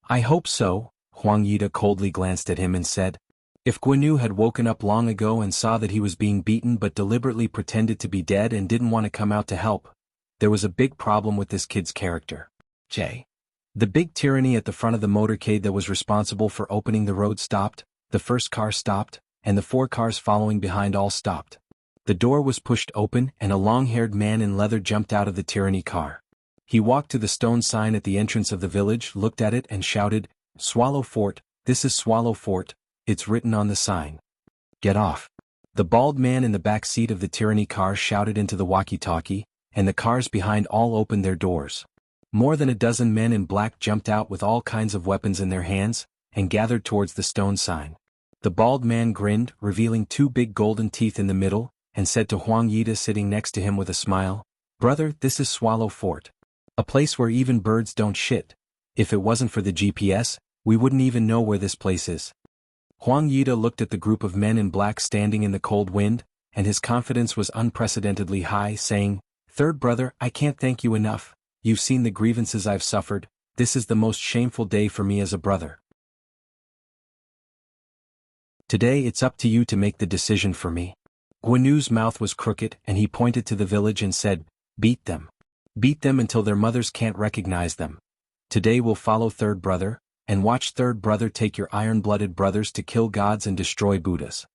I hope so. Huang Yida coldly glanced at him and said. If Guanyu had woken up long ago and saw that he was being beaten but deliberately pretended to be dead and didn't want to come out to help, there was a big problem with this kid's character. The big tyranny at the front of the motorcade that was responsible for opening the road stopped, the first car stopped, and the 4 cars following behind all stopped. The door was pushed open and a long-haired man in leather jumped out of the tyranny car. He walked to the stone sign at the entrance of the village, looked at it and shouted, Swallow Fort, this is Swallow Fort, it's written on the sign. Get off. The bald man in the back seat of the tyranny car shouted into the walkie-talkie, and the cars behind all opened their doors. More than a dozen men in black jumped out with all kinds of weapons in their hands, and gathered towards the stone sign. The bald man grinned, revealing 2 big golden teeth in the middle, and said to Huang Yida sitting next to him with a smile, Brother, this is Swallow Fort. A place where even birds don't shit. If it wasn't for the GPS, we wouldn't even know where this place is. Huang Yida looked at the group of men in black standing in the cold wind, and his confidence was unprecedentedly high, saying, Third brother, I can't thank you enough. You've seen the grievances I've suffered. This is the most shameful day for me as a brother. Today it's up to you to make the decision for me. Guanyu's mouth was crooked and he pointed to the village and said, Beat them. Beat them until their mothers can't recognize them. Today we'll follow third brother, and watch third brother take your iron-blooded brothers to kill gods and destroy Buddhas.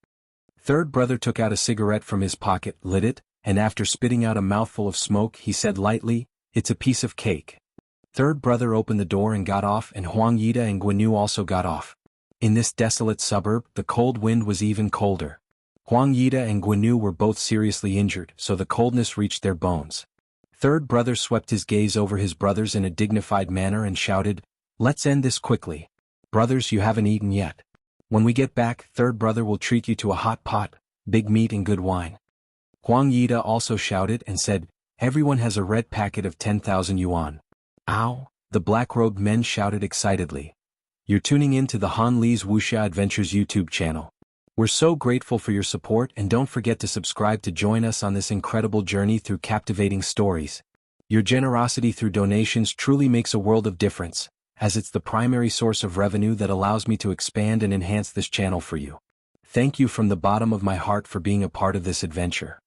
Third brother took out a cigarette from his pocket, lit it, and after spitting out a mouthful of smoke he said lightly, It's a piece of cake. Third brother opened the door and got off, and Huang Yida and Guanyu also got off. In this desolate suburb, the cold wind was even colder. Huang Yida and Guanyu were both seriously injured, so the coldness reached their bones. Third brother swept his gaze over his brothers in a dignified manner and shouted, Let's end this quickly. Brothers, you haven't eaten yet. When we get back, third brother will treat you to a hot pot, big meat and good wine. Huang Yida also shouted and said, Everyone has a red packet of 10,000 yuan. Ow! The black-robed men shouted excitedly. You're tuning in to the Han Li's Wuxia Adventures YouTube channel. We're so grateful for your support, and don't forget to subscribe to join us on this incredible journey through captivating stories. Your generosity through donations truly makes a world of difference, as it's the primary source of revenue that allows me to expand and enhance this channel for you. Thank you from the bottom of my heart for being a part of this adventure.